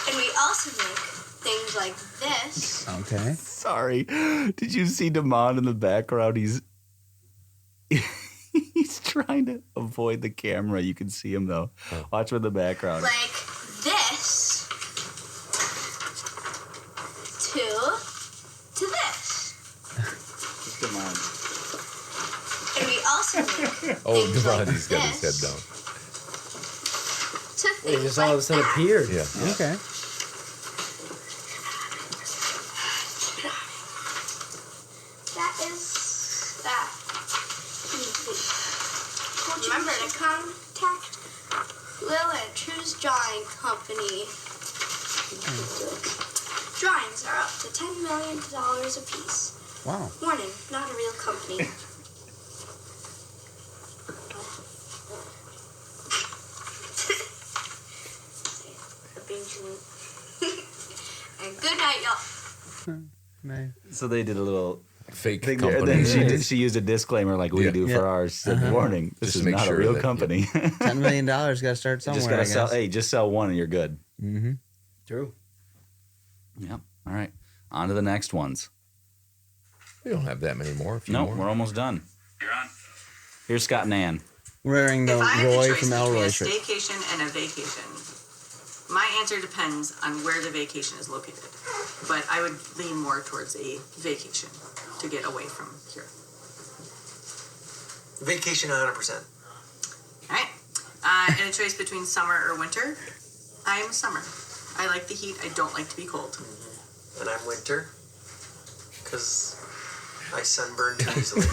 Speaker 18: And we also make things like this.
Speaker 5: Okay.
Speaker 3: Sorry. Did you see Damon in the background? He's trying to avoid the camera. You can see him though. Watch him in the background.
Speaker 18: Like this to this.
Speaker 3: Damon.
Speaker 18: And we also make
Speaker 2: Oh,
Speaker 18: things
Speaker 2: Damon,
Speaker 18: like
Speaker 2: he's got his head
Speaker 18: this
Speaker 2: down.
Speaker 18: to
Speaker 1: It
Speaker 18: things
Speaker 1: just all of a
Speaker 18: like
Speaker 1: sudden
Speaker 18: that.
Speaker 1: appeared.
Speaker 2: Yeah.
Speaker 5: Okay.
Speaker 18: That is that. Remember to contact Lil and True's Drawing Company. Drawings are up to $10 million a piece.
Speaker 5: Wow.
Speaker 18: Warning, not a real company. And good night, y'all.
Speaker 5: Nice.
Speaker 3: So they did a little
Speaker 2: Fake
Speaker 3: thing there,
Speaker 2: company.
Speaker 3: and then she used a disclaimer like we
Speaker 2: Yeah.
Speaker 3: do
Speaker 5: Yeah.
Speaker 3: for ours. Said, warning, this
Speaker 2: Just
Speaker 3: is
Speaker 2: make
Speaker 3: not a
Speaker 2: sure
Speaker 3: real
Speaker 2: that-
Speaker 3: company.
Speaker 5: $10 million got to start somewhere.
Speaker 3: Just gotta
Speaker 5: I
Speaker 3: sell.
Speaker 5: guess.
Speaker 3: Hey, just sell one and you're good.
Speaker 5: Mm-hmm.
Speaker 1: True.
Speaker 3: Yep. All right. On to the next ones.
Speaker 2: We don't have that many more. A few
Speaker 3: No,
Speaker 2: more.
Speaker 3: we're almost done. Here's Scott and Ann.
Speaker 5: Wearing the
Speaker 15: If I had the
Speaker 5: Roy
Speaker 15: choice
Speaker 5: from
Speaker 15: between
Speaker 5: Elroy
Speaker 15: a
Speaker 5: shirt.
Speaker 15: staycation and a vacation, my answer depends on where the vacation is located. But I would lean more towards a vacation to get away from here.
Speaker 14: Vacation 100%.
Speaker 15: All right. And a choice between summer or winter, I am summer. I like the heat. I don't like to be cold.
Speaker 14: And I'm winter. Because I sunburn too easily.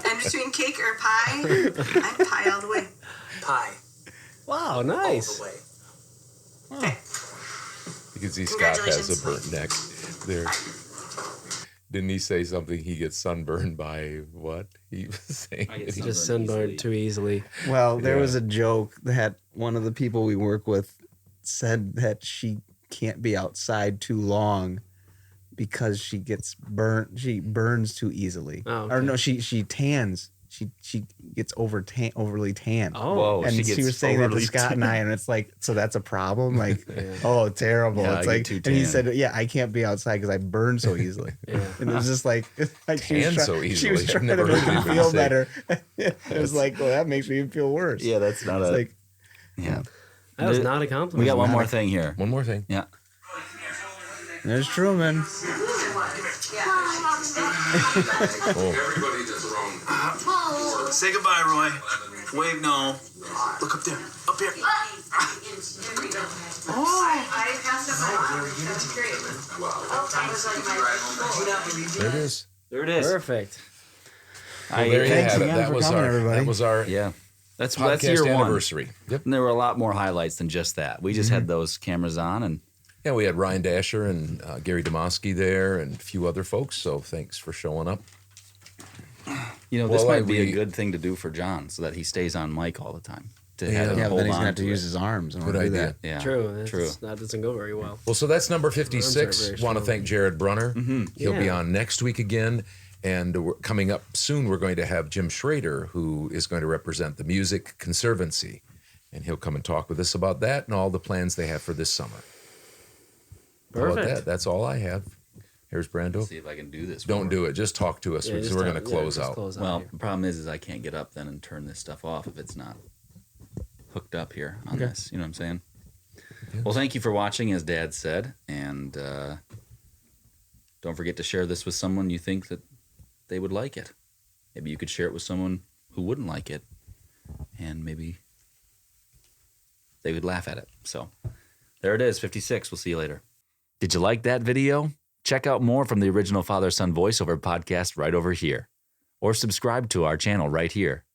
Speaker 15: And between cake or pie, I'm pie all the way.
Speaker 14: Pie.
Speaker 1: Wow, nice.
Speaker 14: All the way.
Speaker 15: Okay.
Speaker 2: You can see Scott has a
Speaker 15: Congratulations.
Speaker 2: burnt neck there. Didn't he say something? He gets sunburned by what? He was saying.
Speaker 1: Just sunburned too easily.
Speaker 5: Well, there
Speaker 2: Yeah.
Speaker 5: was a joke that one of the people we work with said that she can't be outside too long because she gets burnt. She burns too easily.
Speaker 1: Oh,
Speaker 5: Or
Speaker 1: okay.
Speaker 5: no, she tans. She gets overly tan.
Speaker 1: Oh.
Speaker 3: Whoa,
Speaker 5: and
Speaker 3: she
Speaker 5: she
Speaker 3: gets
Speaker 5: was saying that to
Speaker 3: overly
Speaker 5: Scott and I, and it's like, so that's a problem. Like,
Speaker 1: Yeah.
Speaker 5: oh, terrible.
Speaker 3: Yeah,
Speaker 5: It's
Speaker 3: I
Speaker 5: like,
Speaker 3: get too
Speaker 5: and he
Speaker 3: tan.
Speaker 5: said, yeah, I can't be outside because I burn so easily.
Speaker 1: Yeah.
Speaker 5: And it was just like,
Speaker 2: Tan so
Speaker 5: She
Speaker 2: easily.
Speaker 5: was
Speaker 2: I've
Speaker 5: trying
Speaker 2: never
Speaker 5: to make
Speaker 2: heard
Speaker 5: him
Speaker 2: anybody
Speaker 5: feel
Speaker 2: say-
Speaker 5: better. It was like, well, that makes me feel worse.
Speaker 3: Yeah, that's not
Speaker 5: It's
Speaker 3: a.
Speaker 5: like,
Speaker 3: yeah.
Speaker 1: That was not a compliment.
Speaker 3: We got one
Speaker 5: Not
Speaker 3: more
Speaker 5: a-
Speaker 3: thing here.
Speaker 2: One more thing.
Speaker 3: Yeah.
Speaker 5: there's Truman.
Speaker 16: Everybody that's wrong.
Speaker 7: Say goodbye, Roy. Wave no. Look up there. Up here.
Speaker 15: I passed up my
Speaker 2: There it is.
Speaker 3: There it is.
Speaker 1: Perfect.
Speaker 2: Well, there you
Speaker 5: Thanks
Speaker 2: have it.
Speaker 5: again
Speaker 2: That
Speaker 5: for
Speaker 2: was
Speaker 5: coming,
Speaker 2: our
Speaker 5: everybody.
Speaker 2: that was our
Speaker 3: That's
Speaker 2: podcast
Speaker 3: year
Speaker 2: anniversary.
Speaker 3: one.
Speaker 2: Yep.
Speaker 3: And there were a lot more highlights than just that. We just had those cameras on, and
Speaker 2: Yeah, we had Ryan Dasher and Gary Demosky there and a few other folks. So thanks for showing up.
Speaker 3: this might be a good thing to do for John, so that he stays on mic all the time. To have him
Speaker 5: but
Speaker 3: hold
Speaker 5: then he's
Speaker 3: on
Speaker 5: gonna have to
Speaker 3: it.
Speaker 5: use his arms.
Speaker 2: Good idea.
Speaker 3: Yeah,
Speaker 1: True.
Speaker 3: True.
Speaker 1: That doesn't go very well.
Speaker 2: Well, so that's number
Speaker 1: Arms aren't
Speaker 2: 56.
Speaker 1: very
Speaker 2: Want to
Speaker 1: strong.
Speaker 2: thank Jared Brunner. He'll be
Speaker 1: Yeah.
Speaker 2: on next week again. And coming up soon, we're going to have Jim Schrader, who is going to represent the Music Conservancy. And he'll come and talk with us about that and all the plans they have for this summer. How about
Speaker 1: Perfect.
Speaker 2: that? That's all I have. Here's Brando.
Speaker 3: See if I can do this.
Speaker 2: Don't do it. Just talk to us
Speaker 1: Yeah,
Speaker 2: because
Speaker 1: just
Speaker 2: we're going to
Speaker 1: talk-
Speaker 2: close
Speaker 1: just
Speaker 2: out.
Speaker 1: close
Speaker 3: Well,
Speaker 1: here.
Speaker 3: the problem is I can't get up then and turn this stuff off if it's not hooked up here on this. You know what I'm saying? Well, thank you for watching, as Dad said, and don't forget to share this with someone you think that they would like it. Maybe you could share it with someone who wouldn't like it, and maybe they would laugh at it. So there it is, 56. We'll see you later. Did you like that video? Check out more from the original Father-Son Voiceover podcast right over here, or subscribe to our channel right here.